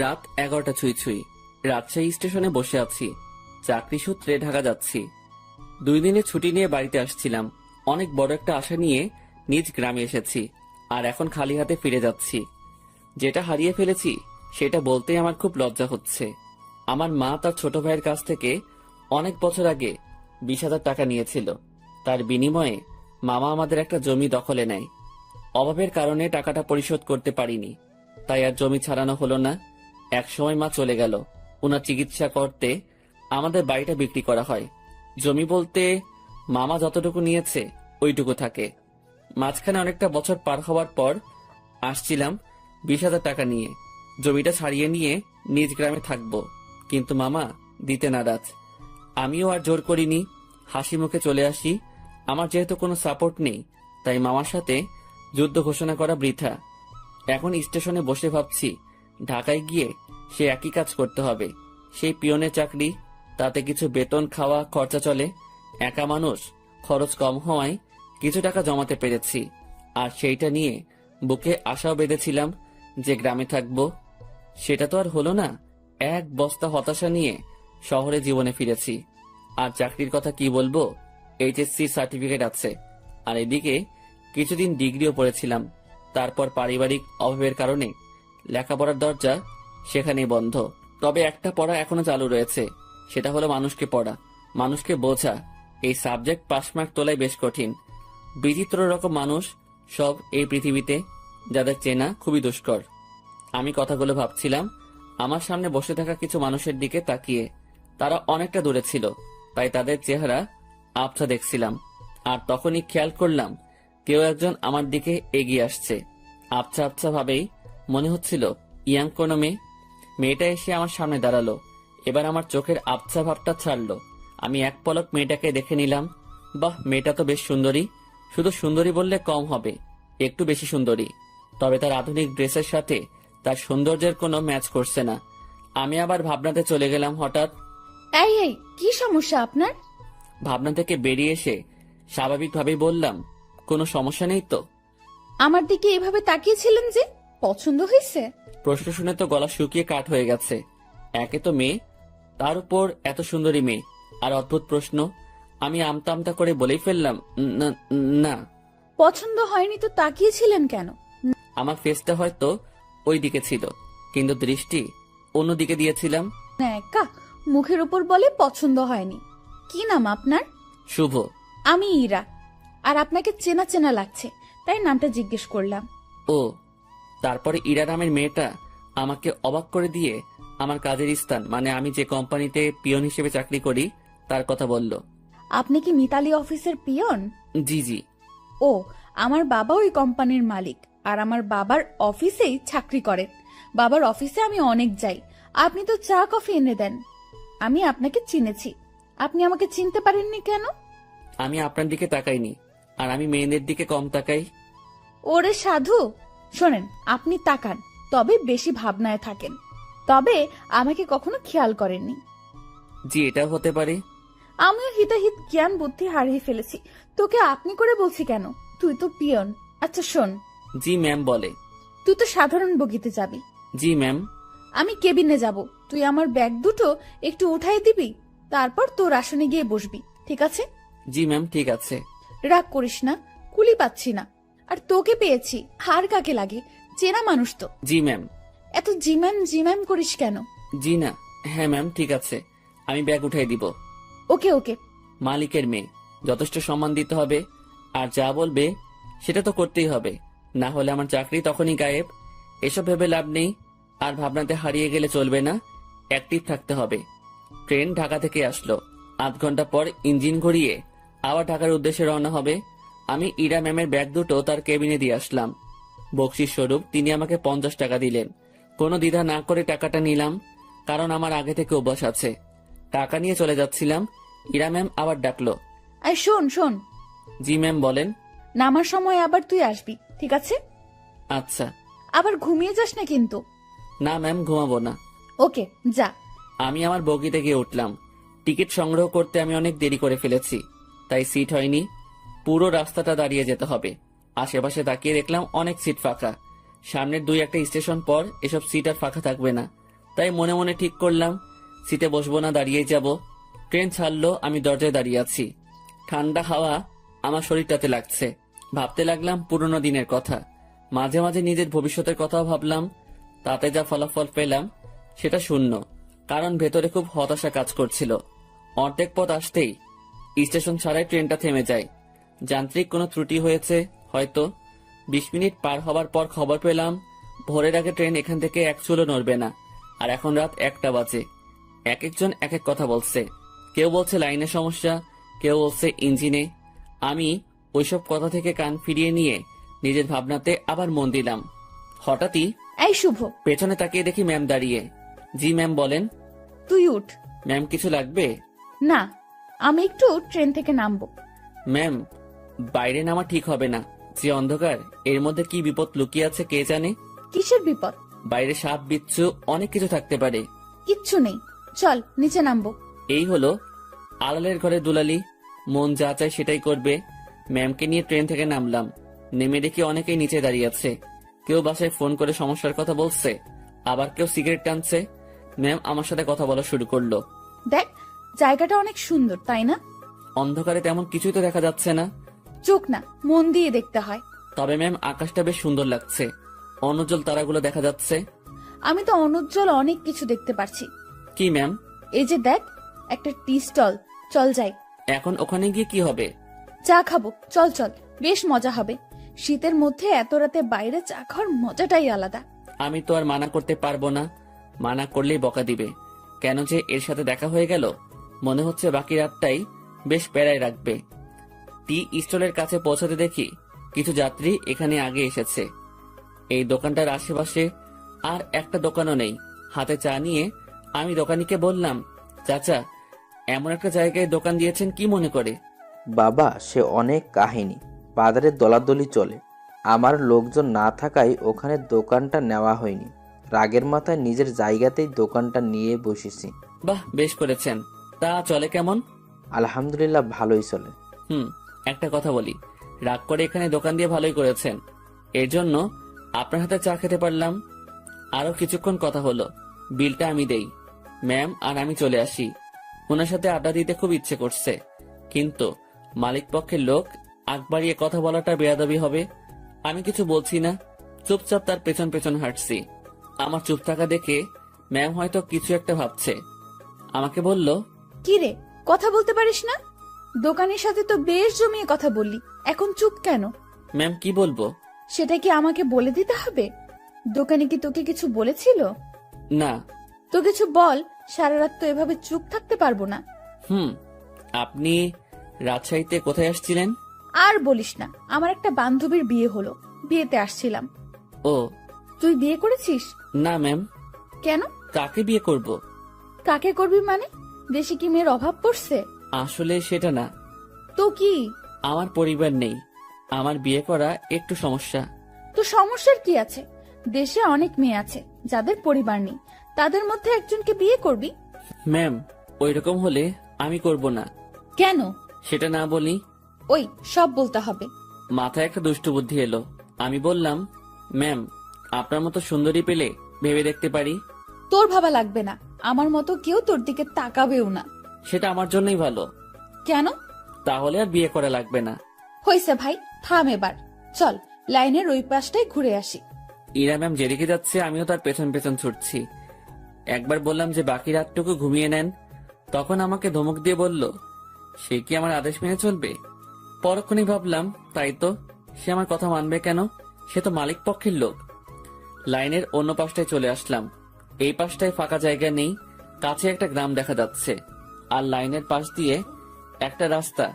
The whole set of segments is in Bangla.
রাত 11টা ছুঁই ছুঁই। রাজশাহী স্টেশনে বসে আছি। চাকরি সূত্রে ঢাকা যাচ্ছি। 2 দিনের ছুটি নিয়ে বাড়িতে আসছিলাম। অনেক বড় একটা আশা নিয়ে নিজ গ্রামে এসেছি, আর এখন খালি হাতে ফিরে যাচ্ছি। যেটা হারিয়ে ফেলেছি সেটা বলতেই আমার খুব লজ্জা হচ্ছে। আমার মা তার ছোট ভাইয়ের কাছ থেকে অনেক বছর আগে 20,000 টাকা নিয়েছিল। তার বিনিময়ে মামা আমাদের একটা জমি দখলে নেয়। অভাবের কারণে টাকাটা পরিশোধ করতে পারিনি, তাই আর জমি ছাড়ানো হলো না। একসময় মা চলে গেল। ওনার চিকিৎসা করতে আমাদের বাড়িটা বিক্রি করা হয়। জমি বলতে মামা যতটুকু নিয়েছে ওইটুকু থাকে। মাঝখানে অনেকটা বছর পার হওয়ার পর আসছিলাম 20,000 টাকা নিয়ে। জমিটা ছাড়িয়ে নিয়ে নিজ গ্রামে থাকবো, কিন্তু মামা দিতে নারাজ। আমিও আর জোর করিনি, হাসি মুখে চলে আসি। আমার যেহেতু কোনো সাপোর্ট নেই, তাই মামার সাথে যুদ্ধ ঘোষণা করা বৃথা। এখন স্টেশনে বসে ভাবছি, ঢাকায় গিয়ে সে একই কাজ করতে হবে। সেই পিয়নের চাকরি, তাতে কিছু বেতন, খাওয়া খরচা চলে। একা মানুষ, খরচ কম হওয়ায় কিছু টাকা জমাতে পেরেছি। আর সেইটা নিয়ে বুকে আশাও বেঁধেছিলাম যে গ্রামে থাকবো। সেটা তো আর হলো না। এক বস্তা হতাশা নিয়ে শহরে জীবনে ফিরেছি। আর চাকরির কথা কি বলবো, এইচএসসি সার্টিফিকেট আছে, আর এদিকে কিছুদিন ডিগ্রিও পড়েছিলাম। তারপর পারিবারিক অভাবের কারণে লেখাপড়ার দরজা সেখানেই বন্ধ। তবে একটা পড়া এখনো চালু রয়েছে, সেটা হলো মানুষকে পড়া, মানুষকে বোঝা। এই সাবজেক্ট পাসমার্ক তোলাই বেশ কঠিন। বিচিত্র রকম মানুষ সব এই পৃথিবীতে, যাদের চেনা খুবই দুষ্কর। আমি কথাগুলো ভাবছিলাম আমার সামনে বসে থাকা কিছু মানুষের দিকে তাকিয়ে। তারা অনেকটা দূরে ছিল, তাই তাদের চেহারা আবছা দেখছিলাম। আর তখনই খেয়াল করলাম কেউ একজন আমার দিকে এগিয়ে আসছে। আবছা আবছা ভাবেই মনে হচ্ছিল ইয়াং কোনো মেয়ে। মেয়েটা এসে আমার সামনে দাঁড়ালো। এবার আমার চোখের আবছা ভাবটা ছাড়লো। আমি এক পলক মেয়েটাকে দেখে নিলাম। বাহ, মেয়েটা তো বেশ সুন্দরী। শুধু সুন্দরী বললে কম হবে, একটু বেশি সুন্দরী। তবে তার আধুনিক ড্রেসের সাথে তার সৌন্দর্যের কোনো ম্যাচ করছে না। আমি আবার ভাবনাতে চলে গেলাম। হঠাৎ এই এই কি সমস্যা আপনার? ভাবনা থেকে বেরিয়ে এসে স্বাভাবিকভাবেই বললাম, কোনো সমস্যা নেই তো? আমার দিকে এভাবে তাকিয়েছিলেন যে, পছন্দ হয়েছে? প্রশ্ন শুনে তো গলা শুকিয়ে কাঠ হয়ে গেছে। একে তো মেয়ে, তার উপর এত সুন্দরী মেয়ে, আর অদ্ভুত প্রশ্ন। আমি আমতা আমতা করে বলেই ফেললাম, না না। পছন্দ হয়নি তো তাকিয়েছিলেন কেন? আমার ফেসটা হয়তো ওই দিকে ছিল, কিন্তু দৃষ্টি অন্যদিকে দিয়েছিলাম। না, একা মুখের উপর বলে পছন্দ হয়নি। কি নাম আপনার? শুভ। আমি ইরা। আর আপনাকে চেনা চেনা লাগছে, তাই নামটা জিজ্ঞেস করলাম। ও, তারপরে ইরা নামের মেয়েটা আমাকে অবাক করে দিয়ে আমার কাজের স্থান, মানে আমি যে কোম্পানিতে পিয়ন হিসেবে চাকরি করি, তার কথা বলল। আপনি কি মিতালি অফিসের পিয়ন? জি জি। ও, আমার বাবা ওই কোম্পানির মালিক, আর আমার বাবার অফিসেই চাকরি করেন। বাবার অফিসে আমি অনেক যাই। আপনি তো চা কফি এনে দেন। আমি আপনাকে চিনেছি, আপনি আমাকে চিনতে পারেননি কেন? আমি আপনার দিকে তাকাইনি, আর আমি মেয়েদের দিকে কম তাকাই? ওরে সাধু, শোনেন, আপনি তাকান, তবে বেশি ভাবনায় থাকেন। তবে আমাকে কখনো খেয়াল করেননি। জি, এটাও হতে পারে। আমিও হিতাহিত জ্ঞান বুদ্ধি হারিয়ে ফেলেছি। তোকে আপনি করে বলছি কেন? তুই তো পিয়ন। আচ্ছা শোন, জি ম্যাম বলে। তুই তো সাধারণ বগিতে যাবি, জি ম্যাম। আমি কেবিনে যাব। তুই আমার ব্যাগ দুটো একটু উঠাই দিবি, তারপর তোর আসনে গিয়ে বসবি, ঠিক আছে? জি ম্যাম, ঠিক আছে। রাগ করিস না, কুলি পাচ্ছি না। আর তোকে পেয়েছি, হার কাকে লাগে, চেনা মানুষ তো। জি ম্যাম। এত জিম্যাম জিম্যাম করিস কেন? জি না, হ্যাঁ ম্যাম, ঠিক আছে, আমি ব্যাগ উঠাই দিব। ওকে ওকে। মালিকের মেয়ে, যথেষ্ট সম্মান দিতে হবে, আর যা বলবে সেটা তো করতেই হবে, না হলে আমার চাকরি তখনই গায়েব। এসব ভেবে লাভ নেই, আর ভাবনাতে হারিয়ে গেলে চলবে না, অ্যাক্টিভ থাকতে হবে। ট্রেন ঢাকা থেকে আসলো। 8 ঘন্টা পর ইঞ্জিন ঘুরিয়ে আবার ঢাকার উদ্দেশ্যে রওনা হবে। আমি ইরা ম্যামের ব্যাগ দুটো তার কেবিনে দিয়ে আসলাম। বকশিস স্বরূপ তিনি আমাকে 50 টাকা দিলেন। কোনো দ্বিধা না করে টাকাটা নিলাম, কারণ আমার আগে থেকে অভ্যাস আছে। টাকা নিয়ে চলে যাচ্ছিলাম, ইরা ম্যাম আবার ডাকলো। আর শোন শোন, জি ম্যাম বলেন। নামার সময় আবার তুই আসবি, ঠিক আছে? আচ্ছা। আবার ঘুমিয়ে যাস না কিন্তু। না ম্যাম, ঘুমাবো না। ওকে, যা। আমি আমার বগিতে গিয়ে উঠলাম। টিকিট সংগ্রহ করতে আমি অনেক দেরি করে ফেলেছি, তাই সিট হয়নি। পুরো রাস্তাটা দাঁড়িয়ে যেতে হবে। আশেপাশে তাকিয়ে দেখলাম অনেক সিট ফাঁকা। সামনের 2-1 স্টেশন পর এসব সিট আর ফাঁকা থাকবে না। তাই মনে মনে ঠিক করলাম সিটে বসবো না, দাঁড়িয়েই যাব। ট্রেন ছাড়লো, আমি দরজায় দাঁড়িয়ে আছি। ঠান্ডা হাওয়া আমার শরীরটাতে লাগছে। ভাবতে লাগলাম পুরনো দিনের কথা। মাঝে মাঝে নিজের ভবিষ্যতের কথাও ভাবলাম। তাতে যা ফলাফল পেলাম সেটা শূন্য, কারণ ভেতরে খুব হতাশা কাজ করছিল। অর্ধেক পথ আসতেই স্টেশন ছাড়াই ট্রেনটা থেমে যায়। যান্ত্রিক কোনো ত্রুটি হয়েছে হয়তো। 20 মিনিট পার হবার পর খবর পেলাম ভোরের আগে ট্রেন এখান থেকে এক চুলো নড়বে না। আর এখন রাত 1টা বাজে। এক একজন এক এক কথা বলছে। কেউ বলছে লাইনের সমস্যা, কেউ বলছে ইঞ্জিনে। আমি ওইসব কথা থেকে কান ফিরিয়ে নিয়ে নিজের ভাবনাতে আবার মন দিলাম। হঠাৎই এই শুভ, পেছনে তাকিয়ে দেখি ম্যাম দাঁড়িয়ে। জি ম্যাম, বলেন। তুই উঠ। ম্যাম, কিছু লাগবে? না, আমি একটু ট্রেন থেকে নামবো। ম্যাম, বাইরে নামা ঠিক হবে না। যে অন্ধকার, এর মধ্যে কি বিপদ লুকিয়ে আছে কে জানে। কিসের বিপদ? বাইরে সাপ বিচ্ছু অনেক কিছু থাকতে পারে। কিচ্ছু নেই, চল নিচে নামবো। এই হলো আলালের ঘরে দুলালি, মন যা চায় সেটাই করবে। ম্যামকে নিয়ে ট্রেন থেকে নামলাম। নেমে দেখি অনেকেই নিচে দাঁড়িয়ে আছে। কেউ বাসায় ফোন করে সমস্যার কথা বলছে, আবার কেউ সিগারেট টানছে। ম্যাম আমার সাথে কথা বলা শুরু করলো। দেখ, জায়গাটা অনেক সুন্দর, তাই না? অন্ধকারে তেমন কিছুই তো দেখা যাচ্ছে না। চোখ না, মন দিয়ে দেখতে হয়। তবে ম্যাম, আকাশটা বেশ সুন্দর লাগছে। অনুজ্জ্বল তারাগুলো দেখা যাচ্ছে। আমি তো অনুজ্জ্বল অনেক কিছু দেখতে পারছি। কি ম্যাম? এই যে দেখ, একটা টি স্টল, চল যাই। এখন ওখানে গিয়ে কি হবে? চা খাবো, চল চল, বেশ মজা হবে। শীতের মধ্যে এত রাতে বাইরে চা খাওয়ার মজাটাই আলাদা। আমি তো আর মানা করতে পারবো না। মানা করলেই বকা দিবে। কেন যে এর সাথে দেখা হয়ে গেল, মনে হচ্ছে বাকি রাতটাই বেশ প্যারায় রাখবে। টি স্টলের কাছে পৌঁছাতে দেখি কিছু যাত্রী এখানে আগে এসেছে। এই দোকানটার আশেপাশে আর একটা দোকানও নেই। হাতে চা নিয়ে আমি দোকানিকে বললাম, চাচা, এমন একটা জায়গায় দোকান দিয়েছেন কি মনে করে? বাবা, সে অনেক কাহিনী। বাজারে দলাদলি চলে। আমার লোকজন না থাকায় ওখানে দোকানটা নেওয়া হয়নি। রাগের মাথায় নিজের জায়গাতেই দোকানটা নিয়ে বসেছি। বাহ, বেশ করেছেন। তা চলে কেমন? আলহামদুলিল্লাহ, ভালোই চলে। একটা কথা বলি, রাগ করে এখানে দোকান দিয়ে ভালোই করেছেন। এর জন্য আপনার হাতে চা খেতে পারলাম। আরো কিছুক্ষণ কথা হলো, বিলটা আমি দেই। ম্যাম আর আমি চলে আসি। ওনার সাথে আড্ডা দিতে খুব ইচ্ছে করছে, কিন্তু মালিক পক্ষের লোক আগ বাড়িয়ে কথা বলাটা বেয়াদবি হবে। আমি কিছু বলছি না, চুপচাপ তার পেছন পেছন হাঁটছি। আমার চুপ থাকা দেখে ম্যাম হয়তো কিছু একটা ভাবছে। আমাকে বলল, কি রে, কথা বলতে পারিস না? দোকানের সাথে তো বেশ জমিয়ে কথা বললি, এখন চুপ কেন? ম্যাম কি বলবো? সেটা কি আমাকে বলে দিতে হবে? দোকানে কি তোকে কিছু বলেছিল? না। তো কিছু বল, সারা রাত তো এভাবে চুপ থাকতে পারবো না। আপনি রাজশাহীতে কোথায় আসছিলেন? আর বলিস না, আমার একটা বান্ধবীর বিয়ে হলো, বিয়েতে আসছিলাম। ও, তুই বিয়ে করেছিস? না ম্যাম। কেন? কাকে বিয়ে করব? কাকে করবি মানে? দেশে কি মেয়ের অভাব পড়ছে? আসলে সেটা না। তো কি? আমার পরিবার নেই, আমার বিয়ে করা একটু সমস্যা। তো সমস্যার কি আছে? দেশে অনেক মেয়ে আছে যাদের পরিবার নেই, তাদের মধ্যে একজনকে বিয়ে করবি। ম্যাম, ওইরকম হলে আমি করব না। কেন? সেটা না বলি। ওই সব বলতে হবে। মাথায় একটা দুষ্টু বুদ্ধি এলো। আমি বললাম, ম্যাম, আপনার মতো সুন্দরী পেলে ভেবে দেখতে পারি। তোর ভাবা লাগবে না, আমার মতো কেউ তোর দিকে তাকাবেও না। সেটা আমার জন্যই ভালো। কেন? তাহলে আর বিয়ে করা লাগবে না। হইছে ভাই, থাম এবার। চল লাইনের ওই পাশটায় ঘুরে আসি। ইরা ম্যাম যেদিকে যাচ্ছে আমিও তার পেছন পেছন ছুটছি। একবার বললাম যে বাকি রাতটুকু ঘুমিয়ে নেন, তখন আমাকে ধমক দিয়ে বলল, সে কি আমার আদেশ মেনে চলবে? পরক্ষণেই ভাবলাম, তাই তো, সে আমার কথা মানবে কেন? সে তো মালিক পক্ষের লোক। লাইনের অন্য পাশটায় চলে আসলাম। এই পাশটায় ফাঁকা জায়গা নেই, কাছে একটা গ্রাম দেখা যাচ্ছে, আর লাইনের পাশ দিয়ে একটা রাস্তা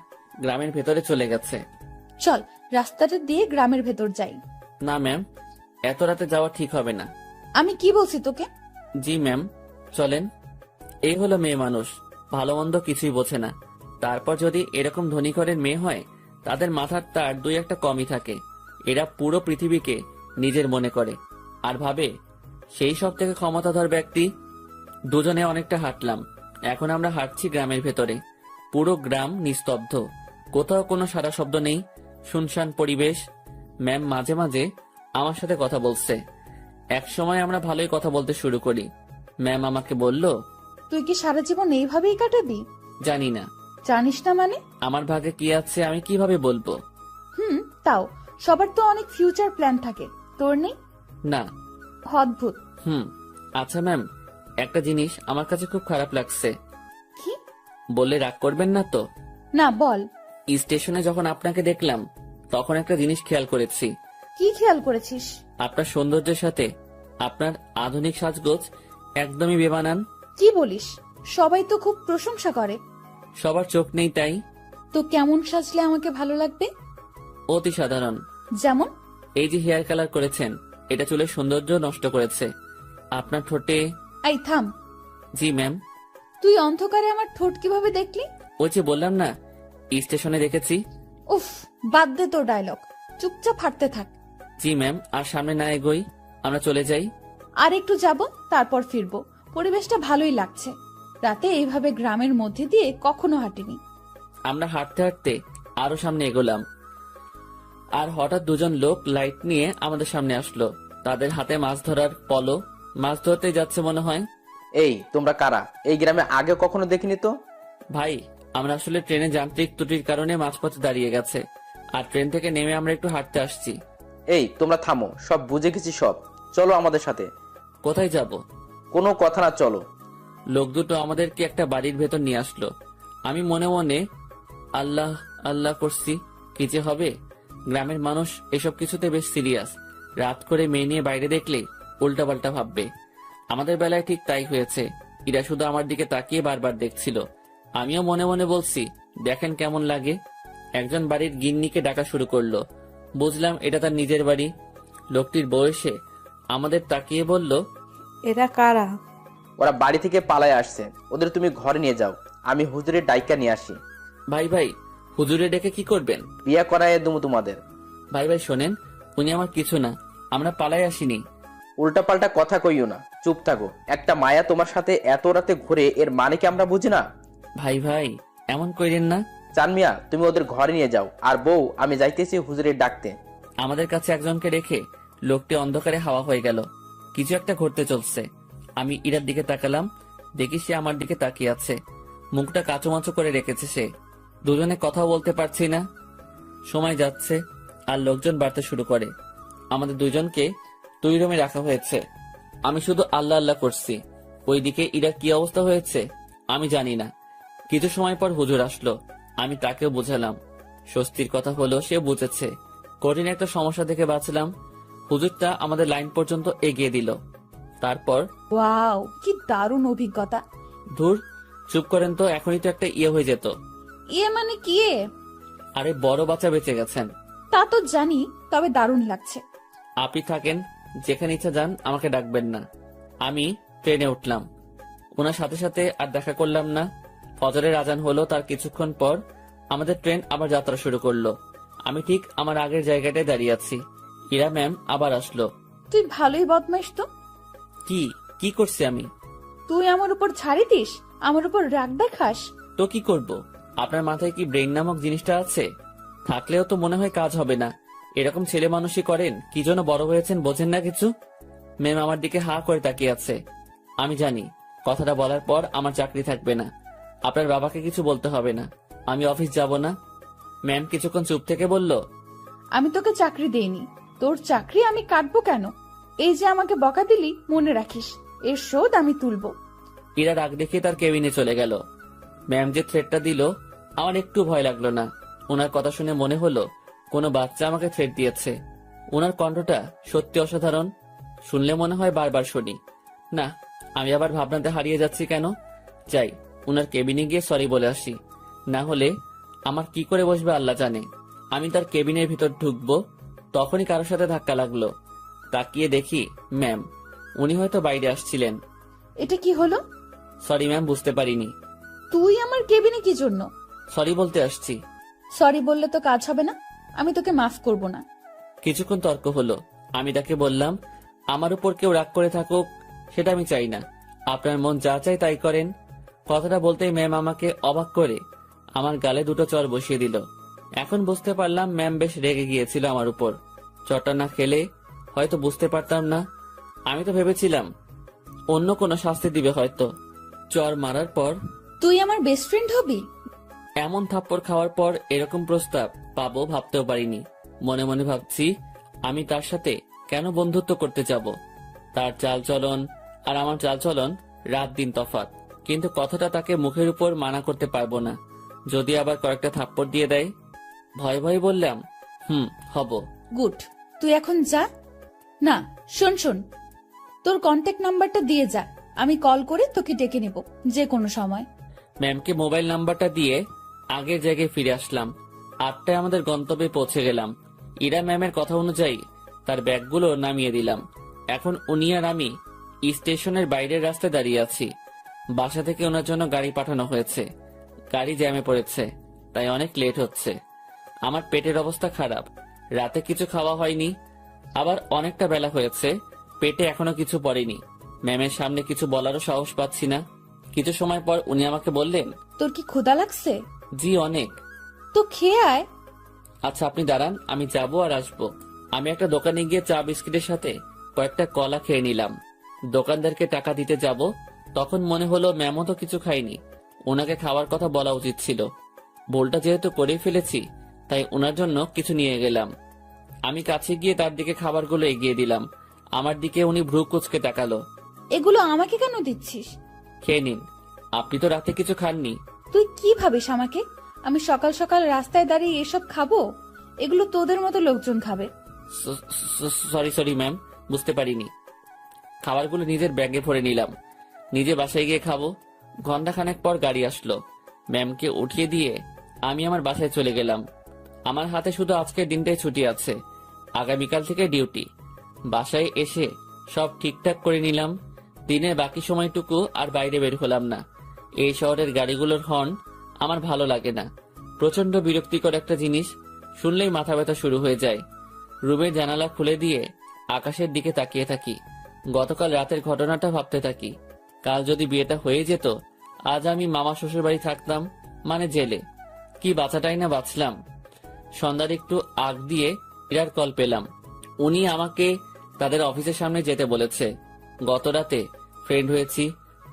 গ্রামের ভেতরে চলে গেছে। চল রাস্তাটা দিয়ে গ্রামের ভেতর যাই। না ম্যাম, এত রাতে যাওয়া ঠিক হবে না। আমি কি বলছি তোকে? জি ম্যাম, চলেন। এই হলো মেয়ে মানুষ, ভালো মন্দ কিছুই বোঝে না। তারপর যদি এরকম ধনী ঘরের মেয়ে হয়, তাদের মাথার তার দুই একটা কমই থাকে। এরা পুরো পৃথিবীকে নিজের মনে করে আর ভাবে সেই সব থেকে ক্ষমতাধর ব্যক্তি। দুজনে অনেকটা হাঁটলাম। এখন আমরা হাঁটছি গ্রামের ভেতরে। পুরো গ্রাম নিস্তব্ধ, কোথাও কোনো সারা শব্দ নেই, শুনশান পরিবেশ। ম্যাম মাঝে মাঝে আমার সাথে কথা বলছে। এক সময় আমরা ভালোই কথা বলতে শুরু করি। ম্যাম আমাকে বলল, তুই কি সারা জীবন এইভাবেই কাটাবি? জানি না জানিস না মানে? আমার ভাগ্যে কি আছে আমি কিভাবে বলবো। তাও সবার তো অনেক ফিউচার প্ল্যান থাকে, তোর নেই? না। অদ্ভুত। আচ্ছা ম্যাম, একটা জিনিস আমার কাছে খুব খারাপ লাগছে। কি? বললে রাগ করবেন না তো? না, বল। স্টেশনে যখন আপনাকে দেখলাম তখন একটা জিনিস খেয়াল করেছি। কি খেয়াল করেছিস? আপনার সৌন্দর্যের সাথে আপনার আধুনিক সাজগোজ একদমই বেমানান। কি বলিস? সবাই তো খুব প্রশংসা করে। সবার চোখ নেই তাই। তো কেমন সাজলে আমাকে ভালো লাগবে? অতি সাধারণ। যেমন? এই যে হেয়ার কালার করেছেন, এটা চুলের সৌন্দর্য নষ্ট করেছে। আপনার ঠোঁটে। এই থাম। জি ম্যাম। তুই অন্ধকারে আমার ঠোঁট কিভাবে দেখলি? ওই যে বললাম না, স্টেশনে দেখেছি। উফ, বাদ দে তোর ডায়লগ, চুপচাপ হাঁটতে থাক। জি ম্যাম, আর সামনে না এগোই, আমরা চলে যাই। আর একটু যাব, তারপর ফিরবো। পরিবেশটা ভালোই লাগছে। রাতে এইভাবে গ্রামের মধ্যে দিয়ে কখনো হাঁটিনি। আমরা হাঁটতে হাঁটতে আরো সামনে এগোলাম, আর হঠাৎ দুজন লোক লাইট নিয়ে আমাদের সামনে আসলো। তাদের হাতে মাছ ধরার পলো, মাছ ধরতে যাচ্ছে মনে হয়। এই তোমরা কারা? এই গ্রামে আগে কখনো দেখিনি তো। ভাই, আমরা আসলে ট্রেনে যান্ত্রিক ত্রুটির কারণে মাঝপথে দাঁড়িয়ে গেছে, আর ট্রেন থেকে নেমে আমরা একটু হাঁটতে আসছি। এই তোমরা থামো, সব বুঝে গেছি সব। চলো আমাদের সাথে। কোথায় যাব? কোনো কথা না, চলো। লোক দুটো আমাদেরকে একটা বাড়ির ভেতর নিয়ে আসলো। আমি মনে মনে আল্লাহ আল্লাহ করছি, কি যে হবে। গ্রামের মানুষ এসব কিছুতে বেশ সিরিয়াস। রাত করে মেয়ে নিয়ে বাইরে দেখলে উল্টাপাল্টা ভাববে। আমাদের বেলায় ঠিক তাই হয়েছে। এরা শুধু আমার দিকে তাকিয়ে বারবার দেখছিল। আমিও মনে মনে বলছি, দেখেন কেমন লাগে। একজন বাড়ির গিন্নিকে ডাকা শুরু করলো। বুঝলাম এটা তার নিজের বাড়ি। লোকটির বয়সে আমাদের তাকিয়ে বলল, এরা কারা? ওরা বাড়ি থেকে পালায় আসছে, ওদের তুমি ঘরে নিয়ে যাও, আমি হুজুরের ডাইকা নিয়ে আসি। ভাই ভাই, হুজুরে ডেকে কি করবেন? বিয়া করায় দুমু তোমাদের। ভাই ভাই শোনেন, উনি আমার কিছু না, আমরা পালাই আসিনি। উল্টাপাল্টা কথা কইও না, চুপ থাকো। একটা মায়া তোমার সাথে এত রাতে ঘুরে, এর মানে কি আমরা বুঝি না? ভাই ভাই এমন কইরেন না। চান মিয়া, তুমি ওদের ঘরে নিয়ে যাও, আর বউ আমি যাইতেছি হুজুরের ডাকতে। আমাদের কাছে একজনকে রেখে লোকটি অন্ধকারে হাওয়া হয়ে গেল। কিছু একটা ঘটতে চলছে। আমি ইরার দিকে তাকালাম, দেখি সে আমার দিকে তাকিয়ে আছে। মুখটা কাঁচুমাচু করে রেখেছে সে। দুজনে কথাও বলতে পারছি না। সময় যাচ্ছে আর লোকজন বাড়তে শুরু করে। আমাদের দুজনকে 2 রুমে রাখা হয়েছে। আমি শুধু আল্লাহ আল্লাহ করছি। ওইদিকে ইরার কি অবস্থা হয়েছে আমি জানি না। কিছু সময় পর হুজুর আসলো। আমি তাকেও বোঝালাম। স্বস্তির কথা হলো সে বুঝেছে। কঠিন একটা সমস্যা থেকে বাঁচলাম। হুজুরটা আমাদের লাইন পর্যন্ত এগিয়ে দিল। তারপর ওয়াও, কি দারুণ অভিজ্ঞতা। ধুর, চুপ করেন তো, এখনই তো একটা ইয়ে হয়ে যেত। ইয়ে মানে কি? আরে বড় বাচ্চা বেঁচে গেছেন। তা তো জানি, তবে দারুণ লাগছে। আপনি থাকেন, যেখানে ইচ্ছা যান, আমাকে ডাকবেন না। আমি ট্রেনে উঠলাম। ওনার সাথে সাথে আর দেখা করলাম না। ফজরের আজান হলো, তার কিছুক্ষণ পর আমাদের ট্রেন আবার যাত্রা শুরু করলো। আমি ঠিক আমার আগের জায়গাটায় দাঁড়িয়ে আছি। ইরা ম্যাম আবার আসলো। তুই ভালোই বদমাইশ তো। কি কি করছি আমি? তুই আমার উপর ছাড়ি দিস, আমার উপর রাগ দেখাস। তো কি করব? আপনার মাথায় কি ব্রেন নামক জিনিসটা আছে? থাকলেও তো মনে হয় কাজ হবে না। এরকম ছেলে মানুষই করেন, কি জন্য বড় হয়েছেন বোঝেন না কিছু। ম্যাম আমার দিকে হা করে তাকিয়ে আছে। আমি জানি কথাটা বলার পর আমার চাকরি থাকবে না। আপনার বাবাকে কিছু বলতে হবে না, আমি অফিস যাব না। ম্যাম কিছুক্ষণ চুপ থেকে বলল, আমি তোকে চাকরি দেইনি, তোর চাকরি আমি কাটবো কেন? এই যে আমাকে বকা দিলি, মনে রাখিস, এর শোধ আমি তুলবো। ইরা রাগ দেখিয়ে তার কেবিনে চলে গেল। ম্যাম যে থ্রেটটা দিল আমার একটু ভয় লাগলো না। ওনার কথা শুনে মনে হলো কোনো বাচ্চা আমাকে থ্রেট দিয়েছে। ওনার কণ্ঠটা সত্যি অসাধারণ। শুনলে মনে হয় বারবার শুনি। না, আমি আবার ভাবনাতে হারিয়ে যাচ্ছি কেন। যাই, ওনার কেবিনে গিয়ে সরি বলে আসি। না হলে আমার কি করে বসবে আল্লাহ জানে। আমি তার কেবিনের ভিতর ঢুকবো, তখনই কারোর সাথে ধাক্কা লাগলো। তাকিয়ে দেখি ম্যাম। উনি হয়তো বাইরে আসছিলেন। এটা কি হলো? সরি ম্যাম, বুঝতে পারিনি। তুই আমার কেবিনে কি জন্য? সরি বলতে আসছি। সরি বললে তো কাজ হবে না, আমি তোকে মাফ করব না। কিছুক্ষণ তর্ক হলো। আমি তাকে বললাম, আমার উপর কেউ রাগ করে থাকুক সেটা আমি চাই না, আপনার মন যা চাই তাই করেন। কথাটা বলতেই ম্যাম আমাকে অবাক করে আমার গালে 2টো চড় বসিয়ে দিল। এখন বুঝতে পারলাম ম্যাম বেশ রেগে গিয়েছিল আমার উপর। চড়টা না খেলে হয়তো বুঝতে পারতাম না। আমি তো ভেবেছিলাম অন্য কোনো শাস্তি দিবে হয়তো। চর মারার পর তুই আমার বেস্ট ফ্রেন্ড হবি? এমন থাপ্পড় খাওয়ার পর এরকম প্রস্তাব পাবো ভাবতেও পারিনি। মনে মনে ভাবছি আমি তার সাথে কেন বন্ধুত্ব করতে যাব। তার চালচলন আর আমার চালচলন রাত দিন তফাৎ, কিন্তু কথাটা তাকে মুখের উপর মানা করতে পারবো না। যদি আবার কয়েকটা থাপ্পড় দিয়ে দেয়। ভয় ভয় বললাম, হব। গুড, তুই এখন যা। না, শোন, তোর কন্ট্যাক্ট নাম্বারটা দিয়ে যা, আমি কল করে তোকে ডেকে নেব যে কোনো সময়। ম্যামকে মোবাইল নাম্বারটা দিয়ে আগের জায়গায় ফিরে আসলাম। 8টায় আমাদের গন্তব্যে পৌঁছে গেলাম। ইরা ম্যামের কথা অনুযায়ী তার ব্যাগগুলো নামিয়ে দিলাম। এখন উনি আর আমি স্টেশনের বাইরের রাস্তায় দাঁড়িয়ে আছি। বাসা থেকে ওনার জন্য গাড়ি পাঠানো হয়েছে। গাড়ি জ্যামে পড়েছে, তাই অনেক লেট হচ্ছে। আমার পেটের অবস্থা খারাপ, রাতে কিছু খাওয়া হয়নি, আবার অনেকটা বেলা হয়েছে, পেটে এখনো কিছু পড়েনি। ম্যামের সামনে কিছু বলারও সাহস পাচ্ছি না। কিছু সময় পর উনি আমাকে বললেন, তোর কি ক্ষুধা লাগছে? জি অনেক। তো খেয়ে আয়। আচ্ছা আপনি দাঁড়ান, আমি যাবো আর আসবো। আমি একটা দোকানে গিয়ে চা বিস্কিটের সাথে কয়েকটা কলা খেয়ে নিলাম। দোকানদারকে টাকা দিতে যাব, তখন মনে হলো ম্যামও তো কিছু খাইনি, ওনাকে খাওয়ার কথা বলা উচিত ছিল। ভুলটা যেহেতু করেই ফেলেছি, তাই ওনার জন্য কিছু নিয়ে গেলাম। আমি কাছে গিয়ে তার দিকে খাবারগুলো এগিয়ে দিলাম। আমার দিকে উনি ভ্রু কুঁচকে তাকালো। এগুলো আমাকে কেন দিচ্ছিস? খেয়ে নিন, আপনি তো রাতে কিছু খাননি। তুই কি ভাবিস আমাকে? আমি সকাল সকাল রাস্তায় দাঁড়িয়ে এসব খাবো? এগুলো তোদের মতো লোকজন খাবে। সরি ম্যাম, বুঝতে পারিনি। খাবারগুলো নিজের ব্যাগে ভরে নিলাম। নিজে বাসায় গিয়ে খাবো। ঘন্টাখানেক পর গাড়ি আসলো। ম্যামকে উঠিয়ে দিয়ে আমি আমার বাসায় চলে গেলাম। আমার হাতে শুধু আজকের দিনটাই ছুটি আছে, আগামীকাল থেকে ডিউটি। বাসায় এসে সব ঠিকঠাক করে নিলাম। দিনের বাকি সময়টুকু আর বাইরে বের হলাম না। এই শহরের গাড়িগুলোর হর্ন আমার ভালো লাগে না। প্রচন্ড বিরক্তিকর একটা জিনিস, শুনলেই মাথা ব্যথা শুরু হয়ে যায়। রুমের জানালা খুলে দিয়ে আকাশের দিকে তাকিয়ে থাকি। গতকাল রাতের ঘটনাটা ভাবতে থাকি। কাল যদি বিয়েটা হয়ে যেত, আজ আমি মামা শ্বশুর বাড়ি থাকতাম, মানে জেলে। কি বাঁচাটাই না বাঁচলাম। সন্ধ্যার একটু আগ দিয়ে ইরার কল পেলাম। উনি আমাকে তাদের অফিসের সামনে যেতে বলেছে। গত রাতে ফ্রেন্ড হয়েছি,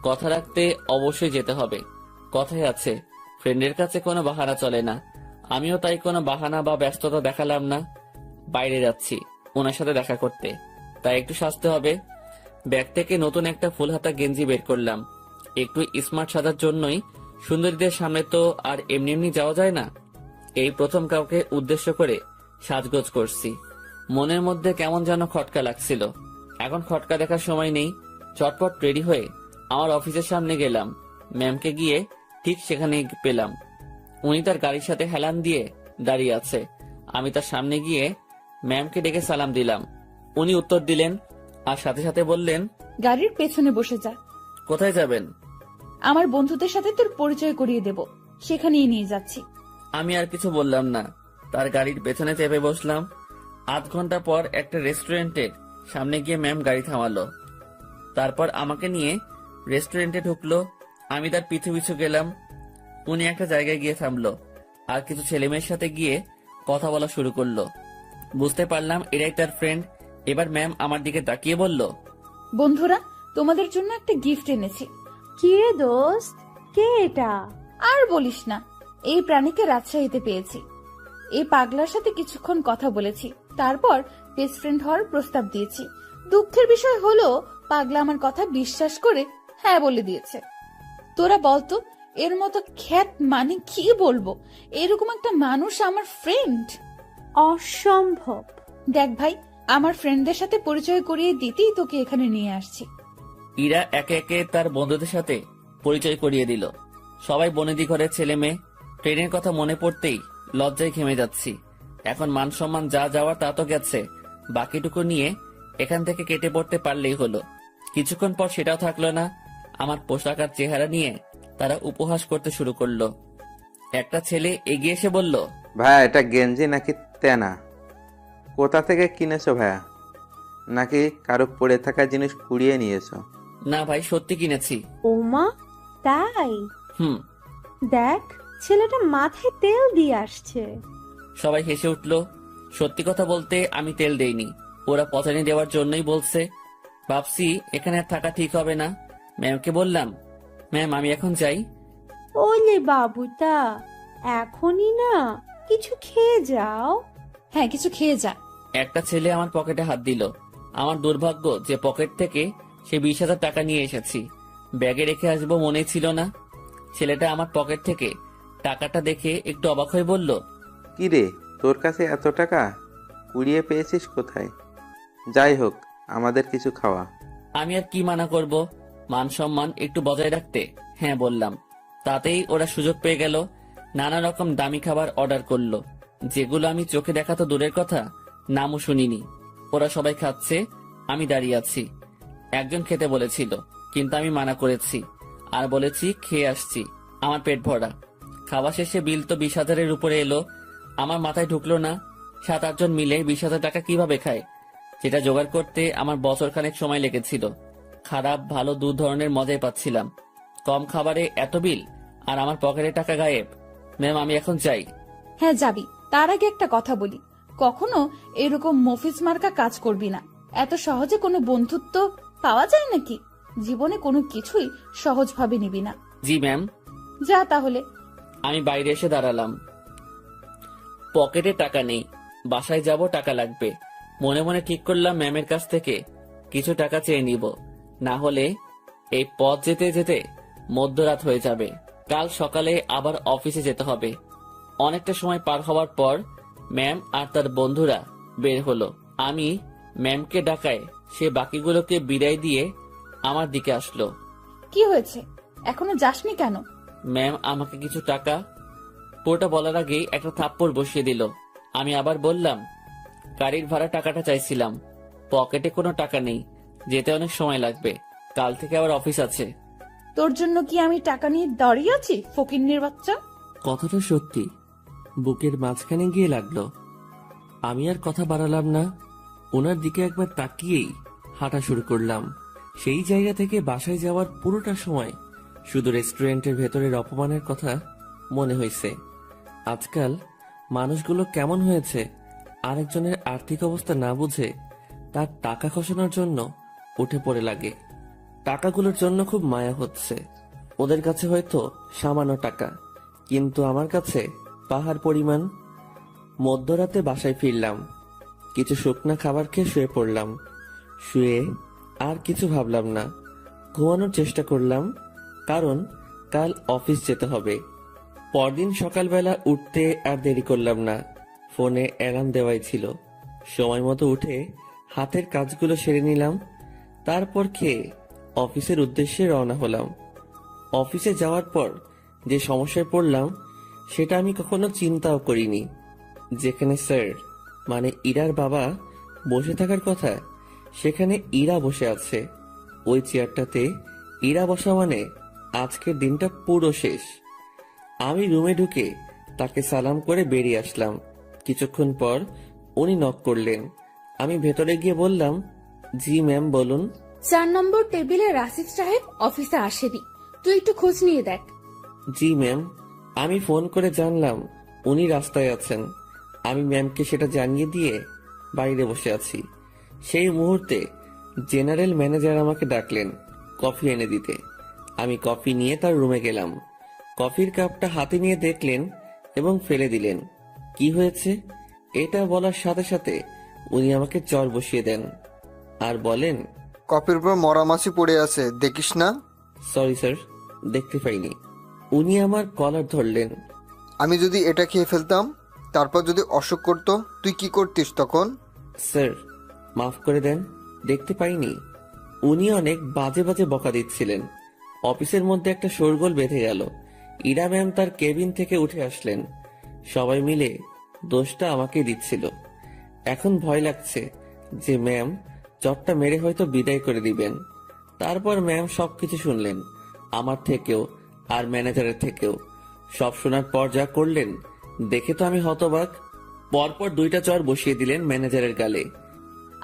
কথা রাখতে অবশ্যই যেতে হবে। কথায় আছে, ফ্রেন্ডের কাছে কোনো বাহানা চলে না। আমিও তাই কোনো বাহানা বা ব্যস্ততা দেখালাম না। বাইরে যাচ্ছি ওনার সাথে দেখা করতে, তাই একটু সাজতে হবে। ব্যাগ থেকে নতুন একটা ফুল হাতা গেঞ্জি বের করলাম। একটু স্মার্ট সাজার জন্যই। সুন্দরীদের সামনে তো আর এমনি এমনি যাওয়া যায় না। এই প্রথম কাউকে উদ্দেশ্য করে সাজগোজ করছি। মনের মধ্যে কেমন যেন খটকা লাগছিল। এখন খটকা দেখার সময় নেই। চটপট রেডি হয়ে আমার অফিসের সামনে গেলাম। ম্যামকে গিয়ে ঠিক সেখানে পেলাম। উনি তার গাড়ির সাথে হেলান দিয়ে দাঁড়িয়ে আছে। আমি তার সামনে গিয়ে ম্যামকে ডেকে সালাম দিলাম। উনি উত্তর দিলেন আর সাথে সাথে বললেন, গাড়ির পেছনে বসে যা। কোথায় যাবেন? আমার বন্ধুদের সাথে তোর পরিচয় করিয়ে দেব, সেখানেই নিয়ে যাচ্ছি। আমি আর কিছু বললাম না, তার গাড়ির পেছনে চেপে বসলাম। আধ ঘন্টা পর একটা রেস্টুরেন্টের সামনে গিয়ে ম্যাম গাড়ি থামালো। তারপর আমাকে নিয়ে রেস্টুরেন্টে ঢুকলো। আমি তার পিছু পিছু গেলাম। উনি একটা জায়গায় গিয়ে থামলো আর কিছু ছেলেমেয়ের সাথে গিয়ে কথা বলা শুরু করলো। বুঝতে পারলাম এরাই তার ফ্রেন্ড। এবার ম্যাম আমার দিকে তাকিয়ে বলল, বন্ধুরা, তোমাদের জন্য একটা গিফট এনেছি। কি রে দোস্ত, কে এটা? আর বলিস না, এই প্রাণীকে রাজশাহীতে পেয়েছি। এই পাগলার সাথে কিছুক্ষণ কথা বলেছি, তারপর বেস্ট ফ্রেন্ড হওয়ার প্রস্তাব দিয়েছি। দুঃখের বিষয় হলো পাগলা আমার কথা বিশ্বাস করে হ্যাঁ বলে দিয়েছে। তোরা বলতো, এর মতো খ্যাত মানে কি বলবো, এরকম একটা মানুষ আমার ফ্রেন্ড। অসম্ভব। দেখ ভাই, আমার ফ্রেন্ডদের সাথে পরিচয় করিয়ে দিতেই তোকে এখানে নিয়ে আসছি। ইরা একে একে তার বন্ধুদের সাথে পরিচয় করিয়ে দিল। সবাই বনেদি ঘরের ছেলে মেয়ে। ট্রেনের কথা মনে পড়তেই লজ্জায় ঘেমে যাচ্ছি। এখন মান সম্মান যা যাওয়ার তা তো গেছে, বাকিটুকু নিয়ে এখান থেকে কেটে পড়তে পারলেই হলো। কিছুক্ষণ পর সেটাও থাকলো না। আমার পোশাক আর চেহারা নিয়ে তারা উপহাস করতে শুরু করলো। একটা ছেলে এগিয়ে এসে বলল, ভাইয়া এটা গেঞ্জি নাকি তেনা? কোথা থেকে কিনেছো ভাইয়া? নাকি কারো পড়ে থাকা জিনিস কুড়িয়ে নিয়েছো? না ভাই, সত্যি কিনেছি। ওমা, তাই? হুম। দেখ, ছেলেটা মাথায় তেল দিয়ে আসছে। সবাই হেসে উঠল। সত্যি কথা বলতে আমি তেল দেইনি, ওরা পচানি দেওয়ার জন্যই বলছে। ভাবছি এখানে আর থাকা ঠিক হবে না। ম্যামকে বললাম, ম্যাম আমি এখন যাই। ওলে বাবুটা, এখনই না, কিছু খেয়ে যাও। হ্যাঁ, কিছু খেয়ে যা। একটা ছেলে আমার পকেটে হাত দিল। আমার দুর্ভাগ্য যে পকেট থেকে সে 20,000 টাকা নিয়ে এসেছি। ব্যাগে রেখে আসবো মনে ছিল না। ছেলেটা আমার পকেট থেকে টাকাটা দেখে একটু অবাক হয়ে বলল, কি রে, তোর কাছে এত টাকা কুড়িয়ে পেয়েছিস কোথায়? যাই হোক, আমাদের কিছু খাওয়া। আমি আর কি মানা করব, মান সম্মান একটু বজায় রাখতে হ্যাঁ বললাম। তাতেই ওরা সুযোগ পেয়ে গেল। নানা রকম দামি খাবার অর্ডার করলো, যেগুলো আমি চোখে দেখা তো দূরের কথা, নামও শুনিনি। ওরা সবাই খাচ্ছে, আমি দাঁড়িয়ে আছি। একজন খেতে বলেছিল, কিন্তু আমি মানা করেছি আর বলেছি খেয়ে আসছি, আমার পেট ভরা। খাওয়া শেষে বিল তো 20,000-এর উপরে এলো। আমার মাথায় ঢুকলো না 7-8 জন মিলে 20,000 টাকা কিভাবে খায়, যেটা জোগাড় করতে আমার বছর খানেক সময় লেগেছিল। খারাপ ভালো দু ধরনের মজাই পাচ্ছিলাম। কম খাবারে এত বিল, আর আমার পকেটে টাকা গায়েব। ম্যাম আমি এখন যাই। হ্যাঁ যাবি, তার আগে একটা কথা বলি, কখনো এরকম মফিজ মার্কা কাজ করবি না। এত সহজে কোনো বন্ধুত্ব পাওয়া যায় নাকি? জীবনে কোনো কিছুই সহজভাবে নিবি না। জি ম্যাম। যা তাহলে। আমি বাইরে এসে দাঁড়ালাম। পকেটে টাকা নেই, বাসায় যাব টাকা লাগবে। মনে মনে ঠিক করলাম ম্যামের কাছ থেকে কিছু টাকা চেয়ে নিব, না হলে এই পথ যেতে যেতে মধ্যরাত হয়ে যাবে। কাল সকালে আবার অফিসে যেতে হবে। অনেকটা সময় পার হওয়ার পর ম্যাম আর তার বন্ধুরা বের হলো। আমি ম্যামকে ডাকায় সে বাকিগুলোকে বিদায় দিয়ে আমার দিকে আসলো। কি হয়েছে, এখনো যাসনি কেন? ম্যাম আমাকে কিছু টাকা। পুরোটা বলার আগেই একটা থাপ্পড় বসিয়ে দিল। আমি আবার বললাম, গাড়ির ভাড়া টাকাটা চাইছিলাম, পকেটে কোনো টাকা নেই, যেতে অনেক সময় লাগবে, কাল থেকে আবার অফিস আছে। তোর জন্য কি আমি টাকা নিয়ে দাঁড়িয়ে আছি, ফকিন্নির বাচ্চা? কথাটা সত্যি বুকের মাঝখানে গিয়ে লাগলো। আমি আর কথা বাড়ালাম না, ওনার দিকে একবার তাকিয়েই হাঁটা শুরু করলাম। সেই জায়গা থেকে বাসায় যাওয়ার পুরোটা সময় শুধু রেস্টুরেন্টের ভেতরের অপমানের কথা মনে হয়েছে। আজকাল মানুষগুলো কেমন হয়েছে, আরেকজনের আর্থিক অবস্থা না বুঝে তার টাকা খসানোর জন্য উঠে পড়ে লাগে। টাকাগুলোর জন্য খুব মায়া হচ্ছে। ওদের কাছে হয়তো সামান্য টাকা, কিন্তু আমার কাছে পাহাড় পরিমাণ। মধ্যরাতে বাসায় ফিরলাম, কিছু শুকনা খাবার খেয়ে শুয়ে পড়লাম। শুয়ে আর কিছু ভাবলাম না, ঘুমানোর চেষ্টা করলাম, কারণ কাল অফিস যেতে হবে। পরদিন সকালবেলা উঠতে আর দেরি করলাম না, ফোনে অ্যালার্ম দেওয়াই ছিল। সময় মতো উঠে হাতের কাজগুলো সেরে নিলাম, তারপর খেয়ে অফিসের উদ্দেশ্যে রওনা হলাম। অফিসে যাওয়ার পর যে সমস্যায় পড়লাম সেটা আমি কখনো চিন্তাও করিনি। যেখানে স্যার মানে ইরার বাবা বসে থাকার কথা, সেখানে ইরা বসে আছে। ওই চেয়ারটাতে ইরা বসা মানে আজকের দিনটা পুরো শেষ। আমি রুমে ঢুকে তাকে সালাম করে বেরিয়ে আসলাম। কিছুক্ষণ পর উনি নক করলেন। আমি ভেতরে গিয়ে বললাম, জি ম্যাম বলুন। 4 নম্বর টেবিলে রাশিদ সাহেব অফিসে আসেনি, তুই একটু খোঁজ নিয়ে দেখ। জি ম্যাম। আমি ফোন করে জানলাম উনি রাস্তায় আছেন। আমি ম্যামকে সেটা জানিয়ে দিয়ে বাইরে বসে আছি। সেই মুহূর্তে জেনারেল ম্যানেজার আমাকে ডাকলেন কফি এনে দিতে। আমি কফি নিয়ে তার রুমে গেলাম। কফির কাপটা হাতে নিয়ে দেখলেন এবং ফেলে দিলেন। কি হয়েছে এটা বলার সাথে সাথে উনি আমাকে চর বসিয়ে দেন আর বলেন, কফির উপর মরা মাছি পড়ে আছে, দেখিস না? সরি স্যার, দেখতে পাইনি। উনি আমার কলার ধরলেন। আমি যদি এটা খেয়ে ফেলতাম, তারপর যদি অসুখ করতো, তুই কি করতিস তখন? স্যার মাফ করে দেন, দেখতে পাইনি। উনি অনেক বাজে বাজে বকা দিচ্ছিলেন। অফিসের মধ্যে একটা শোরগোল বেঁধে গেল। ইরা ম্যাম তার কেবিন থেকে উঠে আসলেন। সবাই মিলে দোষটা আমাকে দিচ্ছিল। এখন ভয় লাগছে যে ম্যাম চটটা মেরে হয়তো বিদায় করে দিবেন। তারপর ম্যাম সবকিছু শুনলেন, আমার থেকেও আর ম্যানেজারের থেকেও। সব শোনার পর যা করলেন দেখে তো আমি হতবাক। পরপর 2টা চর বসিয়ে দিলেন ম্যানেজারের গালে।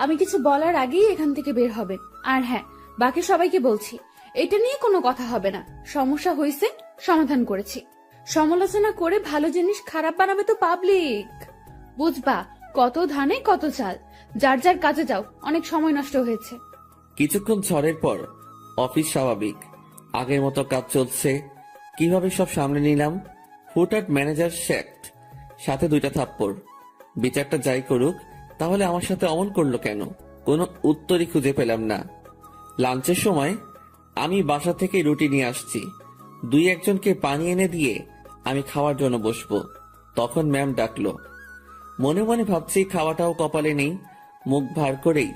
আমি কিছু বলার আগেই এখান থেকে বের হবেন। আর হ্যাঁ, বাকি সবাইকে বলছি, এটা নিয়ে কোনো কথা হবে না। সমস্যা হয়েছে, সমাধান করেছি। সমালোচনা করে ভালো জিনিস খারাপ বানাবে তো পাবলিক, বুঝবা? কত ধানে কত চাল। যার যার কাজে যাও, অনেক সময় নষ্ট হয়েছে। কিছুক্ষণ ঝড়ের পর অফিস স্বাভাবিক, আগের মতো কাজ চলছে। কিভাবে সব সামনে নিলাম, হুটহাট ম্যানেজার শেক্ট, সাথে 2টা থাপ্পড়। বিচারটা যাই করুক, তাহলে আমার সাথে অমন করলো কেন? কোনো উত্তরই খুঁজে পেলাম না। লাঞ্চের সময় আমি বাসা থেকে রুটি নিয়ে আসছি। 2-1জনকে পানি এনে দিয়ে আমি খাওয়ার জন্য বসবো, তখন ম্যাম ডাকলো। মনে মনে ভাবছি খাওয়াটাও কপালে নেই। মুখ ভার করেই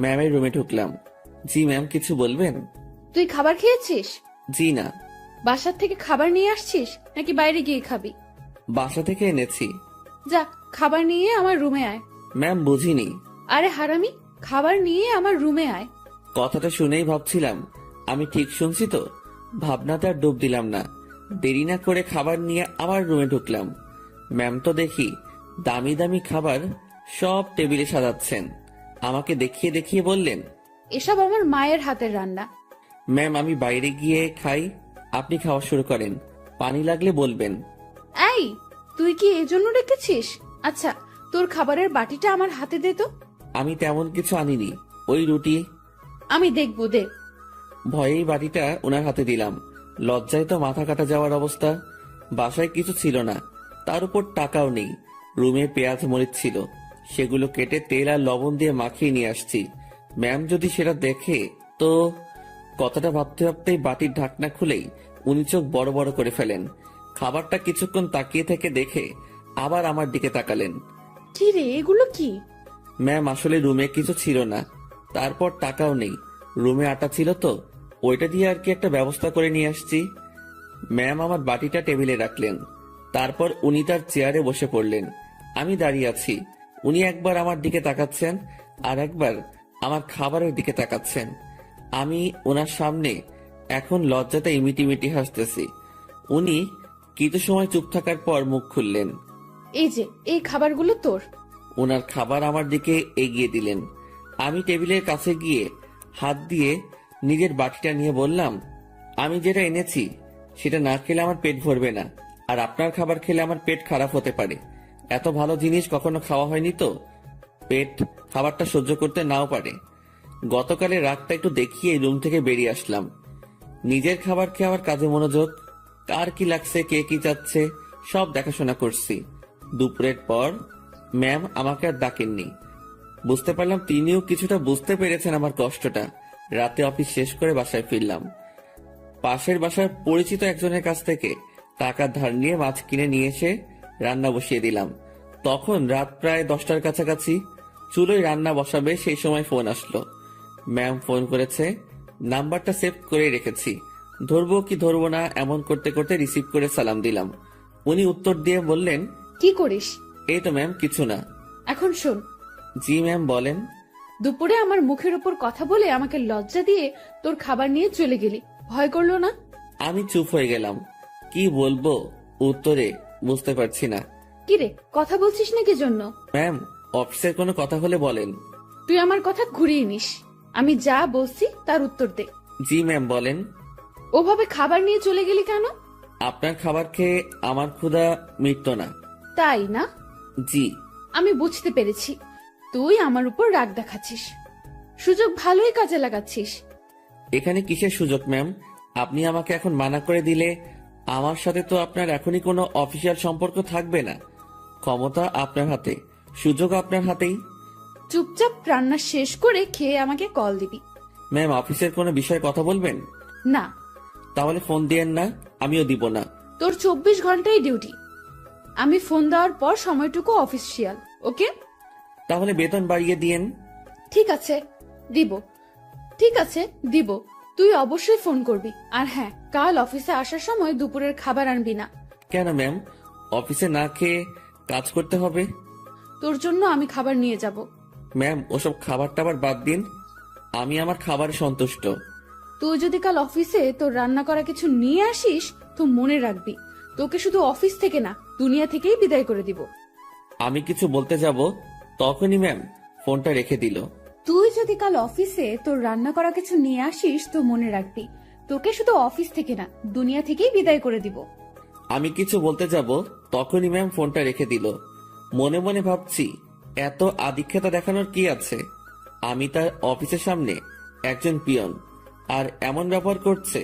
ম্যামের রুমে ঢুকলাম। জি ম্যাম, কিছু বলবেন? তুই খাবার খেয়েছিস? জি না। বাসার থেকে খাবার নিয়ে আসছিস নাকি বাইরে গিয়ে খাবি? বাসা থেকে এনেছি। যা, খাবার নিয়ে আমার রুমে আয়। ম্যাম, বুঝিনি। আরে হারামি, খাবার নিয়ে আমার রুমে আয়। কথাটা শুনেই ভাবছিলাম আমি ঠিক শুনছি তো। ভাবনাতে আর ডুব দিলাম না। দেরি না করে খাবার নিয়ে আবার রুমে ঢুকলাম। ম্যাম তো দেখি দামি দামি খাবার সব টেবিলে সাজাচ্ছেন। আমাকে দেখিয়ে দেখিয়ে বললেন, এসব আমার মায়ের হাতের রান্না। ম্যাম আমি বাইরে গিয়ে খাই, আপনি খাওয়া শুরু করেন, পানি লাগলে বলবেন। এই, তুই কি এজন্য রেখেছিস? আচ্ছা, তোর খাবারের বাটিটা আমার হাতে দে তো। আমি তেমন কিছু আনিনি, ওই রুটি। আমি দেখবো, দে। ভয়েই বাটিটা ওনার হাতে দিলাম। লজ্জায় তো মাথা কাটা যাওয়ার অবস্থা। বাসায় কিছু ছিল না, তার উপর টাকাও নেই। রুমে পেঁয়াজ মরিচ ছিল, সেগুলো কেটে তেল আর লবণ দিয়ে মাখিয়ে নিয়ে আসছি। ম্যাম যদি সেটা দেখে তো। কথাটা ভাবতে ভাবতেই বাটির ঢাকনা খুলেই উনি চোখ বড় বড় করে ফেলেন। খাবারটা কিছুক্ষণ তাকিয়ে থেকে দেখে আবার আমার দিকে তাকালেন। কি রে, এগুলো কি? ম্যাম আসলে রুমে কিছু ছিল না, তারপর টাকাও নেই। রুমে আটা ছিল তো, ওইটা দিয়ে আর কি একটা ব্যবস্থা করে নিয়ে আসছি। ম্যাম আমার বাটিটা টেবিলে রাখলেন, তারপর উনি তার চেয়ারে বসে পড়লেন। আমি দাঁড়িয়ে আছি। উনি একবার আমার দিকে তাকাচ্ছেন আর একবার আমার খাবারের দিকে তাকাচ্ছেন। আমি ওনার সামনে এখন লজ্জাতে ইমিটিমিটি হাসতেছি। উনি কিছু সময় চুপ থাকার পর মুখ খুললেন। এই যে, এই খাবারগুলো তোর। ওনার খাবার আমার দিকে এগিয়ে দিলেন। আমি টেবিলের কাছে গিয়ে হাত দিয়ে নিজের বাটিটা নিয়ে বললাম, আমি যেটা এনেছি সেটা না খেলে আমার পেট ভরবে না, আর আপনার খাবার খেলে আমার পেট খারাপ হতে পারে। এত ভালো জিনিস কখনো খাওয়া হয়নি তো, পেট খাবারটা সহ্য করতে নাও পারে। গতকালের রাতটা একটু দেখিয়ে রুম থেকে বেরিয়ে আসলাম। নিজের খাবার খেয়ে আবার কাজে মনোযোগ। কার কি লাগছে, কে কি চাচ্ছে, সব দেখাশোনা করছি। দুপুরের পর ম্যাম আমাকে আর ডাকেননি। বুঝতে পারলাম তিনিও কিছুটা বুঝতে পেরেছেন আমার কষ্টটা। রাতে অফিস শেষ করে বাসায় ফিরলাম। পাশের বাসার পরিচিত একজনের কাছ থেকে টাকা ধার নিয়ে মাছ কিনে নিয়ে এসে রান্না বসিয়ে দিলাম। তখন রাত প্রায় 10টার কাছাকাছি। চুলোয় রান্না বসাবে সেই সময় ফোন আসলো। ম্যাম ফোন করেছে, নাম্বারটা সেভ করে রেখেছি। ধরবো কি ধরবো না এমন করতে করতে রিসিভ করে সালাম দিলাম। উনি উত্তর দিয়ে বললেন, কি করিস? এই তো ম্যাম, কিছু না। এখন শোন। জি ম্যাম, বলেন। দুপুরে আমার মুখের উপর কথা বলে আমাকে লজ্জা দিয়ে তোর খাবার নিয়ে চলে গেলি, ভয় করলো না? আমি চুপ হয়ে গেলাম। কি বলবো উত্তরে বুঝতে পারছি না। কি রে, কথা বলছিস না কি জন্য? ম্যাম, অফিসের কোনো কথা হলে বলেন। তুই আমার কথা ঘুরিয়ে নিস। আমি যা বলছি তার উত্তর দে। জি ম্যাম, বলেন। ওভাবে খাবার নিয়ে চলে গেলি কেন? আপনার খাবার খেয়ে আমার ক্ষুধা মিটত না। তাই না? জি। আমি বুঝতে পেরেছি, তুই আমার উপর রাগ দেখাচ্ছিস। সুযোগ ভালোই কাজে লাগাচ্ছিস। এখানে কিসের সুযোগ ম্যাম? আপনি আমাকে এখন মানা করে দিলে আমার সাথে তো আপনার এখনই কোনো অফিসিয়াল সম্পর্ক থাকবে না। ক্ষমতা আপনার হাতে, সুযোগ আপনার হাতেই। চুপচাপ রান্না শেষ করে খেয়ে আমাকে কল দিবি। ম্যাম, অফিসের কোনো বিষয়ে কথা বলবেন? না। তাহলে ফোন দিয়েন না, আমিও দিব না। তোর 24 ঘন্টাই ডিউটি। আমি ফোন দেওয়ার পর সময়টুকু অফিসিয়াল, ওকে? তাহলে বেতন বাড়িয়ে দিয়েন। ঠিক আছে, দিব। ঠিক আছে, দিব। তুই অবশ্যই ফোন করবি। আর হ্যাঁ, কাল অফিসে আসার সময় দুপুরের খাবার আনবি না। কেন ম্যাম? অফিসে না খেয়ে কাজ করতে হবে? তোর জন্য আমি খাবার নিয়ে যাব। ম্যাম, ওসব খাবার টাবার বাদ দিন, আমি আমার খাবারে সন্তুষ্ট। তুই যদি কাল অফিসে তোর রান্না করা কিছু নিয়ে আসিস তো মনে রাখবি, তোকে শুধু অফিস থেকে না, দুনিয়া থেকেই বিদায় করে দিব। আমি কিছু বলতে যাব তখনই ম্যাম ফোনটা রেখে দিল। তুই যদি কাল অফিসে তোর রান্না করা কিছু নিয়ে আসিস তো মনে রাখবি, তোকে শুধু অফিস থেকে না, দুনিয়া থেকেই বিদায় করে দিব। আমি কিছু বলতে যাব তখনই ম্যাম ফোনটা রেখে দিল। মনে মনে ভাবছি, এত আদিক্ষেতা দেখানোর কি আছে? আমি তার অফিসের সামনে একজন পিয়ন, আর এমন ব্যবহার করছে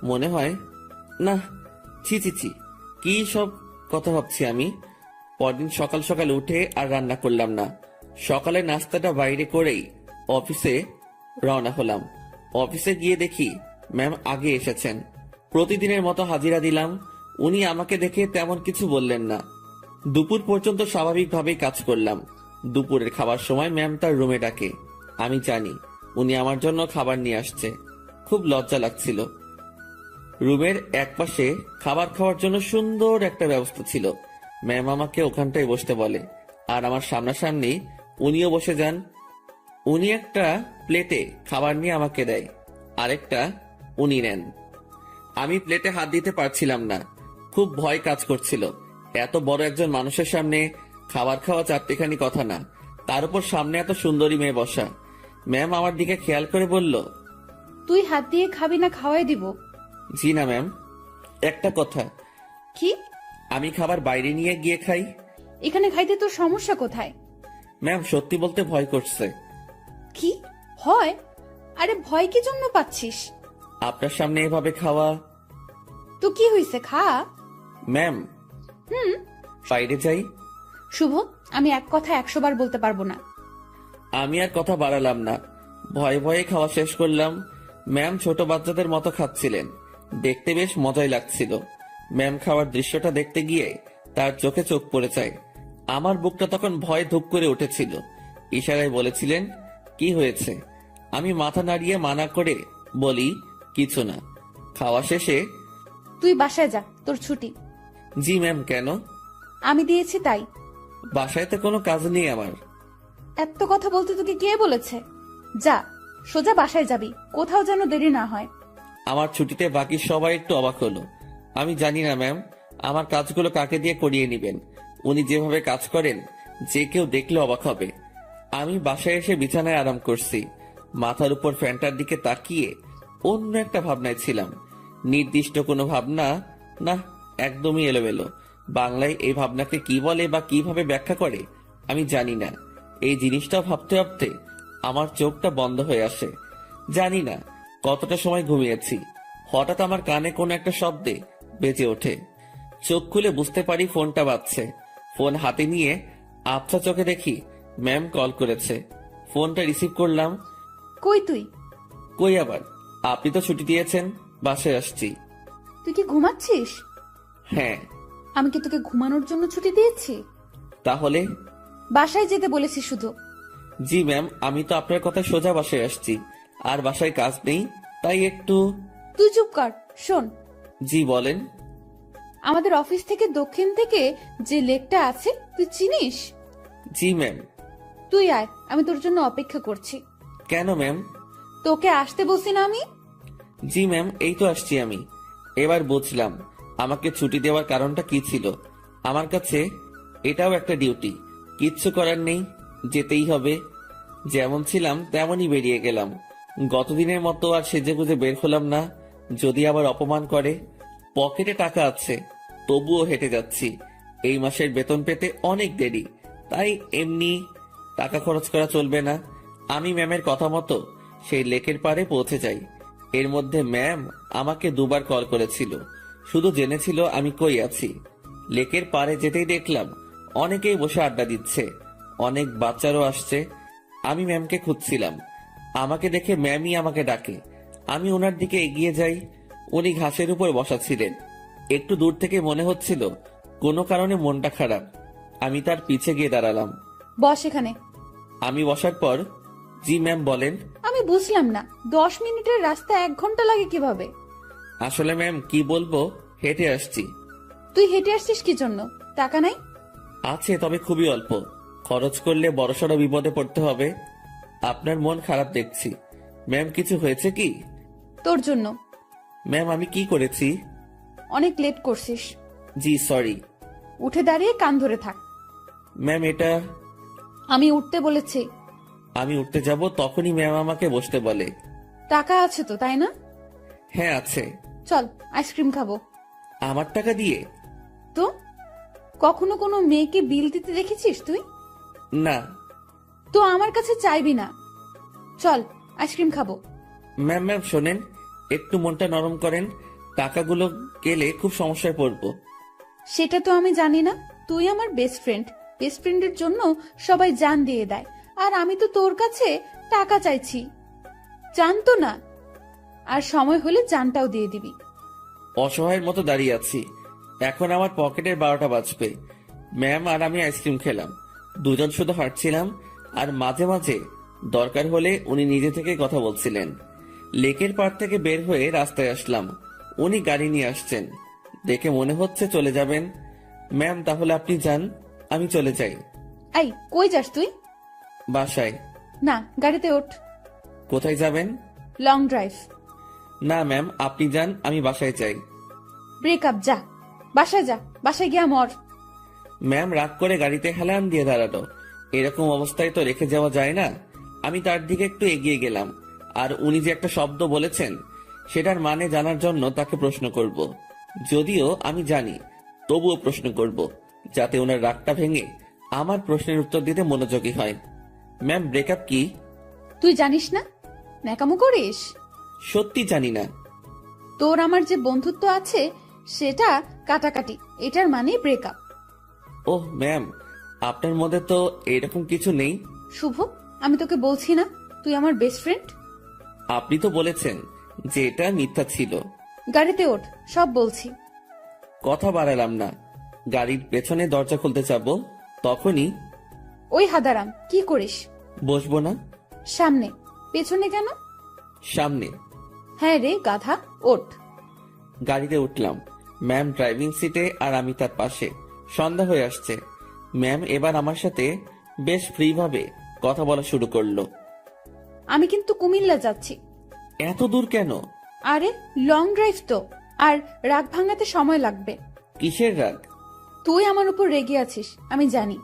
মনে হয় না। ছি ছি ছি, কি সব কথা ভাবছি আমি। পরদিন সকাল সকাল উঠে আর রান্না করলাম না। সকালে নাস্তাটা বাইরে করেই অফিসে রওনা হলাম। অফিসে গিয়ে দেখি ম্যাম আগে এসেছেন। প্রতিদিনের মতো হাজিরা দিলাম। উনি আমাকে দেখে তেমন কিছু বললেন না। দুপুর পর্যন্ত স্বাভাবিকভাবেই কাজ করলাম। দুপুরের খাবার সময় ম্যাম তার রুমে ডাকে। আমি জানি উনি আমার জন্য খাবার নিয়ে আসছে। খুব লজ্জা লাগছিল। রুমের একপাশে খাবার খাওয়ার জন্য সুন্দর একটা ব্যবস্থা ছিল। ম্যাম আমাকে ওখানটায় বসতে বলে, আর আমার সামনাসামনি উনিও বসে যান। উনি একটা প্লেটে খাবার নিয়ে আমাকে দেয়, আরেকটা উনি নেন। আমি প্লেটে হাত দিতে পারছিলাম না, খুব ভয় কাজ করছিল। এত বড় একজন মানুষের সামনে খাবার খাওয়া চারটেখানি কথা না, তার উপর সামনে এত সুন্দরী মেয়ে বসা। ম্যাম আমার দিকে খেয়াল করে বলল, তুই হাত দিয়ে খাবি না খাওয়াই দিব? জি না ম্যাম। একটা কথা, কি? আমি খাবার বাইরে নিয়ে গিয়ে খাই। এখানে খাইতে তোর সমস্যা কোথায়? ম্যাম সত্যি বলতে ভয় করছে। কি ভয়? আরে ভয় কি জন্য পাচ্ছিস? আপনার সামনে এভাবে খাওয়া। তো কি হয়েছে, খা। ম্যাম বাইরে যাই। শুভ, আমি এক কথা 100 বার বলতে পারবো না। আমি আর কথা বাড়ালাম না, ভয়ে ভয়ে খাওয়া শেষ করলাম। ম্যাম ছোট বাচ্চাদের মতো খাচ্ছিলেন, দেখতে বেশ মজাই লাগছিল। ম্যাম খাওয়ার দৃশ্যটা দেখতে গিয়ে তার চোখে চোখ পড়ে যায়। আমার বুকটা তখন ভয়ে ধুপ করে উঠেছিল। ইশারায় বলেছিলেন, কি হয়েছে? আমি মাথা নাড়িয়ে মানা করে বলি, কিছু না। খাওয়া শেষে, তুই বাসায় যা, তোর ছুটি। জি ম্যাম। কেন? আমি দিয়েছি তাই। বাসায় তো কোনো কাজ নেই আমার। এত কথা বলতে তোকে কে বলেছে? যা, সোজা বাসায় যাবি, কোথাও যেন দেরি না হয়। আমার ছুটিতে বাকি সবাই একটু অবাক হলো। আমি জানি না ম্যাম আমার কাজগুলো কাকে দিয়ে করিয়ে নিবেন। উনি যেভাবে কাজ করেন যে কেউ দেখলে অবাক হবে। আমি বাসায় এসে বিছানায় আরাম করছি। মাথার উপর ফ্যানটার দিকে তাকিয়ে অন্য একটা ভাবনায় ছিলাম। নির্দিষ্ট কোনো ভাবনা না, একদমই এলোমেলো। বাংলায় এই ভাবনাকে কি বলে বা কিভাবে ব্যাখ্যা করে আমি জানি না। এই জিনিসটা ভাবতে ভাবতে আমার চোখটা বন্ধ হয়ে আসে। জানি না কতটা সময় ঘুমিয়েছি। হঠাৎ আমার কানে কোনো একটা শব্দে বেজে ওঠে। চোখ খুলে বুঝতে পারি ফোনটা বাজছে। ফোন হাতে নিয়ে আবছা চোখে দেখি ম্যাম কল করেছে। ফোনটা রিসিভ করলাম। কই তুই? কই আবার, আপনি তো ছুটি দিয়েছেন, বাসায় আসছি। তুই কি ঘুমাচ্ছিস? হ্যাঁ। আমি কি তোকে ঘুমানোর জন্য ছুটি দিয়েছি? তাহলে? বাসায় যেতে বলেছি শুধু। জি ম্যাম, আমি তো আপনার কথা সোজা বাসায় আসছি। আর বাসায় কাজ নেই, তাই একটু। তুই চুপ কর, শোন। জি বলেন। আমাদের অফিস থেকে দক্ষিণ থেকে যে লেকটা আছে তুই চিনিস? জি ম্যাম। তুই আয়, আমি তোর জন্য অপেক্ষা করছি। কেন ম্যাম? তোকে আসতে বলছি না আমি? জি ম্যাম, এই তো আসছি আমি। এবার বুঝলাম আমাকে ছুটি দেওয়ার কারণটা কি ছিল। আমার কাছে এটাও একটা ডিউটি, কিচ্ছু করার নেই, যেতেই হবে। যেমন ছিলাম তেমনই বেরিয়ে গেলাম। গতদিনের মতো আর সেজেগুজে বের হলাম না, যদি আবার অপমান করে। পকেটে টাকা আছে, তবুও হেঁটে যাচ্ছি। এই মাসের বেতন পেতে অনেক দেরি, তাই এমনি টাকা খরচ করা চলবে না। আমি ম্যামের কথা মতো সেই লেকের পাড়ে পৌঁছে যাই। এর মধ্যে ম্যাম আমাকে 2বার কল করেছিল, শুধু জেনেছিল আমি কই আছি। লেকের পাড়ে যেতেই দেখলাম অনেকেই বসে আড্ডা দিচ্ছে, অনেক বাচ্চারও আসছে। আমি ম্যামকে খুঁজছিলাম। আমাকে দেখে ম্যামই আমাকে ডাকে। আমি ওনার দিকে এগিয়ে যাই। উনি ঘাসের উপর বসা ছিলেন। একটু দূর থেকে মনে হচ্ছিল কোনো কারণে মনটা খারাপ। আমি তার পিছে গিয়ে দাঁড়ালাম। বস এখানে। আমি বসার পর, জি ম্যাম বলেন। আমি বুঝলাম না, 10 মিনিটের রাস্তা 1 ঘন্টা লাগে কিভাবে? আসলে ম্যাম কি বলবো, হেঁটে আসছি। তুই হেঁটে আসছিস কি জন্য? টাকা নাই? আছে, তবে খুবই অল্প। খরচ করলে বড়সড় বিপদে পড়তে হবে। আপনার মন খারাপ দেখছি। ম্যাম কিছু হয়েছে কি? তোর জন্য। ম্যাম আমি কি করেছি? অনেক লেট করছিস। জি সরি। উঠে দাঁড়িয়ে কান ধরে থাক। ম্যাম এটা। আমি উঠতে বলেছি। আমি উঠতে যাব তখনই ম্যাম আমাকে বসতে বলে। টাকা আছে তো, তাই না? হ্যাঁ আছে। চল আইসক্রিম খাবো। আমার টাকা দিয়ে? তো কখনো কোনো মেয়েকে বিল দিতে দেখেছিস তুই? না। তো আমার কাছে চাইবি না। চল আইসক্রিম খাবো। ম্যাম ম্যাম শোনেন, একটু মনটা নরম করেন, টাকাগুলো গেলে খুব সমস্যায় পড়বো। সেটা তো আমি জানি না। তুই আমার বেস্ট ফ্রেন্ড, বেস্ট ফ্রেন্ডের জন্য সবাই জান দিয়ে দেয়, আর আমি তো তোর কাছে টাকা চাইছি, জানতো না। আর সময় হলে জানটাও দিয়ে দিবি। অসহায়ের মতো দাঁড়িয়ে আছি। এখন আমার পকেটের 12টা বাজবে। ম্যাম আর আমি আইসক্রিম খেলাম, দুজন শুধু হাঁটছিলাম, আর মাঝে মাঝে দরকার হলে উনি নিজে থেকে কথা বলছিলেন। লেকের পাড় থেকে বের হয়ে রাস্তায় আসলাম, উনি গাড়ি নিয়ে আসছেন, দেখে মনে হচ্ছে চলে যাবেন। ম্যাম তাহলে আপনি যান, আমি চলে যাই। এই, কই যাস তুই? বাসায়। না, গাড়িতে ওঠ। কোথায় যাবেন? Long drive. না ম্যাম, আপনি যান, আমি বাসায় যাই। ব্রেকআপ, যা বাসায় যা, বাসায় গিয়া মর। ম্যাম রাগ করে গাড়িতে হেলান দিয়ে দাঁড়ালো। এরকম অবস্থায় তো রেখে যাওয়া যায় না। আমি তার দিকে একটু এগিয়ে গেলাম, আর উনি যে একটা শব্দ বলেছেন সেটার মানে জানার জন্য তাকে প্রশ্ন করব। যদিও আমি জানি, তবুও প্রশ্ন করব, যাতে ওনার রাগটা ভেঙে আমার প্রশ্নের উত্তর দিতে মনোযোগী হয়। ম্যাম ব্রেকআপ কি? তুই জানিস না? ন্যাকামো করিস? সত্যি জানি না। তোর আমার যে বন্ধুত্ব আছে সেটা কাটাকাটি, এটার মানে ব্রেকআপ। ওহ ম্যাম, আপনার মধ্যে তো এরকম কিছু নেই। শুভ, আমি তোকে বলছি না তুই আমার বেস্ট ফ্রেন্ড? আপনি তো বলেছেন যে এটা মিথ্যা ছিল। গাড়িতে ওঠ, সব বলছি। কথা বাড়ালাম না, গাড়ির পেছনে দরজা খুলতে যাবো, তখনই ওই হাদারাম, কি করিস? বসবো না। সামনে। পেছনে কেন? সামনে। হ্যাঁ রে গাধা, ওঠ। গাড়িতে উঠলাম, ম্যাম ড্রাইভিং সিটে আর আমি তার পাশে। সন্ধ্যা হয়ে আসছে। ম্যাম এবার আমার সাথে বেশ ফ্রি ভাবে কথা বলা শুরু করলো। আমি কিন্তু কুমিল্লা যাচ্ছি। এত দূর কেন? আরে লং ড্রাইভ তো, আর রাগ ভাঙাতে সময় লাগবে। কিসের রাগ? তুই আমার উপর রেগে আছিস, আমি জানি।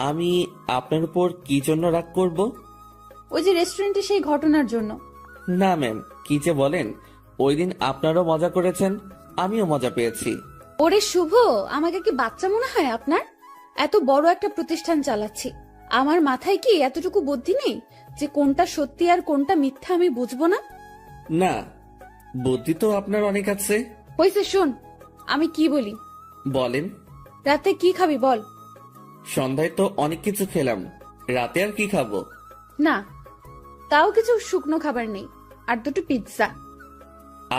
আমি আপনার উপর কি জন্য রাগ করব? ওই যে রেস্টুরেন্টে সেই ঘটনার জন্য। না ম্যাম, কি যে বলেন। ওই দিন আপনারও মজা করেছেন, আমিও মজা পেয়েছি। ওরে শুভ, আমাকে কি বাচ্চা মনে হয় আপনার? এত বড় একটা প্রতিষ্ঠান চালাচ্ছি, আমার মাথায় কি এতটুকু বুদ্ধি নেই যে কোনটা সত্যি আর কোনটা মিথ্যা আমি বুঝবো না? না, বুদ্ধি তো আপনার অনেক আছে। হইছে, শোন আমি কি বলি। বলেন। রাতে কি খাবি বল? সন্ধ্যায় তো অনেক কিছু খেলাম, রাতে আর কি খাবো? না, তাও কিছু শুকনো খাবার নেই, আর দুটো পিৎজা।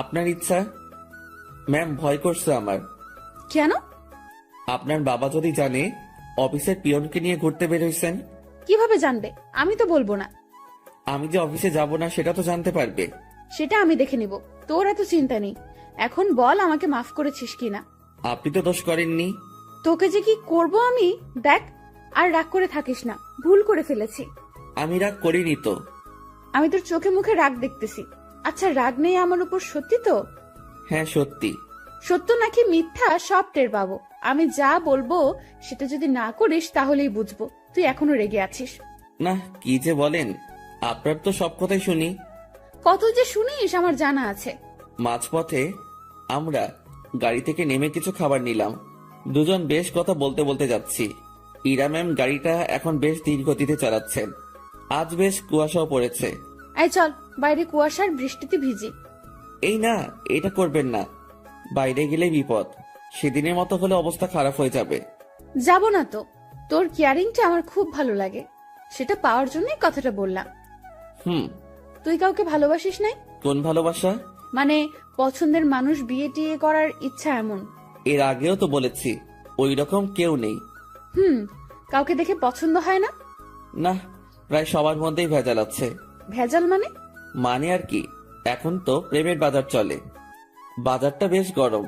আপনার ইচ্ছা। ম্যাম ভয় করছে আমার। কেন? আপনার বাবা যদি জানে অফিসের পিয়নকে নিয়ে ঘুরতে বের হয়েছেন। কিভাবে জানবে? আমি তো বলবো না। আমি যে অফিসে যাব না সেটা তো জানতে পারবে। সেটা আমি দেখে নিব, তোর এত চিন্তা নেই। এখন বল আমাকে মাফ করেছিস কিনা। আপনি তো দোষ করেননি। তোকে যে কি করব আমি, দেখ। আর রাগ করে থাকিস না, ভুল করে ফেলেছি। আমি রাগ করিনি তো। আমি তোর চোখে মুখে রাগ দেখতেছি। আচ্ছা, রাগ নেই আমার উপর, সত্যি তো? হ্যাঁ সত্যি। সত্য নাকি মিথ্যা সব টের পাবো। আমি যা বলবো সেটা যদি না করিস তাহলেই বুঝবো তুই এখনো রেগে আছিস। না, কি যে বলেন, আপনার তো সব কথাই শুনি। কত যে শুনিস আমার জানা আছে। মাঝপথে আমরা গাড়ি থেকে নেমে কিছু খাবার নিলাম। দুজন বেশ কথা বলতে বলতে যাচ্ছি। ইরা ম্যাম গাড়িটা এখন বেশ ধীর গতিতে চালাচ্ছেন। আজ বেশ কুয়াশাও পড়েছে। এই চল, বাইরে কুয়াশার বৃষ্টিতে ভিজি। এই না, এটা করবেন না, বাইরে গেলে বিপদ। সেদিনের মতো হলে অবস্থা খারাপ হয়ে যাবে। যাব না তো, তোর কেয়ারিংটা আমার খুব ভালো লাগে, সেটা পাওয়ার জন্যই কথাটা বললাম। হুম। তুই কাউকে ভালোবাসিস নাই? কোন ভালোবাসা? মানে পছন্দের মানুষ বিয়ে টিয়ে করার ইচ্ছা এমন? এর আগেও তো বলেছি ওই রকম কেউ নেই। কাউকে দেখে পছন্দ হয় না? না, প্রায় সবার মধ্যেই ভেজাল আছে। ভেজাল মানে? মানে আর কি, এখন তো প্রেমের বাজার চলে। বাজারটা বেশ গরম।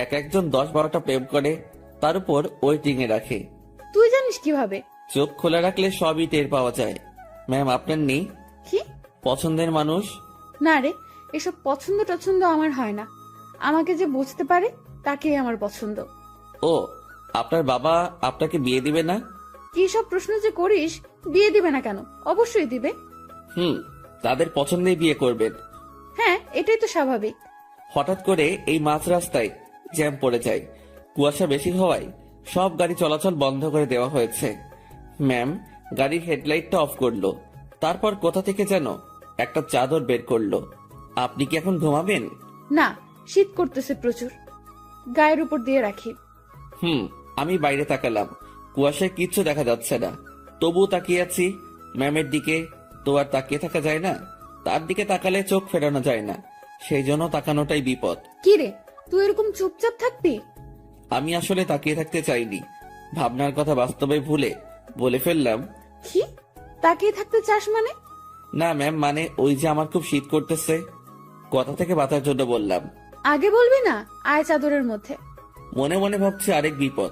এক একজন 10-12টা প্রেম করে, তার উপর ওয়েটিং এ রাখে। তুই জানিস কিভাবে? চোখ খোলা রাখলে সবই টের পাওয়া যায়। ম্যাম আপনার নেই কি পছন্দের মানুষ? না রে, এসব পছন্দ টছন্দ আমার হয় না। আমাকে যে বুঝতে পারে তাকেই আমার পছন্দ। ও, আপনার বাবা আপনাকে বিয়ে দিবে না? কি সব প্রশ্ন যে করিস! বিয়ে দিবে না কেন? অবশ্যই দিবে। তাদের পছন্দেই বিয়ে করবেন। হ্যাঁ, এটাই তো স্বাভাবিক। হঠাৎ করে এই মাঝ রাস্তায় জ্যাম পড়ে যায়। কুয়াশা বেশি হওয়ায় সব গাড়ি চলাচল বন্ধ করে দেওয়া হয়েছে। ম্যাম গাড়ির হেডলাইটটা অফ করলো, তারপর কোথা থেকে যেন একটা চাদর বের করলো। আপনি কি এখন ঘুমাবেন? না, শীত করতেছে প্রচুর, গায়ের উপর দিয়ে রাখি। আমি বাইরে তাকালাম, কুয়াশায় কিচ্ছু দেখা যাচ্ছে না, তবুও তাকিয়ে আছি ম্যামের দিকে। তো আর তাকিয়ে থাকা যায় না, তার দিকে তাকালে চোখ ফেরানো যায় না, সেই জন্য তাকানোটাই বিপদ। কি রে, তুই এরকম চুপচাপ থাকবি? আমি আসলে তাকিয়ে থাকতে চাইনি, ভাবনার কথা বাস্তবে ভুলে বলে ফেললাম। কি তাকিয়ে থাকতে চাস মানে? না ম্যাম, মানে ওই যে আমার খুব শীত করতেছে, কথা থেকে বাঁচার জন্য বললাম। আগে বলবি না? আয় চাদরের মধ্যে। মনে মনে ভাবছি আরেক বিপদ।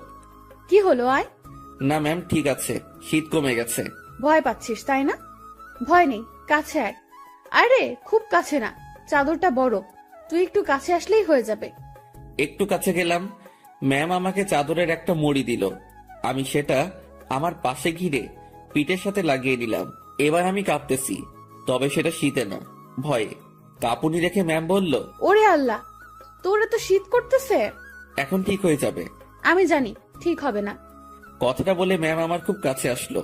কি হলো, আয়। না ম্যাম, ঠিক আছে, শীত কমে গেছে। ভয় পাচ্ছিস তাই না? ভয় নেই, কাছে আয়। আরে খুব কাছে না, চাদরটা বড়, তুই একটু কাছে আসলেই হয়ে যাবে। একটু কাছে গেলাম, ম্যাম আমাকে চাদরের একটা মুড়ি দিল। আমি সেটা আমার পাশে ঘিরে পিঠের সাথে লাগিয়ে নিলাম। এবার আমি কাঁপতেছি, তবে সেটা শীতে না, ভয়ে। কাঁপুনি রেখে ম্যাম বলল, ওরে আল্লাহ, তোর এত শীত করতেছে? এখন ঠিক হয়ে যাবে। আমি জানি ঠিক হবে না। কথাটা বলে ম্যাম আমার খুব কাছে আসলো,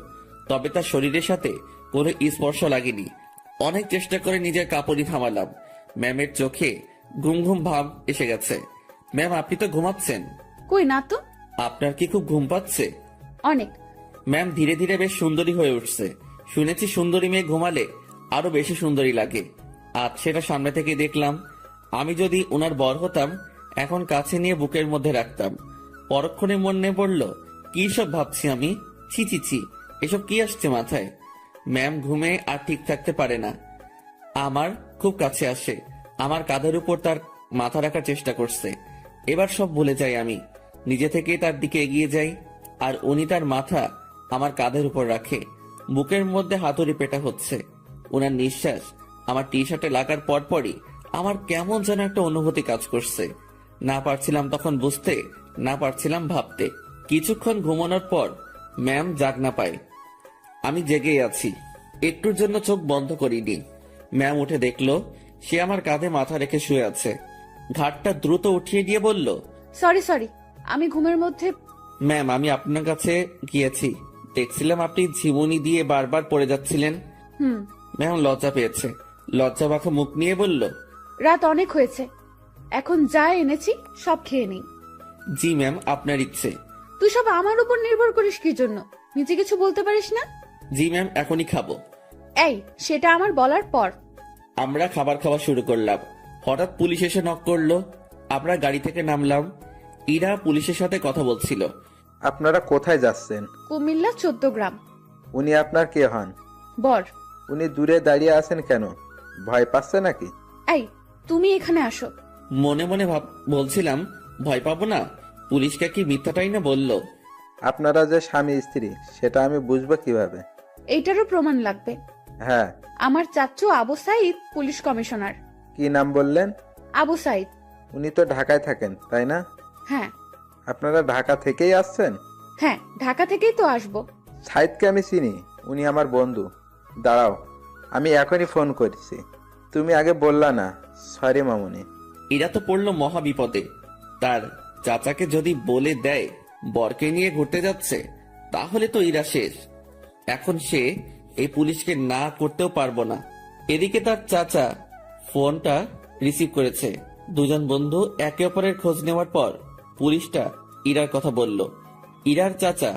তবে তার শরীরের সাথে কোনো স্পর্শ লাগেনি। অনেক চেষ্টা করে নিজের কাঁপুনি থামালাম। ম্যামের চোখে ঘুম ঘুম ভাব এসে গেছে। ম্যাম, আপনি তো ঘুমাচ্ছেন। কই না তো। আপনার কি খুব ঘুম পাচ্ছে? অনেক। ম্যাম ধীরে ধীরে বেশ সুন্দরী হয়ে উঠছে। শুনেছি সুন্দরী মেয়ে ঘুমালে আরো বেশি সুন্দরী লাগে। আজ সেটা সামনে থেকে দেখলাম। আমি যদি ওনার বর হতাম, এখন কাছে নিয়ে বুকের মধ্যে রাখতাম। পরক্ষণে মনে পড়ল, কি সব ভাবছি আমি। ছি ছি ছি, এসব কি আসছে মাথায়। ম্যাম ঘুমে আর ঠিক থাকতে পারে না, আমার খুব কাছে আসে, আমার কাঁধের উপর তার মাথা রাখার চেষ্টা করছে। এবার সব ভুলে যাই আমি, নিজে থেকে তার দিকে এগিয়ে যাই, আর উনি তার মাথা আমার কাঁধের উপর রাখে। বুকের মধ্যে হাতুড়ি পেটা হচ্ছে। ওনার নিঃশ্বাস আমার টি শার্টে লাগার পরপরই আমার কেমন যেন একটা অনুভূতি কাজ করছে। না পারছিলাম তখন বুঝতে, না পারছিলাম ভাবতে। কিছুক্ষণ ঘুমানোর পর ম্যাম জাগ না পায়, আমি জেগেই আছি। একটুর জন্য চোখ বন্ধ করিনি। ম্যাম উঠে দেখলো সে আমার কাঁধে মাথা রেখে শুয়ে আছে। ঘাটটা দ্রুত উঠিয়ে দিয়ে বলল, সরি সরি, আমি ঘুমের মধ্যে। ম্যাম আমি আপনার কাছে গিয়েছি, দেখছিলাম আপনি ঝিমুনি দিয়ে বারবার পড়ে যাচ্ছিলেন। ম্যাম লজ্জা পেয়েছে, লজ্জা মাখা মুখ নিয়ে বলল, রাত অনেক হয়েছে, এখন যা এনেছি সব খেয়ে নেই। জি ম্যাম, আপনার ইচ্ছে। তুই সব আমার উপর নির্ভর করিস কি জন্য? নিজে কিছু বলতে পারিস না? জি ম্যাম, এখনই খাবো। এই, সেটা আমার বলার পর। আমরা খাবার খাওয়া শুরু করলাম। হঠাৎ পুলিশ এসে নক করলো। আমরা গাড়ি থেকে নামলাম। ইরা পুলিশের সাথে কথা বলছিল। আপনারা কোথায় যাচ্ছেন? কুমিল্লা 14 গ্রাম। উনি আপনার কে হন? বর। উনি দূরে দাঁড়িয়ে আছেন কেন? ভয় পাচ্ছে নাকি? এই, তুমি এখানে আসো। মনে মনে বলছিলাম, ভয় পাবো না, পুলিশকে কি মিথ্যাটাই না বললো। আপনারা যে স্বামী স্ত্রী সেটা আমি বুঝবো কিভাবে? এইটারও প্রমাণ লাগবে। হ্যাঁ। আমার চাচ্চু আবু সাইদ পুলিশ কমিশনার। কি নাম বললেন? আবু সাইদ। উনি তো ঢাকায় থাকেন তাই না? হ্যাঁ। আপনারা ঢাকা থেকেই আসছেন? হ্যাঁ, ঢাকা থেকেই তো আসবো। সাইদকে আমি চিনি, উনি আমার বন্ধু। দাঁড়াও, আমি এখনই ফোন করছি। তুমি আগে বললা না। সরি মামুনি। এরা তো পড়লো মহা বিপদে। তার চাচাকে যদি বলে দেয় বরকে নিয়ে ঘুরতে যাচ্ছে, তাহলে তো ইরা শেষ। এখন সে এই পুলিশকে না করতেও পারবো না। এদিকে তার চাচা ফোনটা রিসিভ করেছে। দুজন বন্ধু একে অপরের খোঁজ নেওয়ার পর পুলিশটা ইরার কথা বলল। ইরার চাচা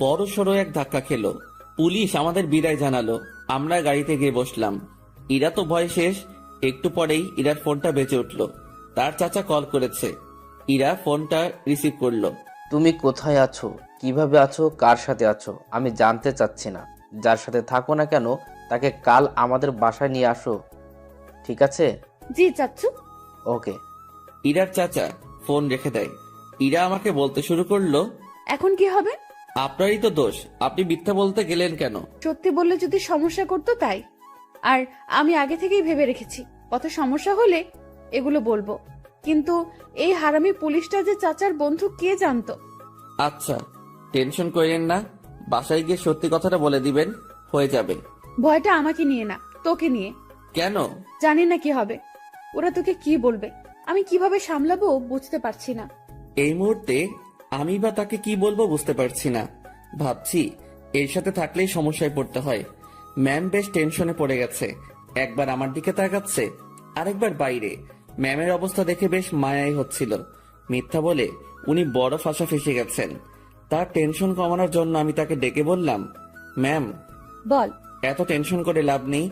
বড় সড়ো এক ধাক্কা খেলো। পুলিশ আমাদের বিদায় জানালো। আমরা গাড়িতে গিয়ে বসলাম। ইরা তো ভয় শেষ। একটু পরেই ইরার ফোনটা বেজে উঠল। তার চাচা কল করেছে। ইরা ফোনটা রিসিভ করলো। তুমি কোথায় আছো, কিভাবে আছো, কার সাথে আছো আমি জানতে চাচ্ছি না। যার সাথে থাকো না কেন তাকে কাল আমাদের বাসায় নিয়ে আসো, ঠিক আছে? জি চাচ্চু। ওকে। ইরার চাচা ফোন রেখে দেয়। ইরা আমাকে বলতে শুরু করলো, এখন কি হবে? আপনারই তো দোষ, আপনি মিথ্যা বলতে গেলেন কেন? সত্যি বললে যদি সমস্যা করতো তাই। আর আমি আগে থেকেই ভেবে রেখেছি কত সমস্যা হলে এগুলো বলবো। কিন্তু এই হারামি পুলিশটা যে চাচার বন্ধু কে জানতো? আচ্ছা, টেনশন করেন না, বাসায় গিয়ে সত্যি কথাটা বলে দিবেন, হয়ে যাবে। ভয়টা আমাকে নিয়ে না, তোকে নিয়ে। কেন? জানি না কি হবে, ওরা তোকে কি বলবে, আমি কিভাবে সামলাবো বুঝতে পারছি না। এই মুহূর্তে আমি বা তাকে কি বলবো বুঝতে পারছি না। ভাবছি এর সাথে থাকলেই সমস্যায় পড়তে হয়। ম্যাম বেশ টেনশনে পড়ে গেছে। একবার আমার দিকে তাকাচ্ছে, আরেকবার বাইরে। ম্যামের অবস্থা দেখে বেশ মায়াই হচ্ছিল। মিথ্যা বলে উনি বড় ফাঁসা ফেসে গেছেন। তার টেনশন কমানোর জন্য আমি তাকে ডেকে বললাম, ম্যাম, বল। এত টেনশন করে লাভ নেই,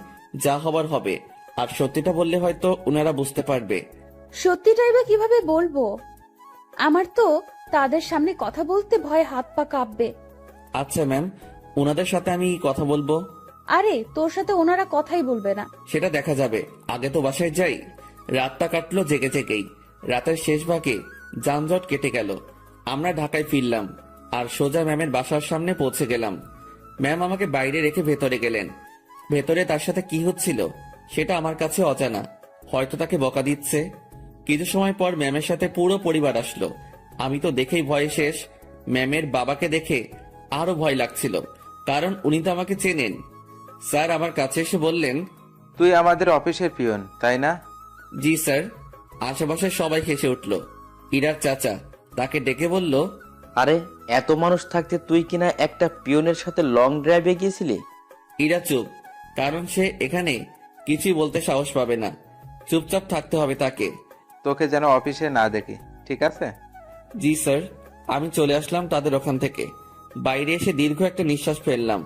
যা হবার হবে। আর সত্যিটা বললে হয়তো উনারা বুঝতে পারবে। সত্যিটাই বা কিভাবে বলবো? আমার তো তাদের সামনে কথা বলতে ভয় হাত পা কাঁপবে। আচ্ছা ম্যাম, উনাদের সাথে আমি কথা বলবো। আরে তোর সাথে ওনারা কথাই বলবে না। সেটা দেখা যাবে, আগে তো বাসায় যাই। রাতটা কাটলো জেগে জেগেই। রাতের শেষ ভাগে যানজট কেটে গেল। আমরা ঢাকায় ফিরলাম আর সোজা ম্যামের বাসার সামনে পৌঁছে গেলাম। ম্যাম আমাকে বাইরে রেখে ভেতরে গেলেন। ভেতরে তার সাথে কি হচ্ছিল সেটা আমার কাছে অজানা। হয়তো তাকে বকা দিচ্ছে। কিছু সময় পর ম্যামের সাথে পুরো পরিবার আসলো। আমি তো দেখেই ভয়ে শেষ। ম্যামের বাবাকে দেখে আরো ভয় লাগছিল, কারণ উনি তো আমাকে চেনেন। স্যার আমার কাছে এসে বললেন, তুই আমাদের অফিসের পিয়ন, তাই না? জি স্যার। আশেপাশে সবাই হেসে উঠল। ইরার চাচা তাকে ডেকে বলল, আরে এত মানুষ থাকতে তুই কিনা একটা পিয়নের সাথে লং ড্রাইভে গিয়েছিলি? ইরা চুপ, কারণ সে এখানে কিছুই বলতে সাহস পাবে না। চুপচাপ থাকতে হবে তাকে। তোকে যেন অফিসে না দেখি, ঠিক আছে? জি স্যার। আমি চলে আসলাম তাদের ওখান থেকে। বাইরে এসে দীর্ঘ একটা নিঃশ্বাস ফেললাম।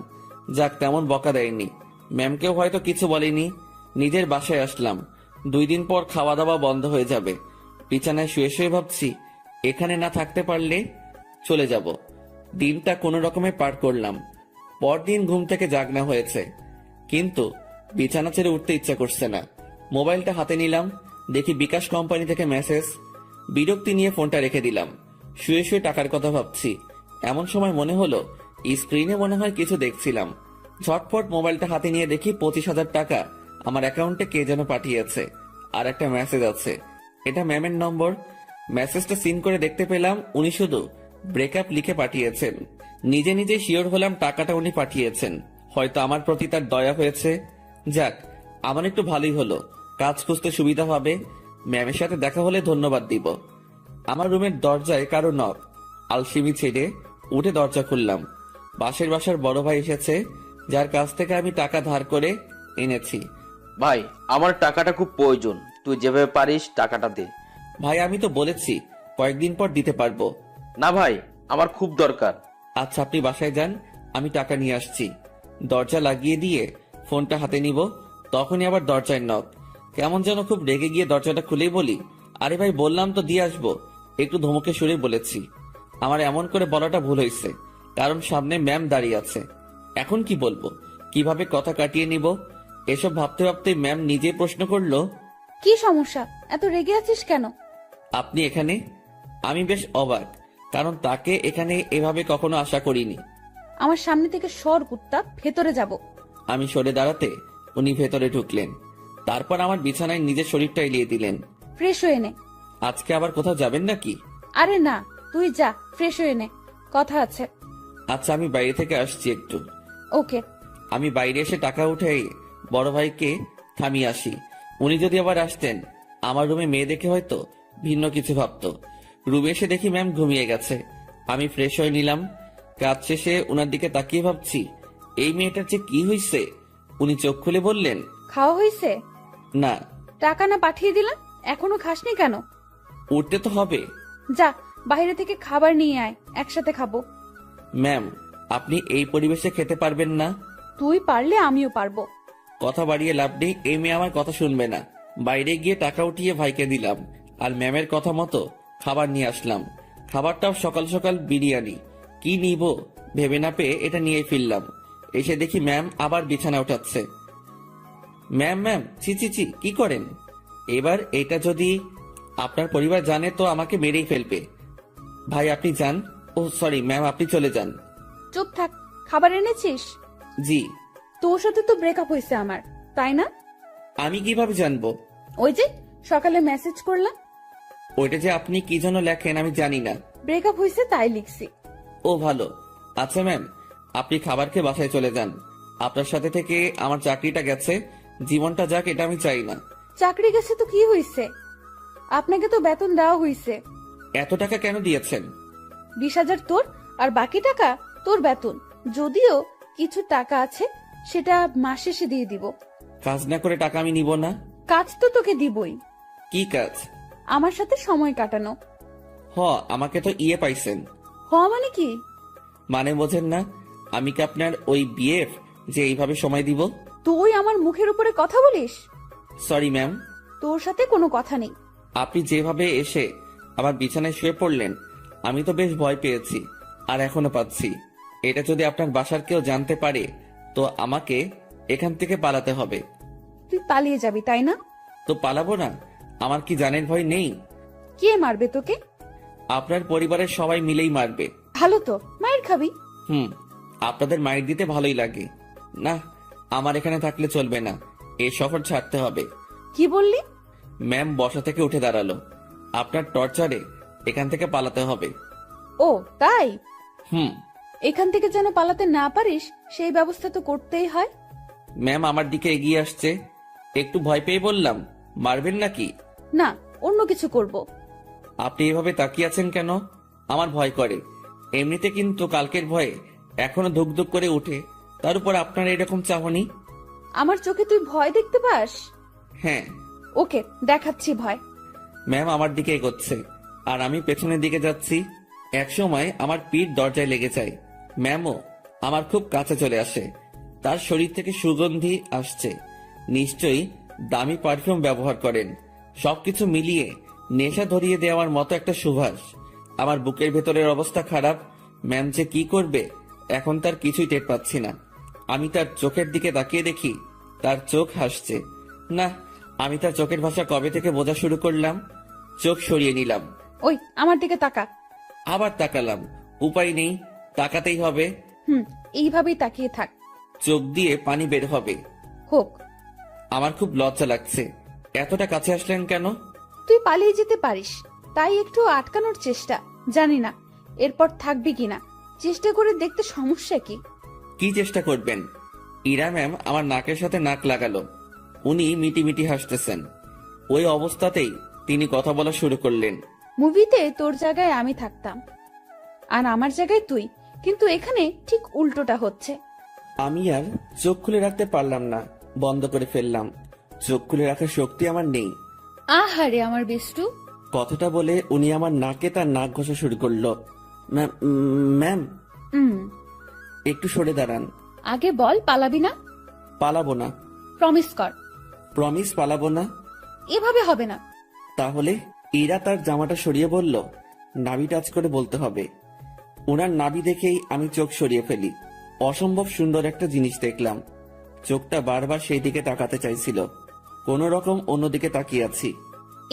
যাক, তেমন বকা দেয়নি। ম্যামকেও হয়তো কিছু বলেনি। নিজের বাসায় আসলাম। 2 দিন পর খাওয়া দাওয়া বন্ধ হয়ে যাবে। বিছানায় শুয়ে শুয়ে ভাবছি, এখানে না থাকতে পারলে চলে যাব। দিনটা কোনো রকমে পার করলাম। পরদিন ঘুম থেকে জাগনা হয়েছে, কিন্তু বিছানা ছেড়ে উঠতে ইচ্ছা করছে না। মোবাইলটা হাতে নিলাম, দেখি বিকাশ কোম্পানি থেকে মেসেজ। বিরক্তি নিয়ে ফোনটা রেখে দিলাম। শুয়ে শুয়ে টাকার কথা ভাবছি। এমন সময় মনে হলো স্ক্রিনে মনে হয় কিছু দেখছিলাম। ঝটপট মোবাইলটা হাতে নিয়ে দেখি 25,000 টাকা আমার অ্যাকাউন্টে কে যেন পাঠিয়েছে। আর একটা মেসেজ আছে, এটা ম্যামের নম্বর। মেসেজটা সিন করে দেখতে পেলাম উনি শুধু ব্রেকআপ লিখে পাঠিয়েছেন। নিজে নিজে শিওর হলাম টাকাটা উনি পাঠিয়েছেন। হয়তো আমার প্রতি তার দয়া হয়েছে। যাক, আমার একটু ভালোই হলো, কাজ খুঁজতে সুবিধা হবে। ম্যামের সাথে দেখা হলে ধন্যবাদ দিব। আমার রুমের দরজায় কারো নক। আলসিমি ছেড়ে উঠে দরজা খুললাম। বাসার বড় ভাই এসেছে, যার কাছ থেকে আমি টাকা ধার করে এনেছি। ভাই, আমার টাকাটা খুব প্রয়োজন, তুই যেভাবে পারিস টাকাটা দে। ভাই আমি তো বলেছি কয়েকদিন পর দিতে পারবো। না ভাই, আমার খুব দরকার। আচ্ছা আপনি বাসায় যান, আমি টাকা নিয়ে আসছি। দরজা লাগিয়ে দিয়ে ফোনটা হাতে নিব, তখনই আবার দরজায় নক। কেমন যেন খুব রেগে গিয়ে দরজাটা খুলেই বলি, আরে ভাই বললাম তো দিয়ে আসবো। একটু ধমকে সুরে বলেছি। আমার এমন করে বলাটা ভুল হয়েছে, কারণ সামনে ম্যাম দাঁড়িয়ে আছে। এখন কি বলবো, কিভাবে কথা কাটিয়ে নিব, এসব ভাবতে ভাবতে ম্যাম নিজে প্রশ্ন করলো, কি সমস্যা? এত রেগে আছিস কেন? আপনি এখানে? আমি বেশ অবাক, কারণ তাকে এখানে এভাবে কখনো আশা করিনি। আমার সামনে থেকে সর কুত্তা, ভেতরে যাব। আমি সরে দাঁড়াতে উনি ভেতরে ঢুকলেন। তারপর আমার বিছানায় নিজের শরীরটা এলিয়ে দিলেন। ফ্রেশ হয়ে নে। আজকে আবার কোথাও যাবেন নাকি? আরে না, তুই যা, ফ্রেশ হয়ে নে, কথা আছে। আচ্ছা আমি বাইরে থেকে আসছি একটু। ওকে। আমি বাইরে এসে টাকা উঠে বড় ভাইকে থামিয়ে আসি। উনি যদি আবার আসতেন, আমার রুমে মেয়ে দেখে হয়তো ভিন্ন কিছু ভাবতো। রুমে এসে দেখি ম্যাম ঘুমিয়ে গেছে। আমি ফ্রেশ হয়ে নিলাম। কাজ শেষে উনার দিকে তাকিয়ে ভাবছি, এই মেয়েটার যে কি হয়েছে। উনি চোখ খুলে বললেন, খাওয়া হয়েছে? না। টাকা না পাঠিয়ে দিলাম, এখনো খাসনি কেন? উঠতে তো হবে। যা, বাইরে থেকে খাবার নিয়ে আয়, একসাথে খাবো। ম্যাম, আপনি এই পরিবেশে খেতে পারবেন না। তুই পারলে আমিও পারবো। কথা বাড়িয়ে লাভ নেই, এই মেয়ে আমার কথা শুনবে না। বাইরে গিয়ে টাকা উঠিয়ে ভাইকে দিলাম, আর ম্যামের কথা মতো খাবার নিয়ে আসলাম। খাবারটাও সকাল সকাল বিরিয়ানি। কি নিব ভেবে না পেয়ে এটা নিয়ে ফিরলাম। এসে দেখি ম্যাম আবার বিছানা উঠাচ্ছে। ম্যাম ছি ছি ছি, কি করেন? এবার এটা যদি আপনার পরিবার জানে তো আমাকে মেরেই ফেলবে। ভাই আপনি যান। ও সরি ম্যাম, আপনি চলে যান। চুপ থাক। খাবার এনেছিস? জি। তোর সাথে তো ব্রেকআপ হয়েছে আমার, তাই না? আমি কিভাবে জানবো? ওই যে সকালে মেসেজ করলাম। ওইটা যে আপনি কি জন্য লেখেন আমি জানি না। ব্রেকআপ হয়েছে তাই লিখছি। ও ভালো। আচ্ছা ম্যাম, আপনি খাবার খেয়ে বাসায় চলে যান। আপনার সাথে থেকে আমার চাকরিটা গেছে, জীবনটা যাক এটা আমি চাই না। চাকরি গেছে তো কি হয়েছে? আপনাকে তো বেতন দেওয়া হয়েছে। এত টাকা কেন দিয়েছেন? 20,000 তোর, আর বাকি টাকা তোর বেতন। যদিও কিছু টাকা আছে, সেটা মাস শেষে দিয়ে দিব। কাজ না করে টাকা আমি নিব না। কাজ তো তোকে দিবই। কি কাজ? আমার সাথে সময় কাটানো। আমাকে তো পাইছেন। মানে কি? মানে বোঝেন না? আমি কি আপনার ওই বিএফ যে এইভাবে সময় দিব? তুই আমার মুখের উপরে কথা বলিস? Sorry ma'am. তোর সাথে কোনো কথা নেই। আপনি যেভাবে এসে আমার বিছানায় শুয়ে পড়লেন, আমি তো বেশ ভয় পেয়েছি, আর এখনো পাচ্ছি। এটা যদি আপনার বাসার কেউ জানতে পারে, তো আমাকে এখান থেকে পালাতে হবে। তুই পালিয়ে যাবি তাই না? তো পালাবো না? আমার কি জানের ভয় নেই? কে মারবে তোকে? আপনার পরিবারের সবাই মিলেই মারবে। ভালো তো, মায়ের খাবি। আপনাদের মাইর দিতে ভালোই লাগে না। আমার এখানে থাকলে চলবে না, এই শহর ছাড়তে হবে। কি বললি? ম্যাম বসা থেকে উঠে দাঁড়ালো। আপনার টর্চারে এখান থেকে পালাতে হবে। ও তাই? হুম। এখান থেকে যেন পালাতে না পারিস সেই ব্যবস্থা তো করতেই হয়। ম্যাম আমার দিকে এগিয়ে আসছে। একটু ভয় পেয়ে বললাম, মারবেন নাকি? না, অন্য কিছু করব। আপনি এভাবে তাকিয়ে আছেন কেন? আমার ভয় করে। এমনিতে কিন্তু কালকের ভয়ে এখনো ধুক ধুক করে উঠে, তার উপর আপনার এরকম চাহনি। আমার চোখে তুই ভয় দেখতে পাস? হ্যাঁ। ওকে, দেখাচ্ছি ভয়। ম্যাম আমার দিকে এগোচ্ছে, আর আমি পেছনের দিকে যাচ্ছি। এক সময় আমার পিঠ দরজায় লেগে যায়। ম্যামও আমার খুব কাছে চলে আসে। তার শরীর থেকে সুগন্ধি আসছে। নিশ্চয়ই দামি পারফিউম ব্যবহার করেন। সবকিছু মিলিয়ে নেশা ধরিয়ে দেওয়ার মতো একটা সুবাস। আমার বুকের ভেতরের অবস্থা খারাপ। ম্যাম যে কি করবে এখন তার কিছুই টের পাচ্ছি না। আমি তার চোখের দিকে তাকিয়ে দেখি তার চোখ হাসছে। না, আমি তার চোখের ভাষা কবে থেকে বোঝা শুরু করলাম। চোখ সরিয়ে নিলাম। ওই আমার দিকে তাকা। আবার তাকালাম। উপায় নেই, তাকাতেই হবে। এইভাবেই তাকিয়ে থাক। চোখ দিয়ে পানি বের হবে। হোক। আমার খুব লজ্জা লাগছে। এতটা কাছে আসলেন কেন? তুই পালিয়ে যেতে পারিস, তাই একটু আটকানোর চেষ্টা। জানি না এরপর থাকবি কিনা, চেষ্টা করে দেখতে সমস্যা কি? কি চেষ্টা করবেন? ইরা ম্যাম আমার নাকের সাথে নাক লাগালো। উনি মিটি মিটি হাসতেছেন। ওই অবস্থাতেই তিনি কথা বলা শুরু করলেন। মুভিতে তোর জায়গায় আমি থাকতাম, আর আমার জায়গায় তুই, কিন্তু এখানে ঠিক উল্টোটা হচ্ছে। আমি আর চোখ খুলে রাখতে পারলাম না, বন্ধ করে ফেললাম। চোখ খুলে রাখার শক্তি আমার নেই। আহারে আমার বেষ্টু। কথাটা বলে উনি আমার নাকে তার নাক ঘষা শুরু করলো। ম্যাম, একটু সরে দাঁড়ান। আগে বল পালাবি না? পালাবো না। প্রমিস কর। প্রমিস, পালাবো না। এভাবে হবে না। তাহলে? ইরা তার জামাটা সরিয়ে বলল, নাভি টাচ করে বলতে হবে। ওনার নাভি দেখেই আমি চোখ সরিয়ে ফেলি। অসম্ভব সুন্দর একটা জিনিস দেখলাম। চোখটা বারবার সেই দিকে তাকাতে চাইছিল। কোন রকম অন্যদিকে তাকিয়ে আছি।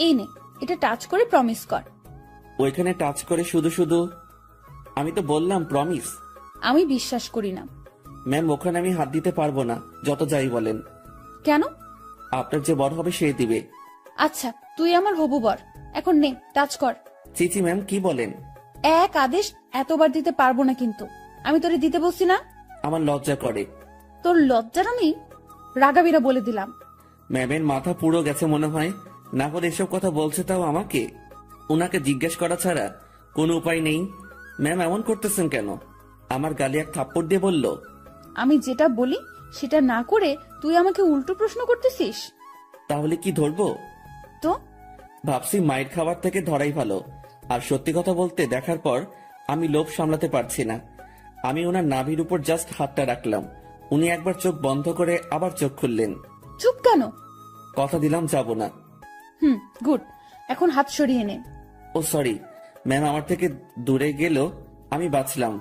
এই নে, এটা টাচ করে প্রমিস কর। ওইখানে টাচ করে শুধু শুধু? আমি তো বললাম প্রমিস। আমি বিশ্বাস করি না। ম্যাম, ওখানে আমি হাত দিতে পারবো না, যত যাই বলেন। কেন? আপনার যে বর হবে সে দিবে। আচ্ছা, তুই আমার হবু বর, এখন নে টাচ কর। চিচি ম্যাম, কি বলেন? এক আদেশ এতবার দিতে পারবো না, কিন্তু আমি তোরে দিতে বলছি না। আমার লজ্জা করে। তোর লজ্জার আমি রাগাবিরা বলে দিলাম। ম্যামের মাথা পুরো গেছে মনে হয়, না করে এসব কথা বলছে তাও আমাকে। উনাকে জিজ্ঞেস করা ছাড়া কোনো উপায় নেই। ম্যাম এমন করতেছেন কেন? আমার গালে এক থাপ্পড় দিয়ে বলল, আমি যেটা বলি সেটা না করে তুই আমাকে উল্টো প্রশ্ন করতেছিস। তাহলে কি ধরবো? তো ভাবছি মায়ের খাবার থেকে ধরাই ভালো। আর সত্যি কথা বলতে, দেখার পর আমি লোভ সামলাতে পারছি না। আমি ওনার নাভির উপর জাস্ট হাতটা রাখলাম। উনি একবার চোখ বন্ধ করে আবার চোখ খুললেন। চুপ কেন? কথা দিলাম যাব না। গুড, এখন হাত সরিয়ে নে। ও সরি ম্যাম, আমার থেকে দূরে গেল, আমি বাঁচলাম।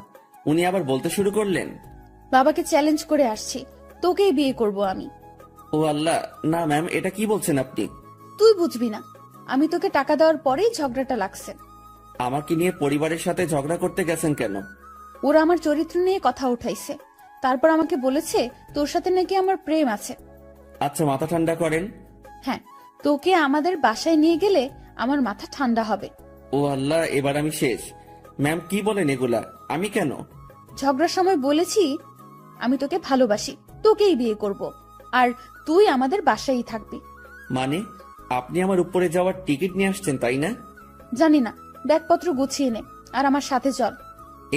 উনি আবার বলতে শুরু করলেন, বাবাকে চ্যালেঞ্জ করে আসছি, তোকেই বিয়ে করব আমি। ও আল্লাহ, না ম্যাম, এটা কি বলছেন আপনি? তুই বুঝবি না, আমি তোকে টাকা দেওয়ার পরেই ঝগড়াটা লাগছে। আমাকে নিয়ে পরিবারের সাথে ঝগড়া করতে গেছেন কেন? ওরা আমার চরিত্র নিয়ে কথা উঠাইছে, তারপর আমাকে বলেছে তোর সাথে নাকি আমার প্রেম আছে। আচ্ছা, মাথা ঠান্ডা করেন। হ্যাঁ, তোকে আমাদের বাসায় নিয়ে গেলে আমার মাথা ঠান্ডা হবে। ও আল্লাহ, এবার আমি শেষ। ম্যাম কি বলেন এগুলা? আমি কেন? ঝগড়ার সময় বলেছি আমি তোকে ভালোবাসি, তোকেই বিয়ে করব, আর তুই আমাদের বাসায়ই থাকবি। মানে আপনি আমার উপরে যাওয়ার টিকিট নিয়ে আসছেন, তাই না? জানি না, ব্যাগপত্র গুছিয়ে নে আর আমার সাথে চল।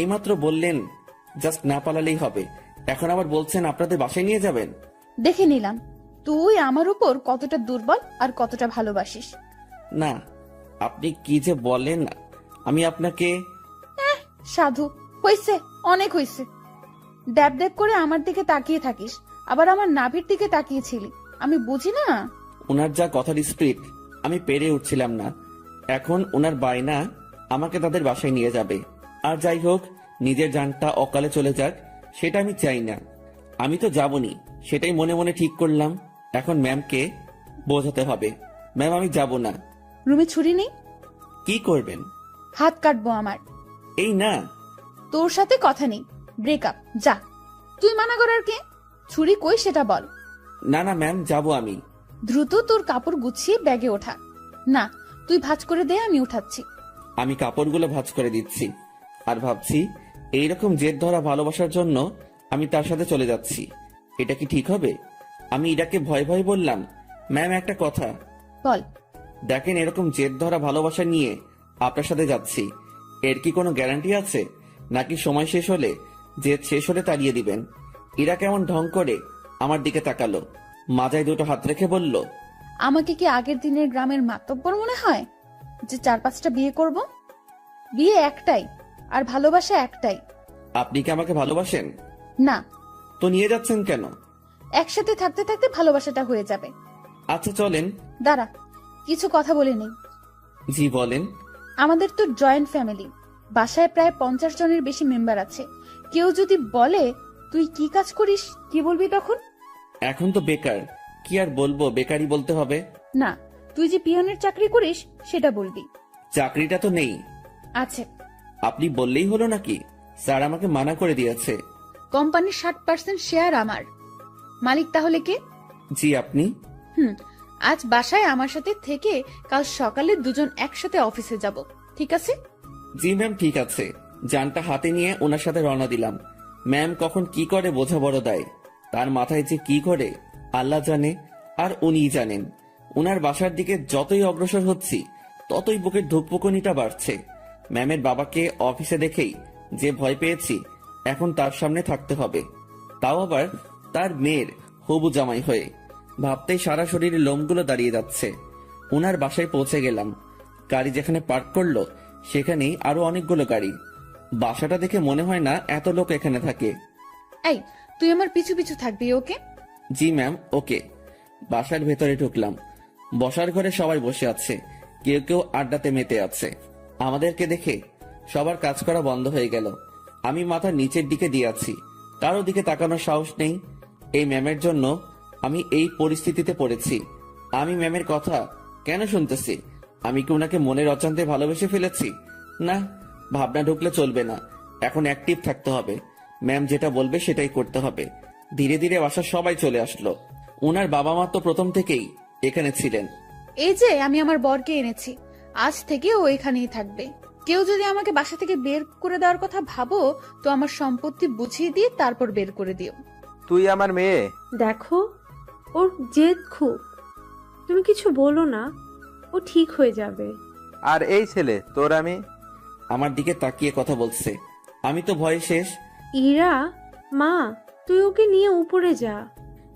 এইমাত্র বললেন জাস্ট না পালালেই হবে, এখন আবার বলছেন আপনাদের বাসায় নিয়ে যাবেন। দেখে নিলাম তুই আমার উপর কতটা দুর্বল আর কতটা ভালোবাসিস। না, আপনি কি যে বলেন, আমি আপনাকে সাধু, হইছে, অনেক হইছে। ড্যাব ড্যাব করে আমার দিকে তাকিয়ে থাকিস, আবার আমার নাভির দিকে তাকিয়েছিলি। আমি বুঝি না? ওনার যা কথার স্পিড, আমি পেরে উঠছিলাম না। এখন ওনার বায়না আমাকে তাদের বাসায় নিয়ে যাবে। আর যাই হোক, নিজের জানটা অকালে চলে যাক সেটা আমি চাই না। আমি তো যাবনি, সেটাই মনে মনে ঠিক করলাম। এখন ম্যামকে বোঝাতে হবে, ম্যাম আমি যাব না। রুমে ছুরি নেই? কি করবেন? হাত কাটবো আমার। এই না, তোর সাথে কথা নেই, ব্রেকআপ, যা। তুই মানা করার কে? ছুরি কই সেটা বল। না না ম্যাম, যাব আমি। দ্রুত তোর কাপড় গুছিয়ে ব্যাগে ওঠা। না, তুই ভাঁজ করে দে, আমি উঠাচ্ছি। আমি কাপড়গুলো ভাঁজ করে দিচ্ছি আর ভাবছি এইরকম জেদ ধরা ভালোবাসার জন্য আমি তার সাথে চলে যাচ্ছি। এটা কি ঠিক হবে? আমি ইরাকে ভয় ভয় বললাম, ম্যাম একটা কথা। বল। দেখেন, এরকম জেদ ধরা ভালোবাসা নিয়ে আপনার সাথে যাচ্ছি, এর কি কোনো গ্যারান্টি আছে? নাকি সময় শেষ হলে, জেদ শেষ হলে তাড়িয়ে দিবেন? ইরা কেমন ঢং করে আমার দিকে তাকালো, মাজায় দুটো হাত রেখে বলল, আমাকে কি আগের দিনের গ্রামের মাতব্বর মনে হয় যে 4-5টা বিয়ে করব? বিয়ে একটাই, আর ভালোবাসা একটাই। আপনি কি আমাকে ভালোবাসেন? না। তো নিয়ে যাচ্ছেন কেন? একসাথে থাকতে থাকতে ভালোবাসাটা হয়ে যাবে। আচ্ছা চলেন। দাঁড়া, কিছু কথা বলে নেই। জি বলেন। আমাদের তো জয়েন্ট ফ্যামিলি, বাসায় প্রায় 50 জনের বেশি মেম্বার আছে। কেউ যদি বলে তুই কি কাজ করিস, কি বলবি তখন? এখন তো বেকার, কি আর বলবো, বেকারই বলতে হবে। না, তুই যে পিয়নের চাকরি করিস সেটা বলবি। চাকরিটা তো নেই। আছে। আপনি বললেই হলো নাকি? স্যার আমাকে মানা করে দিয়েছে। কোম্পানির 60% শেয়ার আমার। মালিক তাহলে কে? জি আপনি। আজ বাসায় আমার সাথে থেকে কাল সকালে দুজন একসাথে অফিসে যাব, ঠিক আছে? জি ম্যাম, ঠিক আছে। যানটা হাতে নিয়ে ওনার সাথে রওনা দিলাম। ম্যাম কখন কি করে বোঝা বড় দায়। তার মাথায় যে কি করে আল্লাহ জানে, আর উনিই জানেন। ওনার বাসার দিকে যতই অগ্রসর হচ্ছি ততই বুকের ধুকপুকুনিটা বাড়ছে। ম্যামের বাবাকে অফিসে দেখেই যে ভয় পেয়েছি, এখন তার সামনে থাকতে হবে, তাও আবার তার মেয়ের হবু জামাই হয়ে। ভাবতেই সারা শরীরে লোমগুলো দাঁড়িয়ে যাচ্ছে। ওনার বাসায় পৌঁছে গেলাম। গাড়ি যেখানে পার্ক করলো সেখানেই আরো অনেকগুলো গাড়ি। বাসাটা দেখে মনে হয় না এত লোক এখানে থাকে। এই, তুই আমার পিছু পিছু থাকবি, ওকে? জি ম্যাম, ওকে। বাসার ভেতরে ঢুকলাম। বসার ঘরে সবাই বসে আছে, কেউ কেউ আড্ডাতে মেতে আছে। আমাদেরকে দেখে সবার কাজ করা বন্ধ হয়ে গেল। আমি মাথা নিচের দিকে দিয়ে আছি, কারো দিকে তাকানোর সাহস নেই। এই ম্যামের জন্য আমি এই পরিস্থিতিতে পড়েছি। আমি ম্যামের কথা কেন শুনতেছি? আমি কি ওনাকে মনের অজান্তে ভালোবেসে ফেলেছি? না, ভাবনা ঢুকলে চলবে না, এখন অ্যাক্টিভ থাকতে হবে। ম্যাম যেটা বলবে সেটাই করতে হবে। ধীরে ধীরে বাসার সবাই চলে আসলো। ওনার বাবা মা তো প্রথম থেকেই এখানে ছিলেন। এই যে আমি আমার বরকে এনেছি, আজ থেকে ও এখানেই থাকবে। কেউ যদি আমাকে বাসা থেকে বের করে দেওয়ার কথা ভাবো তো আমার সম্পত্তি বুঝিয়ে দিয়ে তারপর বের করে দিও। তুই আমার মেয়ে। দেখো, ওর জেদ খুব। তুমি কিছু বলো না, ও ঠিক হয়ে যাবে। আর এই ছেলে তোর আমি। আমার দিকে তাকিয়ে কথা বলছে। আমি তো ভয়ে শেষ। ইরা, মা, তুই ওকে নিয়ে উপরে যা।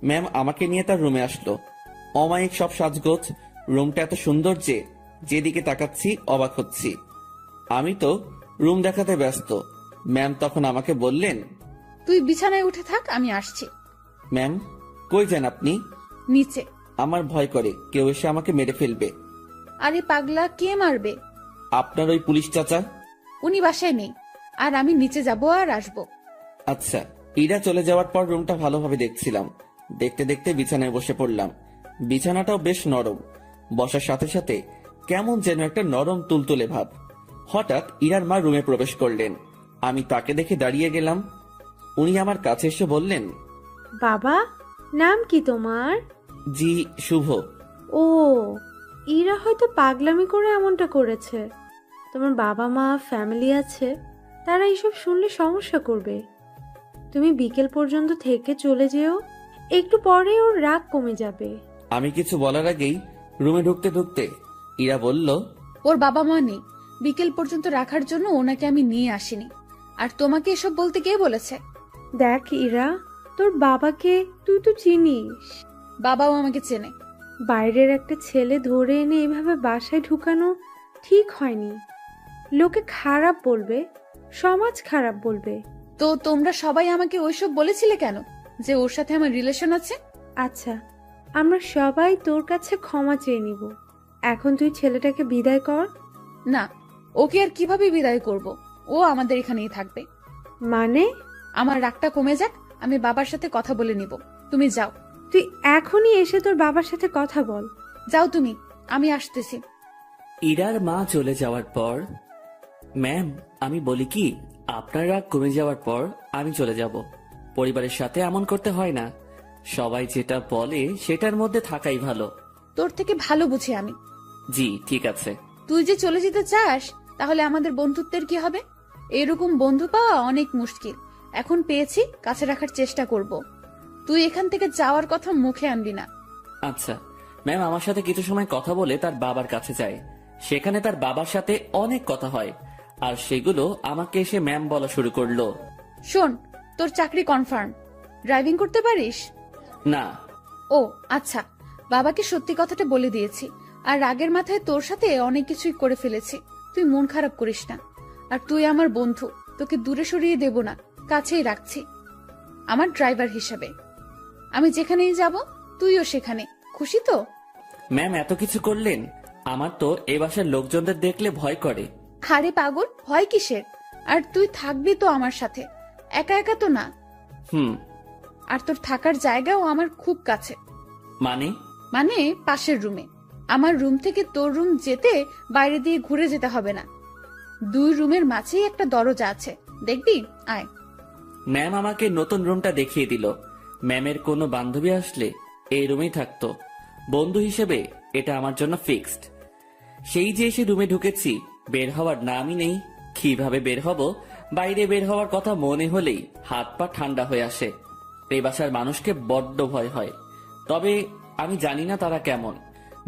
ম্যাম আমাকে নিয়ে তার রুমে আসলো। অমায়িক সব সাজগোজ, রুমটা এত সুন্দর যে যেদিকে তাকাচ্ছি অবাক হচ্ছি। আমি তো রুম দেখাতে ব্যস্ত। ম্যাম তখন আমাকে বললেন, তুই বিছানায় উঠে থাক, আমি আসছি। ম্যাম কই যান আপনি? নিচে। আমার ভয় করে কেউ এসে আমাকে মেরে ফেলবে। আরে পাগলা, কে মারবে? আপনার ওই পুলিশ চাচা। উনি বাসায় নেই, আর আমি নিচে যাব আর আসবো। আচ্ছা। ইরা চলে যাওয়ার পর রুমটা ভালোভাবে দেখছিলাম। দেখতে দেখতে বিছানায় বসে পড়লাম। বিছানাটাও বেশ নরম। বসার সাথে সাথে কেমন যেন একটা নরম তুলতুলে ভাব। হঠাৎ ইরার মা রুমে প্রবেশ করলেন। আমি তাকে দেখে দাঁড়িয়ে গেলাম। উনি আমার কাছে এসে বললেন, বাবা, নাম কি তোমার? জি শুভ। ও, ইরা হয়তো পাগলামি করে এমনটা করেছে। তোমার বাবা মা, ফ্যামিলি আছে, তারা এইসব শুনলে সমস্যা করবে। তুমি বিকেল পর্যন্ত থেকে চলে যেও, একটু পরে ওর রাগ কমে যাবে। আমি কিছু বলার আগেই রুমে ঢুকতে ঢুকতে ইরা বলল, ওর বাবা মা নেই, বিকেল পর্যন্ত রাখার জন্য ওনাকে আমি নিয়ে আসিনি। আর তোমাকে এসব বলতে কে বলেছে? দেখ ইরা, তোর বাবাকে তুই তো চিনিস। বাবাও আমাকে চেনে। বাইরের একটা ছেলে ধরে এনে এভাবে বাসায় ঢুকানো ঠিক হয়নি। লোকে খারাপ বলবে, সমাজ খারাপ বলবে। তো তোমরা সবাই আমাকে ওইসব বলেছিলে কেন, যে ওর সাথে আমার রিলেশন আছে? আচ্ছা, আমরা সবাই তোর কাছে ক্ষমা চেয়ে নিব। এখন তুই ছেলেটাকে বিদায় কর। না, ওকে আর কিভাবে বিদায় করব? ও আমাদের এখানেই থাকবে। মানে? আমার রাগটা কমে যাক, আমি বাবার সাথে কথা বলে নিব। তুমি যাও। তুই এখনই এসে তোর বাবার সাথে কথা বল। যাও তুমি, আমি আসতেছি। ইরার মা চলে যাওয়ার পর, ম্যাম আমি বলি কি, আপনার রাগ কমে যাওয়ার পর আমি চলে যাব। পরিবারের সাথে এমন করতে হয় না। সবাই যেটা বলে সেটার মধ্যে থাকাই ভালো। তোর থেকে ভালো বুঝি আমি। জি ঠিক আছে। তুই যে চলে যেতে চাস, তাহলে আমাদের বন্ধুত্বের কি হবে? এরকম বন্ধু পাওয়া অনেক মুশকিল। এখন পেয়েছি, কাছে রাখার চেষ্টা করব। তুই এখান থেকে যাওয়ার কথা মুখে আনবি না। আচ্ছা ম্যাম, আমার সাথে কিছু সময় কথা বলে তার বাবার কাছে যায়। সেখানে তার বাবার সাথে অনেক কথা হয়, আর সেগুলো আমাকে এসে ম্যাম বলা শুরু করলো। শোন, তোর চাকরি কনফার্ম। ড্রাইভিং করতে পারিস? না। ও আচ্ছা, বাবাকে সত্যি কথাটা বলে দিয়েছি। আর রাগের মাথায় তোর সাথে অনেক কিছুই করে ফেলেছি। তুই মন খারাপ করিস না। আর তুই আমার বন্ধু, তোকে দূরে সরিয়ে দেব না, কাছেই রাখছি আমার ড্রাইভার হিসাবে। আমি যেখানেই যাব তুইও সেখানে। খুশি তো? ম্যাম এত কিছু করলেন, আমার তো এ বাসার লোকজনদের দেখলে ভয় করে। আরে পাগল, ভয় কিসের? আর তুই থাকবি তো আমার সাথে, একা একা তো না। হুম। আর তোর থাকার জায়গাও আমার খুব কাছে। মানে? মানে পাশের রুমে। আমার রুম থেকে তোর রুম যেতে বাইরে দিয়ে ঘুরে যেতে হবে না। 2 রুমের মাঝেই একটা দরজা আছে, দেখবি? আয়। ম্যাম আমাকে নতুন রুমটা দেখিয়ে দিল। ম্যামের কোনো বান্ধবী আসলে এই রুমেই থাকতো। বন্ধু হিসেবে এটা আমার জন্য ফিক্সড। সেই যে এসে রুমে ঢুকেছি, বের হওয়ার নামই নেই। কিভাবে বের হব? বাইরে বের হওয়ার কথা মনে হলেই হাত পা ঠান্ডা হয়ে আসে। এই বাসার মানুষকে বড্ড ভয় হয়। তবে আমি জানি না তারা কেমন।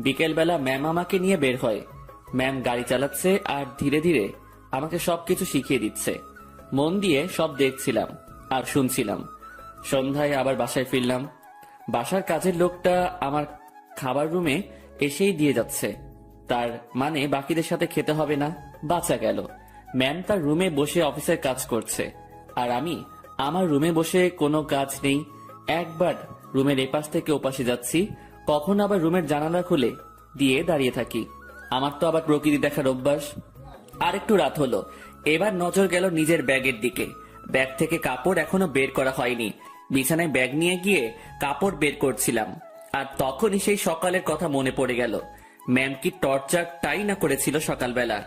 বিকেলবেলা ম্যাম আমাকে নিয়ে বের হয়। ম্যাম গাড়ি চালাচ্ছে আর ধীরে ধীরে আমাকে সবকিছু শিখিয়ে দিচ্ছে। মন দিয়ে সব দেখছিলাম আর শুনছিলাম। সন্ধ্যায় আবার বাসায় ফিরলাম। বাসার কাজের লোকটা আমার খাবার রুমে এসেই দিয়ে যাচ্ছে। তার মানে বাকিদের সাথে খেতে হবে না। বাঁচা গেল। ম্যাম তার রুমে বসে অফিসের কাজ করছে, আর আমি আমার রুমে বসে কোনো কাজ নেই। একবার রুমের এপাশ থেকে ওপাশে যাচ্ছি, কখন আবার রুমের জানালা খুলে দিয়ে দাঁড়িয়ে থাকি। আমার তো আবার প্রকৃতি দেখার অভ্যাস। আর একটু রাত হলো। এবার নজর গেল নিজের ব্যাগের দিকে। ব্যাগ থেকে কাপড় এখনো বের করা হয়নি। বিছানায় ব্যাগ নিয়ে গিয়ে কাপড় বের করছিলাম, আর তখনই সেই সকালের কথা মনে পড়ে গেল। ম্যাম কি টর্চারটাই না করেছিল সকালবেলা,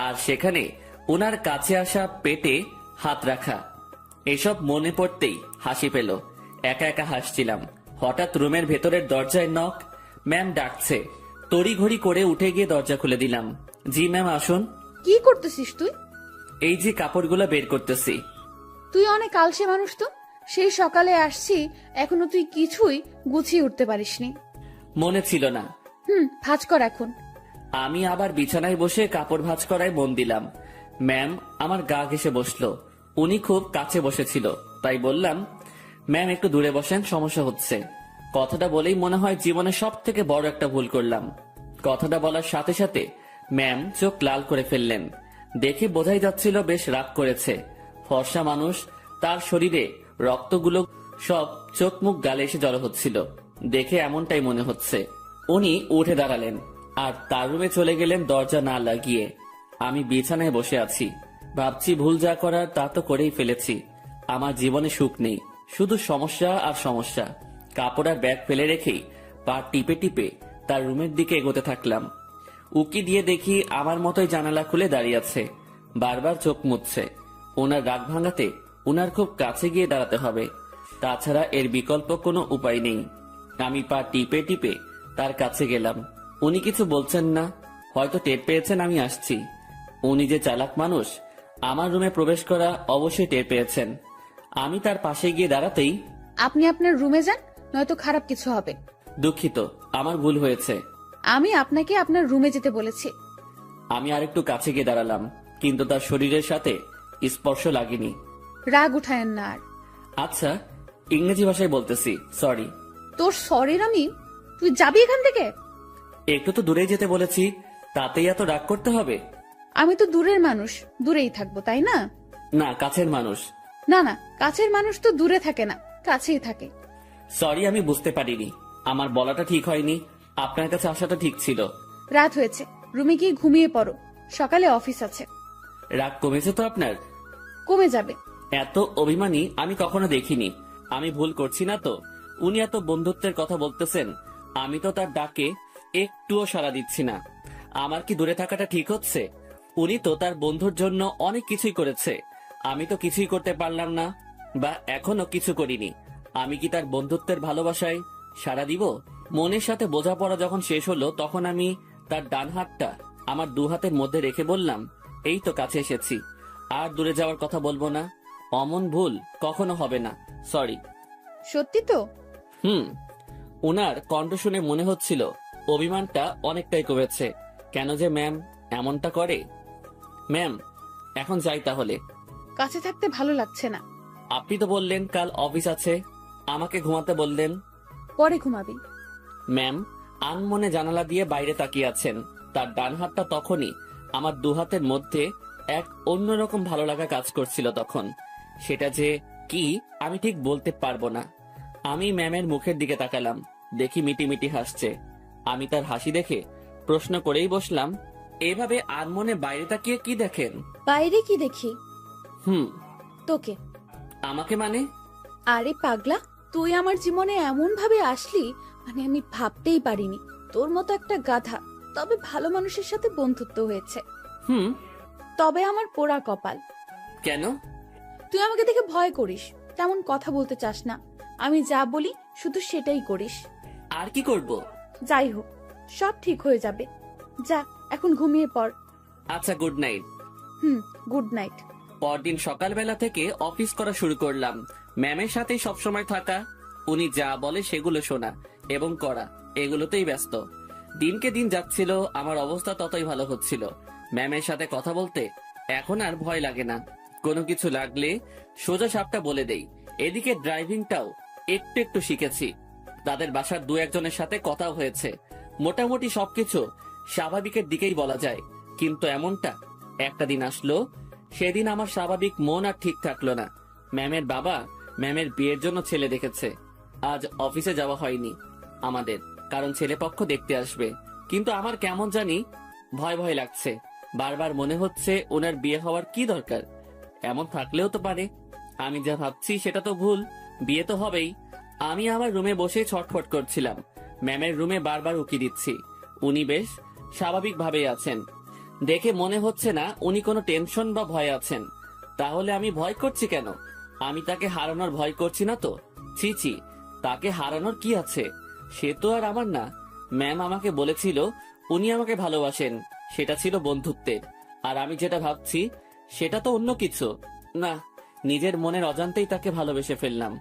আর সেখানে ওনার কাছে আসা পেটে হাত রাখা। এসব মনে পড়তেই হাসি পেল। একা একা হাসছিলাম। হঠাৎ রুমের ভেতরের দরজায় নক। ম্যাম ডাকছে। তড়িঘড়ি করে উঠে গিয়ে দরজা খুলে দিলাম। জি ম্যাম আসুন। কি করতেছিস তুই? এই যে কাপড়গুলো বের করতেছি। তুই অনেক আলসে মানুষ তো। সেই সকালে আসছি, এখনো তুই কিছুই গুছিয়ে উঠতে পারিসনি। মনে ছিল না। ভাঁজ কর এখন। আমি আবার বিছানায় বসে কাপড় ভাঁজ করায় মন দিলাম। ম্যাম আমার গা ঘেঁষে বসলো। উনি খুব কাছে বসেছিল, তাই বললাম, ম্যাম একটু দূরে বসেন, সমস্যা হচ্ছে। কথাটা বলেই মনে হয় জীবনে সব থেকে বড় একটা ভুল করলাম। কথাটা বলার সাথে সাথে ম্যাম চোখ লাল করে ফেললেন। দেখে বোঝাই যাচ্ছিল বেশ রাগ করেছে। ফর্সা মানুষ, তার শরীরে রক্তগুলো সব চোখ মুখ গালে এসে জড়ো হচ্ছিল। দেখে এমনটাই মনে হচ্ছে। উনি উঠে দাঁড়ালেন আর তার রুমে চলে গেলেন দরজা না লাগিয়ে। আমি বিছানায় বসে আছি, ভাবছি ভুল যা করার তা তো করেই ফেলেছি। আমার জীবনে সুখ নেই, শুধু সমস্যা আর সমস্যা। কাপড় আর ব্যাগ ফেলে রেখেই পা টিপে টিপে তার রুমের দিকে এগোতে থাকলাম। উকি দিয়ে দেখি আমার মতোই জানালা খুলে দাঁড়িয়ে আছে, বারবার চোখ মুছছে। ওনার রাগ ভাঙাতে ওনার খুব কাছে গিয়ে দাঁড়াতে হবে, তাছাড়া এর বিকল্প কোনো উপায় নেই। আমি পা টিপে টিপে তার কাছে গেলাম। উনি কিছু বলছেন না, হয়তো টের পেয়েছেন আমি আসছি। উনি যে চালাক মানুষ, আমার রুমে প্রবেশ করা অবশ্যই টের পেয়েছেন। আমি তার পাশে গিয়ে দাঁড়াতেই, আপনি আপনার রুমে যান, নয়তো খারাপ কিছু হবে। দুঃখিত, আমার ভুল হয়েছে। আমি আপনাকে আপনার রুমে যেতে বলেছি। আমি আরেকটু কাছে গিয়ে দাঁড়ালাম, কিন্তু তার শরীরের সাথে স্পর্শ লাগেনি। রাগ উঠায়েন না আর। আচ্ছা, ইংরেজি ভাষায় বলতেছি, সরি। তোর সরের আমি, তুই যাবি এখান থেকে? একটু তো দূরে যেতে বলেছি, তাতেই এত রাগ করতে হবে? আমি তো দূরের মানুষ, দূরেই থাকবো, তাই না? না, কাছের মানুষ। না না, কাছের মানুষ তো দূরে থাকে না, কাছেই থাকে। সরি, আমি বুঝতে পারিনি। আমার বলাটা ঠিক হয়নি, আপনার কাছে আসাটা ঠিক ছিল। রাত হয়েছে, রুমে গিয়ে ঘুমিয়ে পড়ো, সকালে অফিস আছে। রাগ কমেছে তো আপনার? কমে যাবে। এত অভিমানী আমি কখনো দেখিনি। আমি ভুল করছি না তো? উনি এত বন্ধুত্বের কথা বলতেছেন, আমি তো তার ডাকে একটুও সাড়া দিচ্ছি না। আমার কি দূরে থাকাটা ঠিক হচ্ছে? উনি তো তার বন্ধুর জন্য অনেক কিছুই করেছে, আমি তো কিছুই করতে পারলাম না, বা এখনো কিছু করিনি। আমি কি তার বন্ধুত্বের ভালোবাসায় সাড়া দিব? মনের সাথে বোঝাপড়া যখন শেষ হলো, তখন আমি তার ডান হাতটা আমার দু হাতের মধ্যে রেখে বললাম, এই তো কাছে এসেছি, আর দূরে যাওয়ার কথা বলবো না। অমন ভুল কখনো হবে না, সরি। সত্যি তো? ওনার কণ্ঠ শুনে মনে হচ্ছিল অভিমানটা অনেকটাই কমেছে। কেন যে ম্যাম এমনটা করে? ম্যাম, এখন যাই তাহলে। কাছে থাকতে ভালো লাগছে না। আপনি তো বললেন কাল অফিস আছে, আমাকে ঘুমাতে বললেন। পরে ঘুমাবি। ম্যাম আনমনে জানালা দিয়ে বাইরে তাকিয়ে আছেন। তার ডান হাতটা তখনই আমার দু হাতের মধ্যে এক অন্যরকম ভালো লাগা কাজ করছিল তখন। সেটা যে কি আমি ঠিক বলতে পারবো না। আমি ম্যামের মুখের দিকে তাকালাম, দেখি মিটিমিটি হাসছে। আমি তার হাসি দেখে প্রশ্ন করেই বসলাম, এভাবে আনমনে বাইরে তাকিয়ে কি দেখেন? বাইরে কি দেখি? তোকে। আমাকে মানে? আরে পাগলা, তুই আমার জীবনে এমন ভাবে আসলি, মানে আমি ভাবতেই পারিনি। তোর মতো একটা গাধা, তবে ভালো মানুষের সাথে বন্ধুত্ব হয়েছে। তবে আমার পোড়া কপাল। কেন? তুই আমাকে দেখে ভয় করিস, তেমন কথা বলতে চাস না। আমি যা বলি শুধু সেটাই করিস। আর কি করব? যাই হোক, সব ঠিক হয়ে যাবে। যা এখন ঘুমিয়ে পড়। আচ্ছা, গুড নাইট। Good night. পরদিন সকালবেলা থেকে অফিস করা শুরু করলাম। ম্যামের সাথেই সবসময় থাকা, উনি যা বলে সেগুলো শোনা এবং করা, এগুলোতেই ব্যস্ত। দিনকে দিন যাচ্ছিল, আমার অবস্থা ততই ভালো হচ্ছিল। ম্যামের সাথে কথা বলতে এখন আর ভয় লাগে না। কোনো কিছু লাগলে সোজা সাপটা বলে দেই। এদিকে ড্রাইভিংটাও একটু একটু শিখেছি। তাদের বাসার দু একজনের সাথে কথাও হয়েছে। মোটামুটি সবকিছু স্বাভাবিকের দিকেই বলা যায়। কিন্তু এমনটা একটা দিন আসলো, সেদিন আমার স্বাভাবিক মন আর ঠিক থাকলো না। ম্যামের বাবা ম্যামের বিয়ের জন্য ছেলে দেখেছে। আজ অফিসে যাওয়া হয়নি আমাদের, কারণ ছেলেপক্ষ দেখতে আসবে। কিন্তু আমার কেমন জানি ভয় ভয় লাগছে। বারবার মনে হচ্ছে ওনার বিয়ে হওয়ার কি দরকার? এমন থাকলেও তো পারে। আমি যা ভাবছি সেটা তো ভুল, বিয়ে তো হবেই। আমি আমার রুমে বসে ছটফট করছিলাম। ম্যামের রুমে বারবার উকি দিচ্ছি। উনি বেশ স্বাভাবিকভাবেই আছেন। দেখে মনে হচ্ছে না উনি কোনো টেনশন বা ভয় আছেন। তাহলে আমি ভয় করছি কেন? আমি তাকে হারানোর ভয় করছি না তো? ছি ছি, তাকে হারানোর কি আছে? সে তো আর আমার না। ম্যাম আমাকে বলেছিল উনি আমাকে ভালোবাসেন, সেটা ছিল বন্ধুত্বের। আর আমি যেটা ভাবছি সেটা তো অন্য কিছু। না, নিজের মনের অজান্তেই তাকে ভালোবেসে ফেললাম।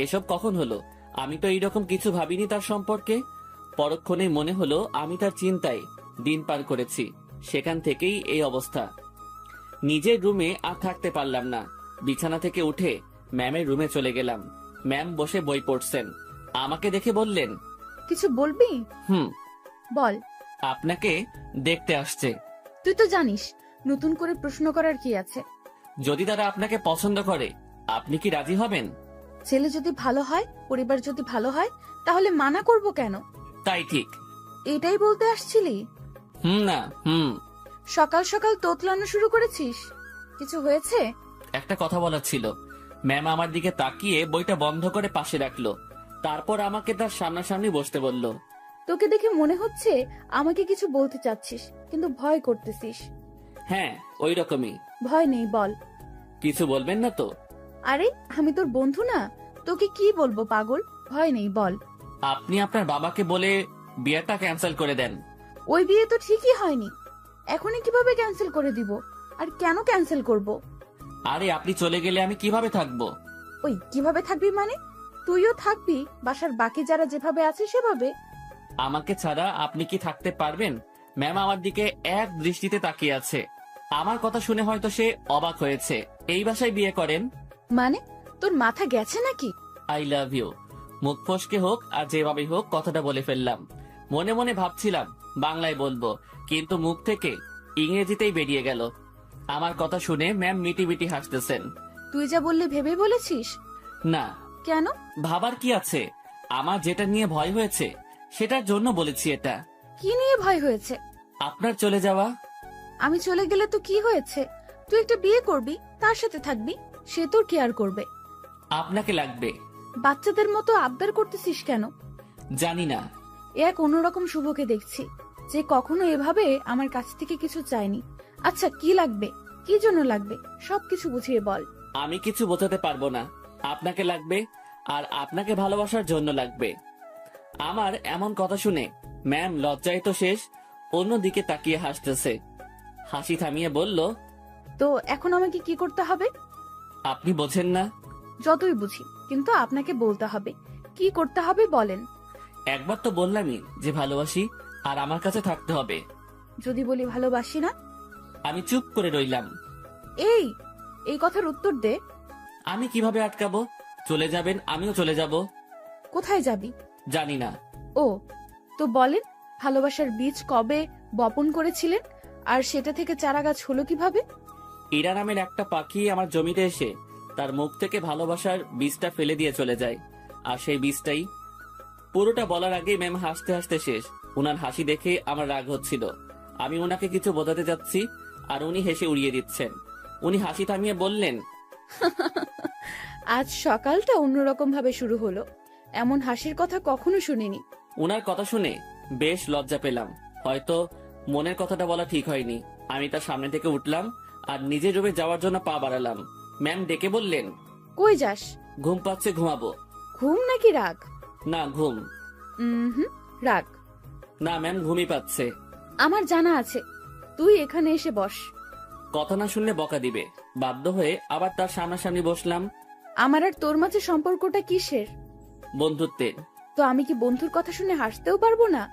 এসব কখন হলো? আমি তো এইরকম কিছু ভাবিনি তার সম্পর্কে। পরক্ষণে মনে হলো আমি তার চিন্তায় দিন পার করেছি, সেখান থেকেই এই অবস্থা। নিজের রুমে আর থাকতে পারলাম না। বিছানা থেকে উঠে ম্যামের রুমে চলে গেলাম। ম্যাম বসে বই পড়ছেন। আমাকে দেখে বললেন, কিছু বলবি? বল। আপনাকে দেখতে আসছে। তুই তো জানিস নতুন করে প্রশ্ন করার কি আছে? যদি তারা আপনাকে পছন্দ করে, আপনি কি রাজি হবেন? ছেলে যদি ভালো হয়, পরিবার যদি ভালো হয়, তাহলে মানা করব কেন? তাই ঠিক। এটাই বলতে আসছিলি? না। সকাল সকাল তোতলানো শুরু করেছিস? কিছু হয়েছে? একটা কথা বলার ছিল। ম্যাম আমার দিকে তাকিয়ে বইটা বন্ধ করে পাশে রাখলো। তারপর আমাকে তার সামনাসামনি বসতে বলল। তোকে দেখে মনে হচ্ছে আমাকে কিছু বলতে চাচ্ছিস, কিন্তু ভয় করতেছিস। হ্যাঁ, ওই রকমই। ভয় নেই, বল। কিছু বলবেন না তো? আরে আমি তোর বন্ধু না, তোকে কি বলবো পাগল? ভয় নেই, বল। আপনি আপনার বাবাকে বলে বিয়েটা ক্যান্সেল করে দেন। ওই বিয়ে তো ঠিকই হয়নি, এখনই কিভাবে ক্যান্সেল করে দিব? আর কেন ক্যান্সেল করব? আরে আপনি চলে গেলে আমি কিভাবে থাকবো? ওই কিভাবে থাকবি মানে? তুইও থাকবি বাসার বাকি যারা যেভাবে আছে সেভাবে। আমাকে ছাড়া আপনি কি থাকতে পারবেন? ম্যাম আমার দিকে এক দৃষ্টিতে তাকিয়ে আছে। আমার কথা শুনে হয়তো সে অবাক হয়েছে। এই বাসায় বিয়ে করেন মানে? তোর মাথা গেছে নাকি? I love you. মুখ ফসকে হোক আর যেভাবেই হোক কথাটা বলে ফেললাম। মনে মনে ভাবছিলাম বাংলায় বলবো, কিন্তু মুখ থেকে ইংরেজিতেই বেরিয়ে গেল। আমার কথা শুনে ম্যাম মিটি মিটি হাসতেছেন। তুই যা বললি ভেবে বলেছিস? না, কেন? ভাবার কি আছে? আমার যেটা নিয়ে ভয় হয়েছে সেটার জন্য বলেছি এটা। কি নিয়ে ভয় হয়েছে? আপনার চলে যাওয়া। আমি চলে গেলে তো কি হয়েছে? তুই একটা বিয়ে করবি, তার সাথে থাকবি, সে তোর কেয়ার করবে। আপনাকে লাগবে। বাচ্চাদের মতো আবদার করতেছিস কেন? জানি না। এ এক অন্যরকম শুভকে দেখছি, যে কখনো এভাবে আমার কাছ থেকে কিছু চায়নি। আচ্ছা, কি লাগবে, কি জন্য লাগবে, সবকিছু বুঝিয়ে বল। আমি কিছু বোঝাতে পারবো না। আপনাকে লাগবে, আর আপনাকে ভালোবাসার জন্য লাগবে। আমার এমন কথা শুনে ম্যাম লজ্জায় তো শেষ, অন্যদিকে তাকিয়ে হাসতেছে। হাসি থামিয়ে বলল, তো এখন আমাকে কি করতে হবে? আপনি বোঝেন না? যতই বুঝি, কিন্তু আপনাকে বলতে হবে। কি করতে হবে বলেন। একবার তো বললামই যে ভালোবাসি, আর আমার কাছে থাকতে হবে। যদি বলি ভালোবাসি না? আমি চুপ করে রইলাম। এই এই কথার উত্তর দে। আমি কিভাবে আটকাবো? চলে যাবেন, আমিও চলে যাব। কোথায় যাবি? জানি না। ও, তো বলেন, ভালোবাসার বীজ কবে বপন করেছিলেন, আর সেটা থেকে চারা গাছ হলো কিভাবে? ইরা নামের একটা পাখি আমার জমিতে এসে তার মুখ থেকে ভালোবাসার বীজটা ফেলে দিয়ে চলে যায়, আর সেই বীজটাই। পুরোটা বলার আগেই ম্যাম হাসতে হাসতে শেষ। উনার হাসি দেখে আমার রাগ হচ্ছিল। আমি ওনাকে কিছু বোঝাতে যাচ্ছি, আর উনি হেসে উড়িয়ে দিচ্ছেন। উনি হাসি থামিয়ে বললেন, আজ সকালটা অন্যরকম ভাবে শুরু হলো। এমন হাসির কথা কখনো শুনিনি। উনার কথা শুনে বেশ লজ্জা পেলাম। হয়তো মনের কথাটা বলা ঠিক হয়নি। আমি তার সামনে থেকে উঠলাম আর নিজের রুমে যাওয়ার জন্য পা বাড়ালাম। ম্যাম ডেকে বললেন, কই যাস? ঘুম পাচ্ছে, ঘুমাবো। ঘুম নাকি রাগ? না, ঘুম। রাগ। না ম্যাম, ঘুমই পাচ্ছে। আমার জানা আছে, তুই এখানে এসে বস। কথা না শুনলে বকা দিবে। বাধ্য হয়ে আবার তার সামনাসামনি বসলাম। আমার আর তোর মাঝে সম্পর্কটা কিসের? বন্ধুত্বের। তো আমি কি বন্ধুর কথা শুনে হাসতেও পারবো না?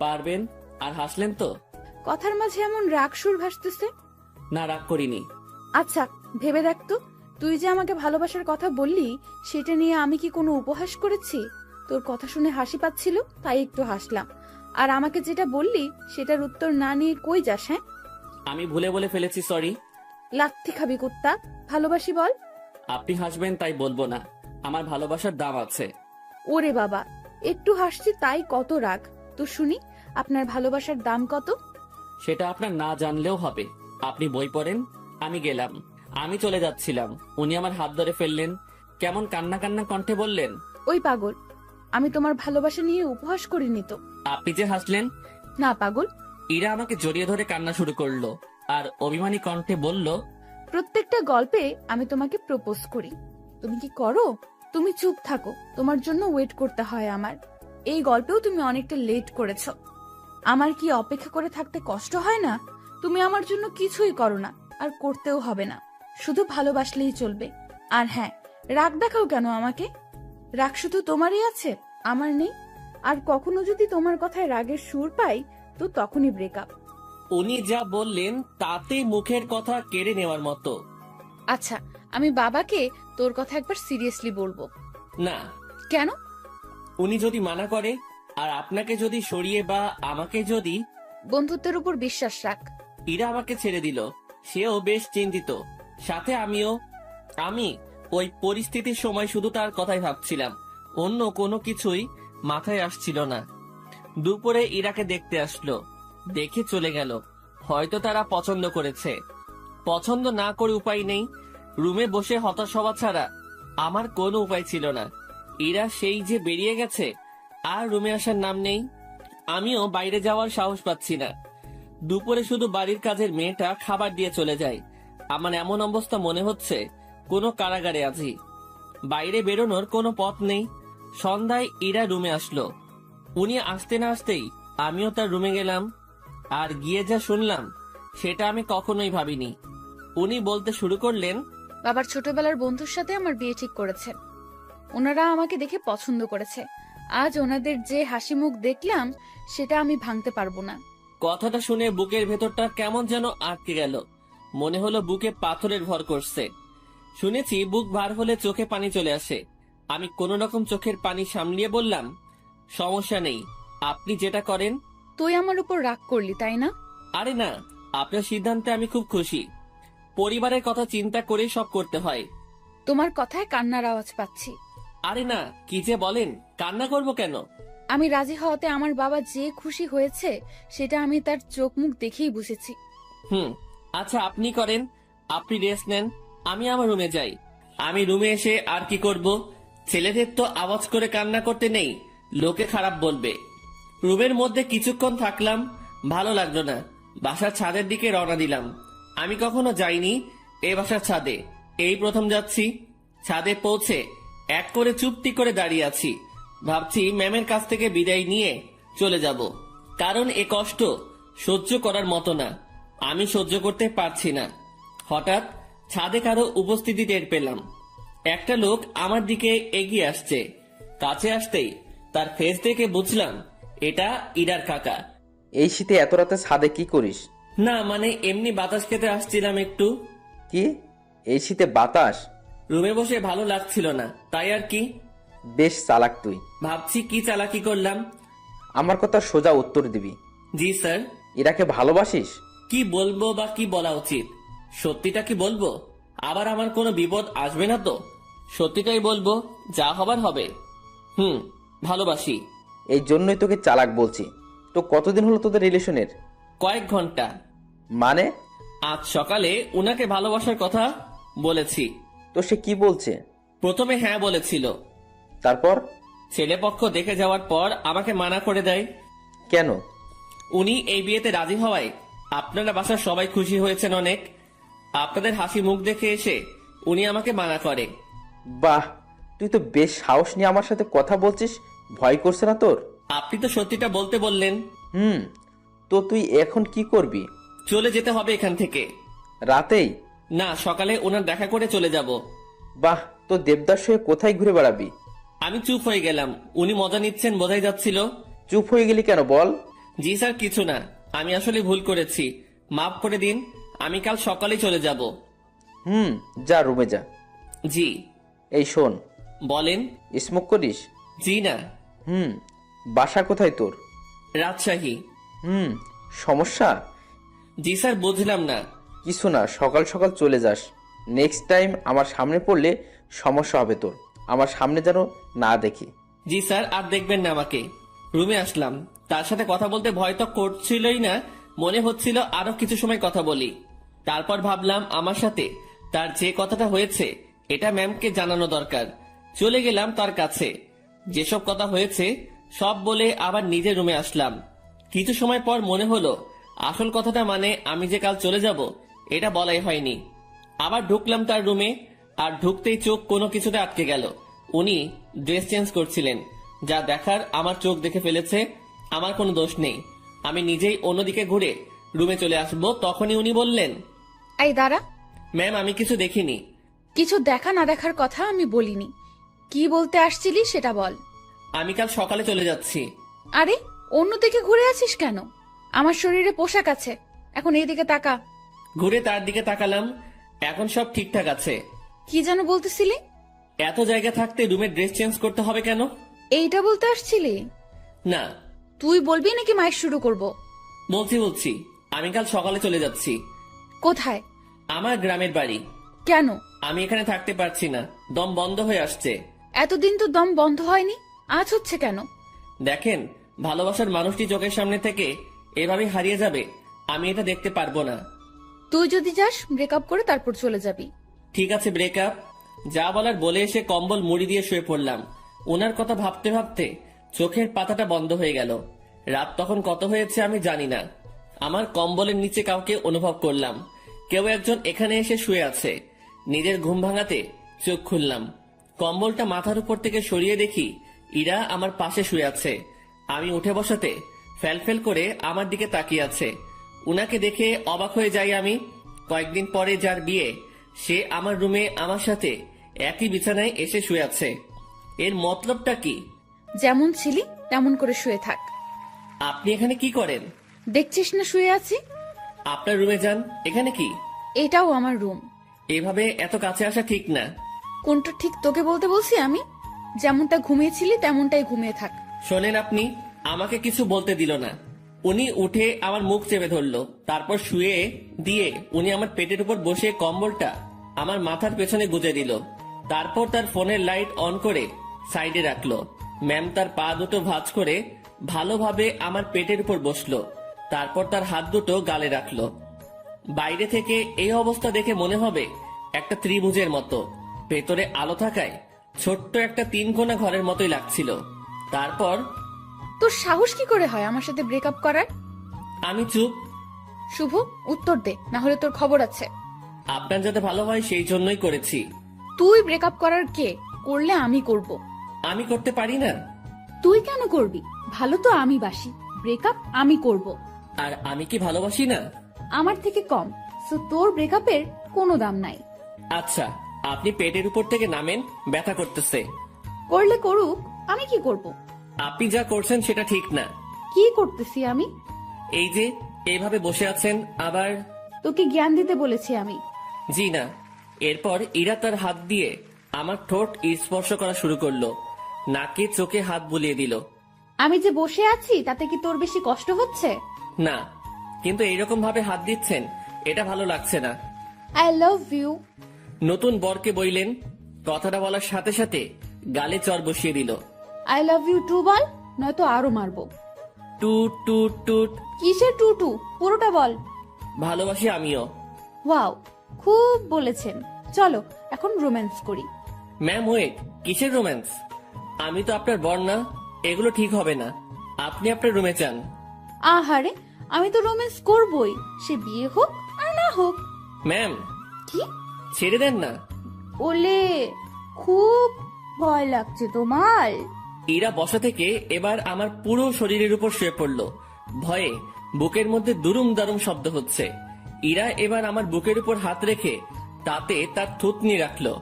পারবেন। আর হাসলেন তো? কথার মাঝে এমন রাগ সুর ভাসতেছে। না, রাগ করিনি। আচ্ছা, ভেবে দেখ তো, তুই যে আমাকে ভালোবাসার কথা বললি, সেটা নিয়ে আমি কি কোনো উপহাস করেছি? তোর কথা শুনে হাসি পাচ্ছিল, তাই একটু হাসলাম। আর আমাকে যেটা বললি সেটার উত্তর না নিয়ে কই যাস? হ্যাঁ, আমি ভুলে বলে ফেলেছি, সরি। লাত্তি খাবি কুত্তা। ভালোবাসি বল। আপনি হাসবেন তাই বলবো না। আমার ভালোবাসার দাম আছে। ওরে বাবা, একটু হাসছি তাই কত রাগ? তো শুনি, আপনার ভালোবাসার দাম কত? সেটা আপনার না জানলেও হবে। আপনি বই পড়েন। আমি গেলাম। আমি চলে যাচ্ছিলাম, উনি আমার হাত ধরে ফেললেন। কেমন কান্না কান্না কণ্ঠে বললেন, ওই পাগল, আমি তোমার ভালোবাসা নিয়ে উপহাস করিনি তো। আপনি যে হাসলেন। না পাগল। ইরা আমাকে জড়িয়ে ধরে কান্না শুরু করলো, আর অভিমানী কণ্ঠে বলল, প্রত্যেকটা গল্পে আমি তোমাকে প্রপোজ করি, তুমি কি করো? তুমি চুপ থাকো, তোমার জন্য ওয়েট করতে হয় আমার। এই গল্পেও তুমি অনেকটা লেট করেছো। আমার কি অপেক্ষা করে থাকতে কষ্ট হয় না? তুমি আমার জন্য কিছুই করো না, আর করতেও হবে না। শুধু ভালোবাসলেই চলবে। আর হ্যাঁ, রাগ দেখাও কেন আমাকে? রাগ শুধু তোমারই আছে, আমার নেই। আর কখনো যদি তোমার কথায় রাগের সুর পাই, তো তখনই ব্রেকআপ। উনি যা বললেন তাতে মুখের কথা কেড়ে নেওয়ার মতো। আচ্ছা, আমি বাবাকে তোর কথা একবার সিরিয়াসলি বলবো। না। কেন? উনি যদি মানা করে, আর আপনাকে যদি সরিয়ে বা আমাকে যদি। বন্ধুত্বের উপর বিশ্বাস রাখ। ইরা আমাকে ছেড়ে দিল, সেও বেশ চিন্তিত, সাথে আমিও। আমি ওই পরিস্থিতির সময় শুধু তার কথাই ভাবছিলাম, অন্য কোনো কিছুই মাথায় আসছিল না। দুপুরে ইরাকে দেখতে আসলো, দেখে চলে গেল। হয়তো তারা পছন্দ করেছে। পছন্দ না করে উপায় নেই, রুমে বসে হতাশ হওয়া ছাড়া আমার কোনো উপায় ছিল না। ইরা সেই যে বেরিয়ে গেছে, আর রুমে আসার নাম নেই। আমিও বাইরে যাওয়ার সাহস পাচ্ছি না। দুপুরে শুধু বাড়ির কাজের মেয়েটা খাবার দিয়ে চলে যায়। আমার এমন অবস্থা মনে হচ্ছে কোনো কারাগারে আছি, বাইরে বেরোনোর কোনো পথ নেই। সন্ধ্যায় ইরা রুমে আসলো। উনি আসতে না আসতেই আমিও তার রুমে গেলাম, আর গিয়ে যা শুনলাম সেটা আমি কখনোই ভাবিনি। উনি বলতে শুরু করলেন, বাবার ছোটবেলার বন্ধুর সাথে আমার বিয়ে ঠিক করেছে। ওনারা আমাকে দেখে পছন্দ করেছে। আজ ওনাদের যে হাসি মুখ দেখলাম, সেটা আমি ভাঙতে পারবো না। কথাটা শুনে বুকের ভেতরটা কেমন যেন আটকে গেল। মনে হলো বুকে পাথরের ভর করছে। শুনেছি বুক ভার হলে চোখে পানি চলে আসে, আমি কোনো রকম চোখের পানি সামলিয়ে বললাম, সমস্যা নেই, আপনি যেটা করেন। তুই আমার উপর রাগ করলি তাই না? আরে না, আপনার সিদ্ধান্তে আমি খুব খুশি। পরিবারের কথা চিন্তা করে সব করতে হয়। তোমার কথায় কান্নার আওয়াজ পাচ্ছি। আরে না, কি যে বলেন, কান্না করব কেন? আমি রাজি হওয়াতে আমার বাবা যে খুশি হয়েছে সেটা আমি তার চোখ মুখ দেখেই বুঝেছি। আচ্ছা আপনি করেন, আপনি রেস্ট নেন, আমি আমার রুমে যাই। আমি রুমে এসে আর কি করব? ছেলেদের তো আওয়াজ করে কান্না করতে নেই, লোকে খারাপ বলবে। রুমের মধ্যে কিছুক্ষণ থাকলাম, ভালো লাগলো না। বাসার ছাদের দিকে রওনা দিলাম। আমি কখনো যাইনি এই বাসার ছাদে, এই প্রথম যাচ্ছি। ছাদে পৌঁছে এক করে চুপটি করে দাঁড়িয়ে আছি। ভাবছি ম্যামের কাছ থেকে বিদায় নিয়ে চলে যাব, কারণ এ কষ্ট সহ্য করার মতো না, আমি সহ্য করতে পারছি না। হঠাৎ ছাদে কারো উপস্থিতি টের পেলাম। একটা লোক আমার দিকে এগিয়ে আসছে। কাছে আসতেই তার ফেস দেখে বুঝলাম এটা ইরার কাকা। এই শীতে এত রাতে ছাদে কি করিস? না মানে এমনি বাতাস খেতে আসছিলাম একটু। কি, এই শীতে বাতাস? রুমে বসে ভালো লাগছিল না, তাই আর কি। বেশ চালাক তুই। ভাবছি কি চালাকি করলাম। আমার কথা সোজা উত্তর দিবি। জি স্যার। ইরাকে ভালোবাসিস? কি বলবো বা কি বলা উচিত? সত্যিটা কি বলবো? আবার আমার কোনো বিপদ আসবে না তো? সত্যিটাই বলবো, যা হবার হবে। ভালোবাসি। এই জন্যই তোকে চালাক বলছি। তো কতদিন হলো তোদের রিলেশনের? কয়েক ঘন্টা। মানে? আজ সকালে উনাকে ভালোবাসার কথা বলেছি। তো সে কি বলছে? প্রথমে হ্যাঁ বলেছিল, তারপর? ছেলেপক্ষ দেখে যাওয়ার পর আমাকে মানা করে দেয়। কেন? উনি এই বিয়েতে রাজি হওয়ায় আপনারা বাসার সবাই খুশি হয়েছেন অনেক। আপনাদের হাসি মুখ দেখে এসে উনি আমাকে মানা করে। বাহ, তুই তো বেশ সাহস নিয়ে আমার সাথে কথা বলছিস। ভয় করছে না তোর? আপনি তো সত্যিটা বলতে বললেন। তো তুই এখন কি করবি? চলে যেতে হবে এখান থেকে। রাতেই? না, সকালে ওনার দেখা করে চলে যাব। বাহ, তো দেবদাস হয়ে কোথায় ঘুরে বেড়াবি? আমি চুপ হয়ে গেলাম। উনি মজা নিচ্ছেন বোঝাই যাচ্ছিল। চুপ হয়ে গেলি কেন বল? জি স্যার, কিছু না, আমি আসলে ভুল করেছি, মাফ করে দিন। আমি কাল সকালেই চলে যাব। যা রুমে যা। জি। এই শোন। বলেন। স্মোক করিস? জি না। বাসা কোথায় তোর? রাজশাহী। সমস্যা? জি স্যার, বুঝলাম না। কিছু না, সকাল সকাল চলে যাস। নেক্সট টাইম আমার সামনে পড়লে সমস্যা হবে তোর। আমার সামনে যেন না দেখি। জি স্যার, আর দেখবেন না আমাকে। রুমে আসলাম, তার সাথে কথা বলতে ভয় তো করছিলই না, মনে হচ্ছিল আরো কিছু সময় কথা বলি। তারপর ভাবলাম আমার সাথে তার যে কথাটা হয়েছে এটা ম্যামকে জানানো দরকার। চলে গেলাম তার কাছে, যেসব কথা হয়েছে সব বলে আবার নিজের রুমে আসলাম। কিছু সময় পর মনে হলো আসল কথাটা মানে আমি যে কাল চলে যাব এটা বলাই হয়নি। আবার ঢুকলাম তার রুমে, আর ঢুকতেই চোখ কোনো কিছুতে আটকে গেল। উনি ড্রেস চেঞ্জ করছিলেন, যা দেখার আমার চোখ দেখে ফেলেছে, আমার কোনো দোষ নেই। আমি নিজেই অন্যদিকে ঘুরে রুমে চলে আসবো, তখনই উনি বললেন, এই দাঁড়া। ম্যাম আমি কিছু দেখিনি। কিছু দেখা না দেখার কথা আমি বলিনি। কি বলতে আসছিলি সেটা বল। আমি কাল সকালে চলে যাচ্ছি। আরে, অন্যদিকে ঘুরে আছিস কেন? আমার শরীরে পোশাক আছে, এখন এইদিকে তাকা। ঘুরে তার দিকে তাকালাম, এখন সব ঠিকঠাক আছে। কি যেন বলতেছিলি? এত জায়গা থাকতে রুমে ড্রেস চেঞ্জ করতে হবে কেন? এইটা বলতে আসছিলি? না। তুই বলবি নাকি মাইক শুরু করব? বলছি, আমি কাল সকালে চলে যাচ্ছি। কোথায়? আমার গ্রামের বাড়ি। কেন? আমি এখানে থাকতে পারছি না, দম বন্ধ হয়ে আসছে। এতদিন তো দম বন্ধ হয়নি, আজ হচ্ছে কেন? দেখেন, ভালোবাসার মানুষটি চোখের সামনে থেকে এভাবে হারিয়ে যাবে, আমি এটা দেখতে পারবো না। তুই যদি যাস ব্রেকআপ করে তারপর চলে যাবি। ঠিক আছে, ব্রেকআপ। যা বলার বলে এসে কম্বল মুড়ি দিয়ে শুয়ে পড়লাম। ওনার কথা ভাবতে ভাবতে চোখের পাতাটা বন্ধ হয়ে গেল। রাত তখন কত হয়েছে আমি জানি না। আমার কম্বলের নিচে কাউকে অনুভব করলাম, কেউ একজন এখানে এসে শুয়ে আছে। নিজের ঘুম ভাঙাতে চোখ খুললাম, কম্বলটা মাথার উপর থেকে সরিয়ে দেখি ইরা আমার পাশে শুয়ে আছে। আমি উঠে বসাতে ফেল করে আমার দিকে তাকিয়ে আছে। উনাকে দেখে অবাক হয়ে যাই আমি। কয়েকদিন পরে যার বিয়ে, সে আমার রুমে আমার সাথে একই বিছানায় এসে শুয়ে আছে। এর মতলবটা কি? যেমন ছিলি তেমন করে শুয়ে থাক। আপনি এখানে কি করেন? দেখছিস না শুয়ে আছি? আপনার রুমে যান, এখানে কি? এটাও আমার রুম। এভাবে এত কাছে আসা ঠিক না। কোনটা ঠিক তোকে বলতে বলছি আমি? যেমনটা ঘুমিয়েছিলি তেমনটাই ঘুমিয়ে থাক। শোনেন, আপনি আমাকে কিছু বলতে দিল না। উনি উঠে আমার মুখ চেপে ধরলো, তারপর শুয়ে দিয়ে উনি আমার পেটের উপর বসে কম্বলটা আমার মাথার পেছনে গুজে দিল। তারপর তার ফোনের লাইট অন করে সাইডে রাখলো। ম্যাম তার পা দুটো ভাঁজ করে ভালোভাবে আমার পেটের উপর বসলো, তারপর তার হাত দুটো গালে রাখলো। বাইরে থেকে এই অবস্থা দেখে মনে হবে একটা ত্রিভুজের মতো, ভেতরে আলো থাকায় ছোট্ট একটা 3 কোণা ঘরের মতোই লাগছিল। তারপর তোর সাহস কি করে হয় আমার সাথে ব্রেকআপ করার? আমি চুপ। শুভ, উত্তর দে, না হলে তোর খবর আছে। আপনার যাতে ভালো হয় সেই জন্যই করেছি। তুই ব্রেকআপ করার কে? করলে আমি করব। আমি করতে পারি না। তুই কেন করবি? ভালো তো আমি বাসি, ব্রেকআপ আমি করব। আর আমি কি ভালোবাসি না? আমার থেকে কম, সো তোর ব্রেকআপের কোনো দাম নাই। আচ্ছা, আপনি পেটের উপর থেকে নামেন, ব্যথা করতেছে। করলে করুক, আমি কি করব? আপনি যা করছেন সেটা ঠিক না। কি করতেছি আমি? এই যে এইভাবে বসে আছেন, আবার তোকে জ্ঞান দিতে বলেছি আমি। জি না। এরপর ইরা তার হাত দিয়ে আমার ঠোঁট স্পর্শ করা শুরু করলো, নাকে চোখে হাত বুলিয়ে দিল। আমি যে বসে আছি তাতে কি তোর বেশি কষ্ট হচ্ছে? না, কিন্তু এইরকম ভাবে হাত দিচ্ছেন এটা ভালো লাগছে না। I love you. নতুন বরকে বইলেন, কথাটা বলার সাথে সাথে গালে চর বসিয়ে দিল। আই লাভ ইউ টু বল, নয়তো আরো মারবো। টুট টুট টুট। কিসের টু টু? পুরোটা বল। ভালোবাসি আমিও। ওয়াও, খুব বলেছেন। চলো এখন রোম্যান্স করি। ম্যাম ওয়েট, কিসের রোম্যান্স? আমি তো আপনার বর না, এগুলো ঠিক হবে না। আপনি আপনার রুমে যান। আহারে, আমি তো রোম্যান্স করবই, সে বিয়ে হোক আর না হোক। ম্যাম, কি? ছেড়ে দেন না। ওলে, খুব ভয় লাগছে তোমার? ইরা বসা থেকে এবার আমার পুরো শরীরের উপর শুয়ে পড়ল। ভয়ে বুকের মধ্যে দুরুম দারুম শব্দ হচ্ছে। ইরা এবার আমার বুকের উপর হাত রেখে তাতে তার থুতনি রাখলো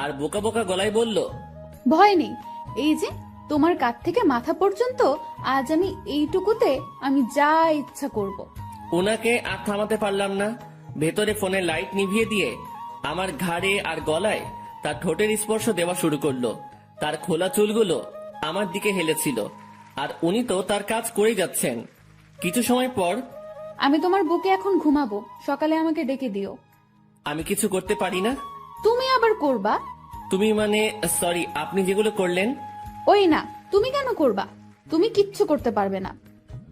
আর বোকা বোকা গলায় বলল, ভয় নেই, এই যে তোমার কাঁধ থেকে মাথা পর্যন্ত আজ আমি এইটুকুতে আমি যা ইচ্ছা করব। ওনাকে আর থামাতে পারলাম না। ভেতরে ফোনের লাইট নিভিয়ে দিয়ে আমার ঘাড়ে আর গলায় তার ঠোঁটের স্পর্শ দেওয়া শুরু করলো। তার খোলা চুলগুলো আমার দিকে হেলেছিল, আর উনি তো তার কাজ করেই যাচ্ছেন। কিছু সময় পর, আমি তোমার বুকে এখন ঘুমাবো, সকালে আমাকে ডেকে দিও। আমি কিছু করতে পারি না। তুমি আবার করবা? তুমি মানে, সরি, আপনি যেগুলো করলেন। ওই না, তুমি কেন করবা? তুমি কিচ্ছু করতে পারবে না।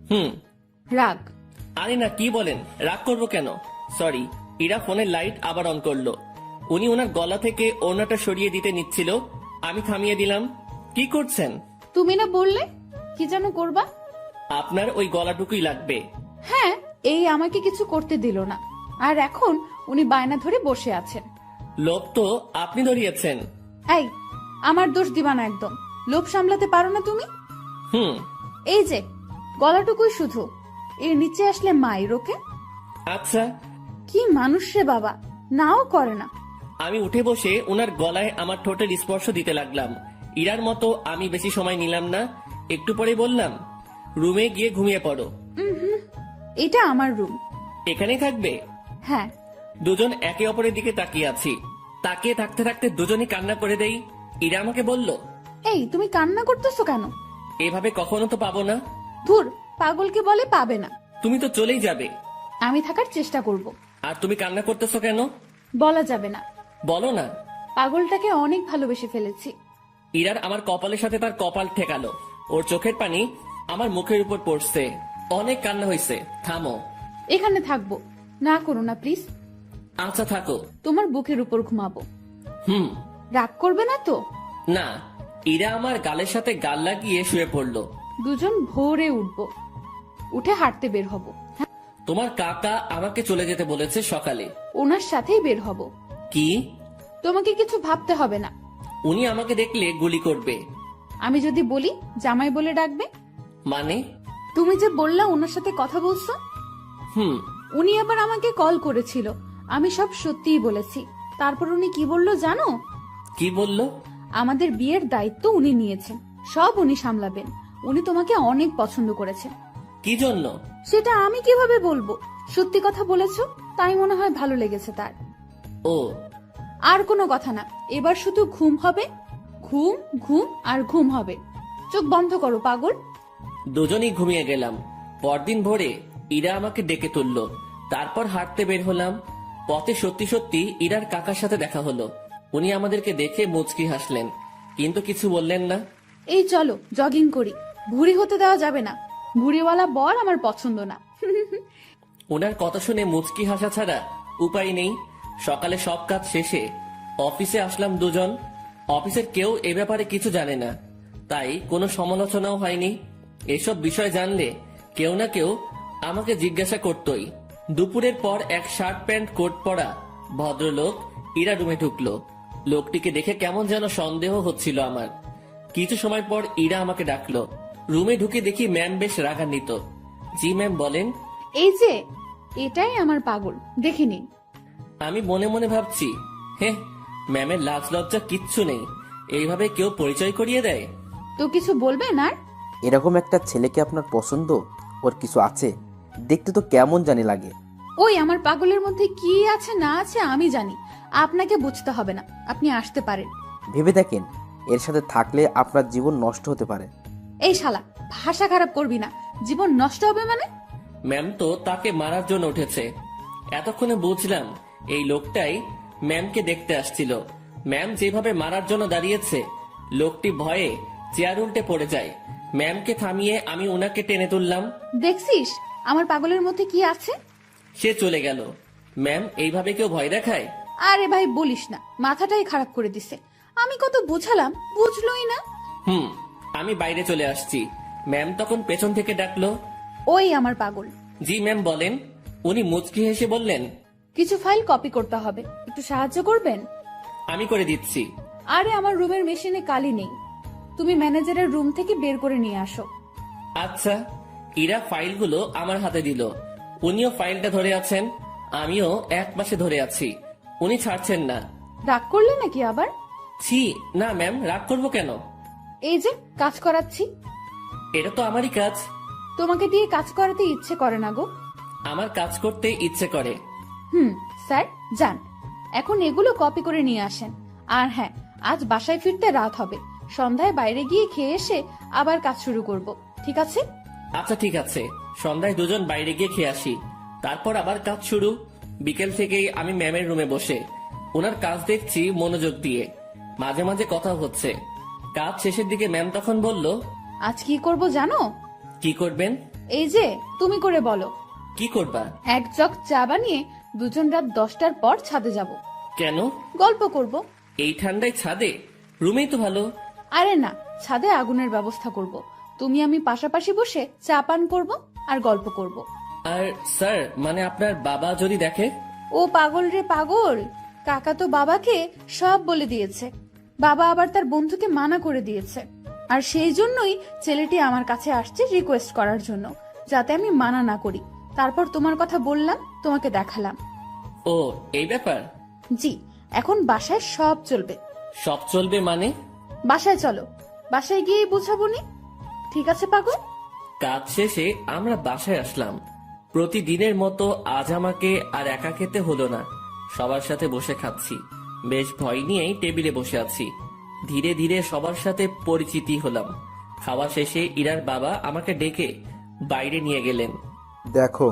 হুম। রাগ। আরে না, কি বলেন, রাগ করবো কেন? সরি। ইরা ফোনের লাইট আবার অন করলো। উনি ওনার গলা থেকে ওড়নাটা সরিয়ে দিতে নিচ্ছিল, আমি থামিয়ে দিলাম। কি করছেন? তুমি না বললে কি যেন করবা? আপনার ওই গলাটুকুই লাগবে। হ্যাঁ, এই আমাকে কিছু করতে দিল না, আর এখন উনি বায়না ধরে বসে আছেন। লোভ তো আপনি ধরিয়েছেন। এই, আমার দোষ দিবা না একদম। লোভ সামলাতে পারো না তুমি? হুম। এই যে গলাটুকুই শুধু, এর নিচে আসলে মায়ের ওকে। আচ্ছা। কি মানুষ রে বাবা, নাও করে না। আমি উঠে বসে ওনার গলায় আমার ঠোঁটের স্পর্শ দিতে লাগলাম। ইরার মতো আমি বেশি সময় নিলাম না। একটু পরে বললাম, রুমে গিয়ে ঘুমিয়ে পড়ো। এটা আমার রুম। এখানেই থাকবে? হ্যাঁ। দুজন একে অপরের দিকে তাকিয়ে আছি। তাকিয়ে থাকতে থাকতে দুজনই কান্না করে দেই। ইরা আমাকে বলল, এই তুমি কান্না করতেছো কেন? এভাবে কখনো তো পাবো না। ধুর, পাগলকে বলে পাবে না। তুমি তো চলেই যাবে। আমি থাকার চেষ্টা করব। আর তুমি কান্না করতেছো কেন? বলা যাবে না। বলো না। পাগলটাকে অনেক ভালোবেসে ফেলেছি। ইরার আমার কপালের সাথে তার কপাল ঠেকালো। ওর চোখের পানি আমার মুখের উপর পড়ছে। অনেক কান্না হয়েছে, থামো। এখানে থাকবো, না করো না প্লিজ। আচ্ছা থাকো। তোমার বুকের উপর ঘুমাবো। হুম। রাগ করবে না তো? না। ইরা আমার গালের সাথে গাল লাগিয়ে শুয়ে পড়লো। দুজন ভোরে উঠবো, উঠে হাঁটতে বের হব। তোমার কাকা আমাকে চলে যেতে বলেছে সকালে। ওনার সাথেই বের হব। কি? তোমাকে কিছু ভাবতে হবে না। উনি আমাকে দেখলে গুলি করবে। আমি যদি বলি জামাই বলে ডাকবে। মানে? তুমি যে বললা ওনার সাথে কথা বলছো। হুম। উনি আবার আমাকে কল করেছিল, আমি সব সত্যিই বলেছি। তারপর উনি কি বললো জানো? কি বললো? আমাদের বিয়ের দায়িত্ব উনি নিয়েছেন, সব উনি সামলাবেন। উনি তোমাকে অনেক পছন্দ করেছেন। কি জন্য? সেটা আমি কিভাবে বলবো? সত্যি কথা বলেছো, তাই মনে হয় ভালো লেগেছে তার। ও। আর কোনো কথা না, এবার শুধু ঘুম হবে। ঘুম ঘুম আর ঘুম হবে। চোখ বন্ধ করো পাগল। দুজনেই ঘুমিয়ে গেলাম। পরদিন ভোরে ইরা আমাকে ডেকে তুললো। তারপর হাঁটতে বের হলাম। পথে সত্যি সত্যি ইরার কাকার সাথে দেখা হলো। উনি আমাদেরকে দেখে মুচকি হাসলেন, কিন্তু কিছু বললেন না। এই চলো জগিং করি, ভুঁড়ি হতে দেওয়া যাবে না। ভুঁড়িওয়ালা বর আমার পছন্দ না। ওনার কথা শুনে মুচকি হাসা ছাড়া উপায় নেই। সকালে সব কাজ শেষে অফিসে আসলাম দুজন। অফিসের কেউ এ ব্যাপারে কিছু জানে না, তাই কোনো সমালোচনাও হয়নি। এসব বিষয় জানলে কেউ না কেউ আমাকে জিজ্ঞাসা করতই। দুপুরের পর এক শার্ট প্যান্ট কোট পরা ভদ্রলোক ইরা রুমে ঢুকলো। লোকটিকে দেখে কেমন যেন সন্দেহ হচ্ছিল আমার। কিছু সময় পর ইরা আমাকে ডাকলো। রুমে ঢুকে দেখি ম্যাম বেশ রাগান্বিত। জি ম্যাম বলেন। এই যে এটাই আমার পাগল, দেখে নিন। আমি মনে মনে ভাবছি, হ্যাঁ, ম্যামের লাজ লজ্জা কিচ্ছু নেই, এইভাবে কেউ পরিচয় করিয়ে দেয়? তো কিছু বলবেন আর? এরকম একটা ছেলেকে আপনার পছন্দ? ওর কিছু আছে? দেখতে তো কেমন জানি লাগে। ওই আমার পাগলের মধ্যে কি আছে না আছে আমি জানি, আপনাকে বুঝতে হবে না। আপনি আসতে পারেন। ভেবে দেখেন, এর সাথে থাকলে আপনার জীবন নষ্ট হতে পারে। এই শালা, ভাষা খারাপ করবি না। জীবন নষ্ট হবে মানে? ম্যাম তো তাকে মারার জন্য উঠেছে। এতক্ষণে বুঝলাম এই লোকটাই ম্যামকে দেখতে আসছিল। ম্যাম যেভাবে মারার জন্য দাঁড়িয়েছে, লোকটি ভয়ে চেয়ার উল্টে পড়ে যায়। ম্যামকে থামিয়ে আমি ওনাকে টেনে তুললাম। দেখছিস আমার পাগলের মধ্যে কি আছে? সে চলে গেল। ম্যাম, এইভাবে কেউ ভয় দেখায়? আরে ভাই বলিস না, মাথাটাই খারাপ করে দিছে। আমি কত বুঝালাম, বুঝলোই না। আমি বাইরে চলে আসছি। ম্যাম তখন পেছন থেকে ডাকলো। ওই আমার পাগল। জি ম্যাম বলেন। উনি মুচকি হেসে বললেন, কিছু ফাইল কপি করতে হবে, একটু সাহায্য করবেন? আমি করে দিচ্ছি। আরে আমার রুমের মেশিনে কালি নেই, তুমি ম্যানেজারের রুম থেকে বের করে নিয়ে আসো। আচ্ছা। ইরা ফাইলগুলো আমার হাতে দিল। উনিও ফাইলটা ধরে আছেন, আমিও এক পাশে ধরে আছি। উনি ছাড়ছেন না। রাগ করলে নাকি আবার? ছি না ম্যাম, রাগ করবো কেন? এই যে কাজ করাচ্ছি। এটা তো আমারই কাজ। তোমাকে দিয়ে কাজ করাতে ইচ্ছে করে না গো। আমার কাজ করতে ইচ্ছে করে। স্যার যান, এখন এগুলো কপি করে নিয়ে আসেন। আর হ্যাঁ, আজ বাসায় ফিরতে রাত হবে। সন্ধ্যায় বাইরে গিয়ে খেয়ে এসে আবার কাজ শুরু করব, ঠিক আছে? আচ্ছা ঠিক আছে। সন্ধ্যায় দুজন বাইরে গিয়ে খেয়ে আসি, তারপর আবার কাজ শুরু। বিকেল থেকেই আমি ম্যামের রুমে বসে ওনার কাজ দেখছি মনোযোগ দিয়ে। মাঝে মাঝে কথা হচ্ছে। কাজ শেষের দিকে ম্যাম তখন বলল, আজ কি করব জানো? কি করবেন? এই যে তুমি করে বলো। কি করবা? এক জগ চা বানিয়ে দুজন রাত 10টার পর ছাদে যাব। কেন? গল্প করব। এই ঠান্ডায় ছাদে? রুমেই তো ভালো। আরে না, ছাদে আগুনের ব্যবস্থা করব। তুমি আমি পাশাপাশি বসে চা পান করব আর গল্প করব। আর স্যার, মানে আপনার বাবা যদি দেখে? ও পাগল রে পাগল, কাকা তো বাবাকে সব বলে দিয়েছে। বাবা আবার তার বন্ধুকে মানা করে দিয়েছে। আর সেই জন্যই ছেলেটি আমার কাছে আসছে রিকোয়েস্ট করার জন্য, যাতে আমি মানা না করি। তারপর তোমার কথা বললাম, তোমাকে দেখালাম। ও, এই ব্যাপার? জি, এখন বাসায় সব চলবে। সব চলবে মানে? বাসায় চলো, বাসায় গিয়েই বুঝাবো নি। ঠিক আছে পাগল? কাজ শেষে আমরা বাসায় আসলাম। প্রতিদিনের মতো আজ আমাকে আর একা খেতে হলো না, সবার সাথে বসে খাচ্ছি। বেশ ভয় নিয়েই টেবিলে বসে আছি। ধীরে ধীরে সবার সাথে পরিচিতি হলাম। খাওয়া শেষে ইরার বাবা আমাকে ডেকে বাইরে নিয়ে গেলেন। দেখো,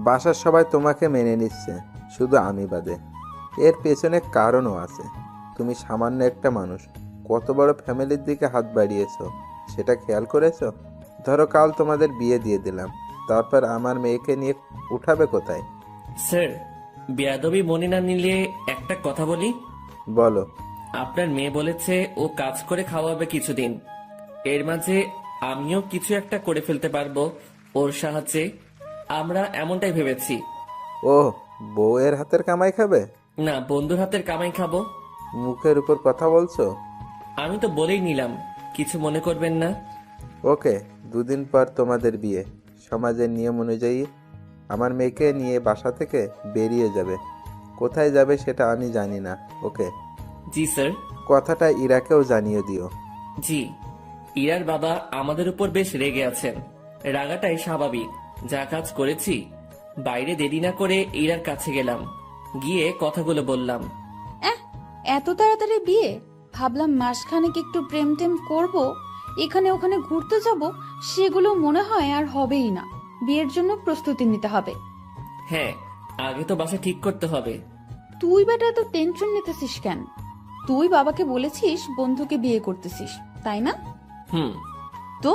বাসার সবাই তোমাকে মেনে নিচ্ছে, শুধু আমি বাদে। এর পেছনে কারণও আছে। তুমি সামান্য একটা মানুষ, কত বড় ফ্যামিলির দিকে হাত বাড়িয়েছো সেটা খেয়াল করেছো? ধরো কাল তোমাদের বিয়ে দিয়ে দিলাম, তারপর আমার মেয়েকে নিয়ে উঠাবে কোথায়? স্যার, বেয়াদবি মনে না নিলে একটা কথা বলি। বলো। আপনার মেয়ে বলেছে ও কাজ করে খাওয়াবে কিছুদিন। এর মাঝে আমিও কিছু একটা করে ফেলতে পারবো ওর সাহায্যে। আমরা এমনটাই ভেবেছি। ও, বউয়ের হাতের কামাই খাবে? না, বন্ধুর হাতের কামাই খাবো। মুখের উপর কথা বলছো। আমি তো বলেই নিলাম, কিছু মনে করবেন না। ওকে, 2 দিন পর তোমাদের বিয়ে। সমাজের নিয়ম অনুযায়ী আমার মেয়েকে নিয়ে বাসা থেকে বেরিয়ে যাবে। কোথায় যাবে সেটা আমি জানি না। ওকে? জি স্যার। কথাটা ইরাকেও জানিয়ে দিও। জি। ইরার বাবা আমাদের উপর বেশ রেগে আছেন। রাগাটাই স্বাভাবিক, যা কাজ করেছি। বাইরে দেরি না করে ইরার কাছে গেলাম, গিয়ে কথাগুলো বললাম। এত তাড়াতাড়ি বিয়ে? ভাবলাম মাসখানেক একটু প্রেম টেম করবো, এখানে ওখানে ঘুরতে যাব, সেগুলো মনে হয় আর হবেই না। বিয়ের জন্য প্রস্তুতি নিতে হবে। হ্যাঁ, আগে তো বাসা ঠিক করতে হবে। তুই বেটা তো টেনশন নিতেছিস কেন? তুই বাবাকে বলেছিস বন্ধুকে বিয়ে করতেছিস, তাই না? হুম। তো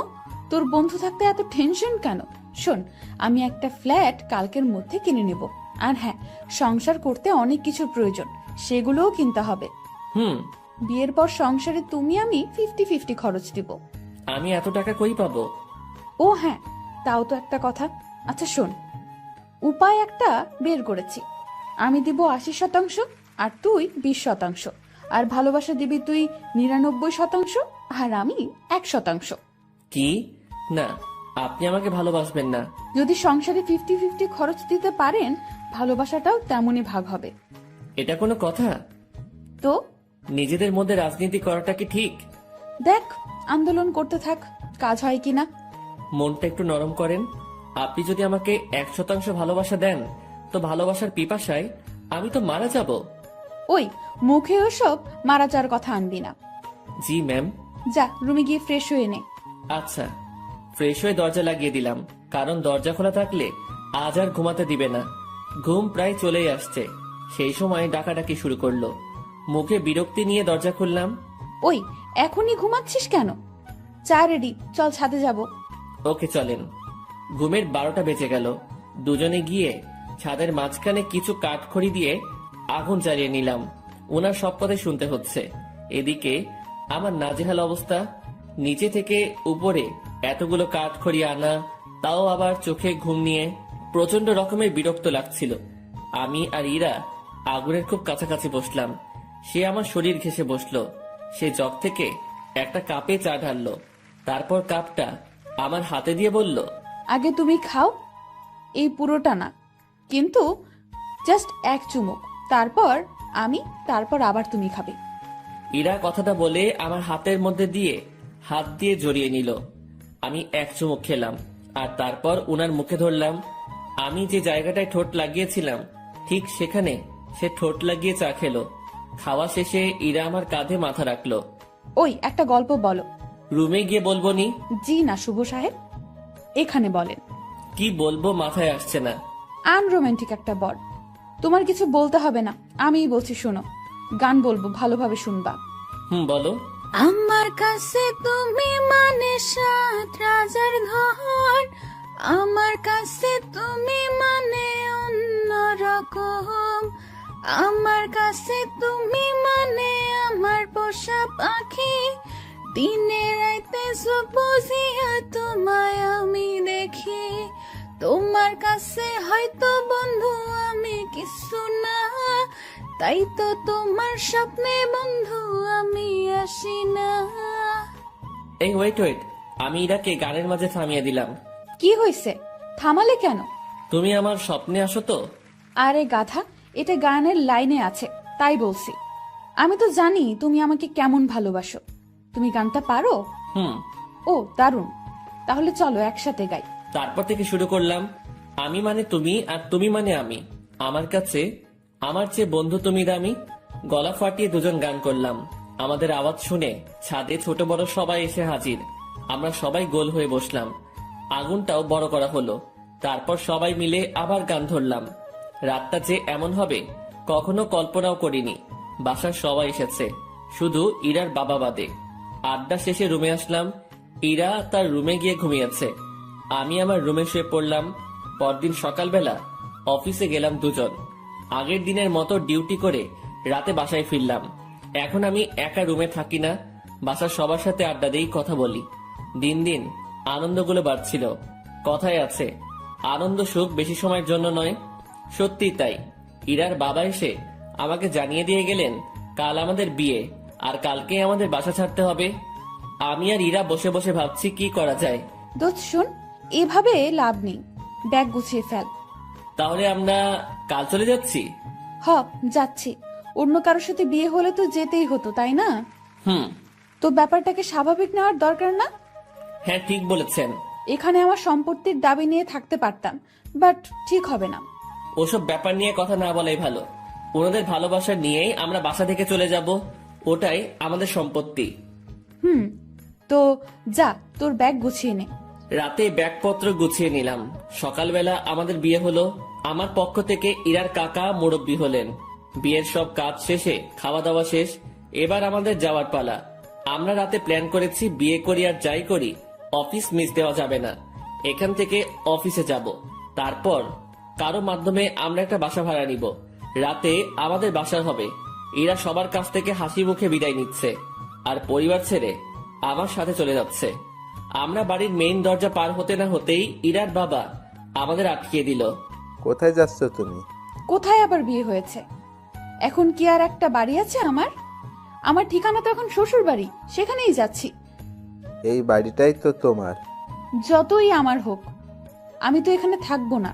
তোর বন্ধু থাকতে এত টেনশন কেন? শোন, আমি একটা ফ্ল্যাট কালকের মধ্যে কিনে নেব। আর হ্যাঁ, সংসার করতে অনেক কিছুর প্রয়োজন, সেগুলোও কিনতে হবে। হুম। বিয়ের পর সংসারে তুমি আমি 50-50 খরচ দিব। আমি এত টাকা কই পাবো? ও হ্যাঁ, তাও তো একটা কথা। আচ্ছা শোন, উপায় একটা বের করেছি। আমি দিব 80%, আর তুই 20%, আর ভালোবাসা দিবি তুই 99%, আর আমি 1%। কি? না, আপনি আমাকে ভালোবাসবেন না। যদি সংসারে 50-50 খরচ দিতে পারেন, ভালোবাসাটাও তেমনই ভাগ হবে। এটা কোনো কথা? তো নিজেদের মধ্যে রাজনীতি করাটা কি ঠিক? দেখ, আন্দোলন করতে থাক, কাজ হয় কিনা। মনটা একটু নরম করেন। আপনি যদি আমাকে 100% ভালোবাসা দেন, তো ভালোবাসার পিপাসায় আমি তো মারা যাব। ওই মুখে ওসব মারা যাওয়ার কথা আনবি না। জি ম্যাম। যা রুমে গিয়ে ফ্রেশ হয়ে নে। আচ্ছা। ফ্রেশ হয়ে দরজা লাগিয়ে দিলাম, কারণ দরজা খোলা থাকলে আজ আর ঘুমাতে দিবে না। ঘুম প্রায় চলেই আসছে, সেই সময় ডাকাডাকি শুরু করলো। মুখে বিরক্তি নিয়ে দরজা খুললাম। ওই এখনই ঘুমাচ্ছিস কেন? চা রেডি, চল ছাদে যাব। ওকে চলেন। ঘুমের 12টা বেজে গেল। দুজনে গিয়ে ছাদের মাঝখানে কিছু কাঠখড়ি দিয়ে আগুন জ্বালিয়ে নিলাম। ওনার সব কথাই শুনতে হচ্ছে। এদিকে আমার নাজেহাল অবস্থা। নিচে থেকে উপরে এতগুলো কাঠখড়ি আনা, তাও আবার চোখে ঘুম নিয়ে প্রচন্ড রকমের বিরক্ত লাগছিল। আমি আর ইরা আগুনের খুব কাছাকাছি বসলাম। সে আমার শরীর ঘেঁষে বসলো। সে জগ থেকে একটা কাপে চা ঢাললো, তারপর কাপটা আমার হাতে দিয়ে বলল, আগে তুমি খাও, এই পুরোটা না, কিন্তু জাস্ট এক চুমুক, তারপর আমি, তারপর আবার তুমি খাবে। ইরা কথাটা বলে আমার হাতের মধ্যে দিয়ে হাত দিয়ে জড়িয়ে নিল। আমি এক চুমুক খেলাম, আর তারপর উনার মুখে ধরলাম। আমি যে জায়গাটায় ঠোঁট লাগিয়েছিলাম, ঠিক সেখানে সে ঠোঁট লাগিয়ে চা খেলো। খাওয়া শেষে ইরা আমার কাঁধে মাথা রাখলো। ওই একটা গল্প বলো। রুমে গিয়ে বলবো নি? জি না শুভ সাহেব, এখানে বলেন। কি বলবো মাথায় আসছে না। আনরোম্যান্টিক একটা বর। তোমার কিছু বলতে হবে না, আমিই বলছি শোনো। গান বলবো, ভালোভাবে শুনবা। বলো। আমার কাছে তুমি মানে 7 রাজার ধন, আমার কাছে তুমি মানে অন্যরকম, আমার কাছে তুমি মানে আমার পোষা পাখি, দিনে রাইতে বুঝিয়া তোমায় আমি দেখি, তোমার কাছে হয়তো বন্ধু আমি কিছু না, তাই তো তোমার স্বপ্নে বন্ধু আমি আসি না। এই ওয়েট ওয়েট, আমি ইরাকে গানের মাঝে থামিয়ে দিলাম। কি হয়েছে, থামালে কেন? তুমি আমার স্বপ্নে আসো তো? আরে গাধা, এটা গানের লাইনে আছে, তাই বলছি। আমি তো জানি তুমি আমাকে কেমন ভালোবাসো। তুমি গানটা পারো? হুম। ও দারুণ, তাহলে চলো একসাথে গাই। তারপর থেকে শুরু করলাম, আমি মানে তুমি, আর তুমি মানে আমি। আমার কাছে আমার চেয়ে বন্ধু তুমি দামি। গলা ফাটিয়ে দুজন গান করলাম। আমাদের আওয়াজ শুনে ছাদে ছোট বড় সবাই এসে হাজির। আমরা সবাই গোল হয়ে বসলাম। আগুনটাও বড় করা হলো। তারপর সবাই মিলে আবার গান ধরলাম। রাতটা যে এমন হবে কখনো কল্পনাও করিনি। বাসার সবাই এসেছে, শুধু ইরার বাবা বাদে। আড্ডা শেষে রুমে আসলাম। ইরা তার রুমে গিয়ে ঘুমিয়েছে, আমি আমার রুমে শুয়ে পড়লাম। পরদিন সকালবেলা অফিসে গেলাম দুজন। আগের দিনের মতো ডিউটি করে রাতে বাসায় ফিরলাম। এখন আমি একা রুমে থাকি না, বাসার সবার সাথে আড্ডা দিই, কথা বলি। দিন দিন আনন্দগুলো বাড়ছিল। কথায় আছে, আনন্দ সুখ বেশি সময়ের জন্য নয়। সত্যি তাই। ইরার বাবা এসে আমাকে জানিয়ে দিয়ে গেলেন কাল আমাদের বিয়ে, আর কালকে আমাদের বাসা ছাড়তে হবে। আমি আর ইরা বসে বসে ভাবছি কি করা যায়। দোস্ত শোন, এভাবে লাভ নেই, ব্যাগ গুছিয়ে ফেল। তাহলে আমরা কাল চলে যাচ্ছি? হ, যাচ্ছি। অন্য কারোর সাথে বিয়ে হলে তো যেতেই হতো, তাই না? হুম। তো ব্যাপারটাকে স্বাভাবিক নেওয়ার দরকার না? হ্যাঁ, ঠিক বলেছেন। এখানে আমার সম্পত্তির দাবি নিয়ে থাকতে পারতাম, বাট ঠিক হবে না। ওসব ব্যাপার নিয়ে কথা না বলাই ভালো। ওনাদের ভালোবাসা নিয়েই আমরা বাসা থেকে চলে যাব। ওটাই আমাদের সম্পত্তি। তো যা, তোর ব্যাগ গুছিয়ে নে। রাতে ব্যাগপত্র গুছিয়ে নিলাম। সকালবেলা আমাদের বিয়ে হলো। আমার পক্ষ থেকে ইরার কাকা মুরব্বি হলেন। বিয়ের সব কাজ শেষে, খাওয়া দাওয়া শেষ, এবার আমাদের যাওয়ার পালা। আমরা রাতে প্ল্যান করেছি, বিয়ে করি আর যাই করি অফিস মিস দেওয়া যাবে না। এখান থেকে অফিসে যাব, তারপর কারো মাধ্যমে আমরা একটা বাসা ভাড়া নিব। রাতে আমাদের বাসা হবে। ইরা সবার কাছ থেকে হাসি মুখে বিদায় নিচ্ছে আর পরিবার ছেড়ে আমার সাথে চলে যাচ্ছে। আমরা বাড়ির মেইন দরজা পার হতে না হতেই ইরার বাবা আমাদের আটকিয়ে দিল। কোথায় যাচ্ছ তুমি? কোথায় আবার বিয়ে হয়েছে? এখন কি আর একটা বাড়ি আছে আমার? আমার ঠিকানা তো এখন শ্বশুর বাড়ি, সেখানেই যাচ্ছি। এই বাড়িটাই তো তোমার। যতই আমার হোক, আমি তো এখানে থাকবো না।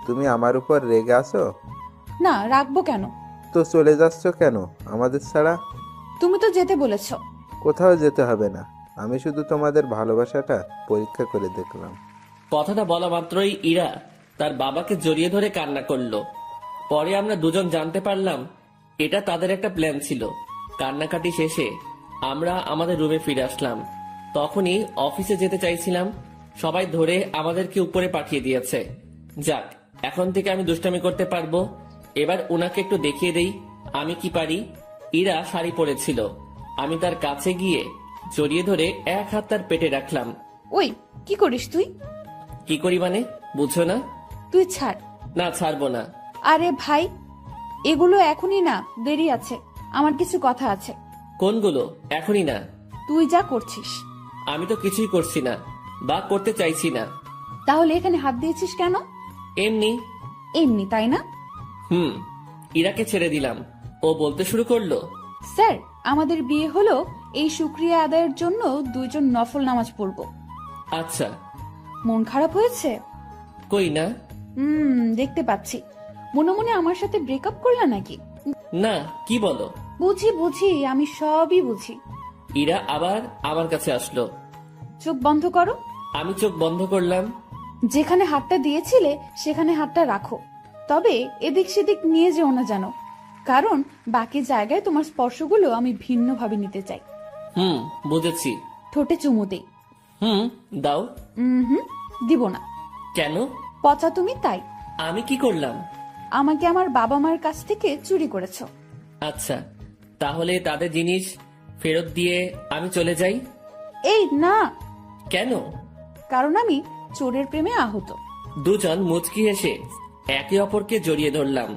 তুমি আমার উপর রেগে আছো? না, রাখবো কেন? তো চলে যাচ্ছ কেন আমাদের ছাড়া? তুমি তো যেতে বলেছো। কোথাও যেতে হবে না, আমি শুধু তোমাদের ভালোবাসাটা পরীক্ষা করে দেখলাম। কথাটা বলা মাত্রই ইরা তার বাবাকে জড়িয়ে ধরে কান্না করলো। পরে আমরা দুজন জানতে পারলাম এটা তাদের একটা প্ল্যান ছিল। কান্নাকাটি শেষে আমরা আমাদের রুমে ফিরে আসলাম। তখনই অফিসে যেতে চাইছিলাম, সবাই ধরে আমাদেরকে উপরে পাঠিয়ে দিয়েছে। যাক, এখন থেকে আমি দুষ্টামি করতে পারবো। এবার ওনাকে একটু দেখিয়ে দেই আমি কি পারি। ইরা শাড়ি পরেছিল, আমি তার কাছে গিয়ে জড়িয়ে ধরে এক হাত তার পেটে রাখলাম। ওই, কি করিস তুই? কি করি মানে, বুঝছো না? তুই ছাড়। না, ছাড়বো না। আরে ভাই, এগুলো এখনই না, দেরি আছে, আমার কিছু কথা আছে। কোনগুলো? এখনই না। তুই যা করছিস। আমি তো কিছুই করছি না বা করতে চাইছি না। তাহলে এখানে হাত দিয়েছিস কেন? এমনি। এমনি, তাই না? ইরাকে ছেড়ে দিলাম। ও বলতে শুরু করলো, স্যার, আমাদের বিয়ে হলো, এই শুকরিয়া আদায়ের জন্য দুইজন নফল নামাজ পড়বো। আচ্ছা। মন খারাপ হয়েছে? কই না। দেখতে পাচ্ছি। মনে মনে আমার সাথে ব্রেকআপ করলা নাকি? না, কি বলো? বুঝি বুঝি, আমি সবই বুঝি। ইরা আবার আমার কাছে আসলো। চোখ বন্ধ করো। আমি চোখ বন্ধ করলাম। যেখানে হাতটা দিয়েছিলে সেখানে হাতটা রাখো, তবে এদিক সেদিক নিয়ে যেও না জানো, কারণ বাকি জায়গায় তোমার স্পর্শগুলো আমি ভিন্নভাবে নিতে চাই। বুঝেছি। ঠোঁটে চুমু দেই। দাও। দিব না। কেন? পচা তুমি, তাই। আমি কি করলাম? আমাকে আমার বাবা মার কাছ থেকে চুরি করেছো। আচ্ছা, তাহলে তাদের জিনিস ফেরত দিয়ে আমি চলে যাই। এই না। কেন? কারণ আমি চোরের প্রেমে আহত। দুজন মুচকি এসে একে অপরকে জড়িয়ে ধরলাম।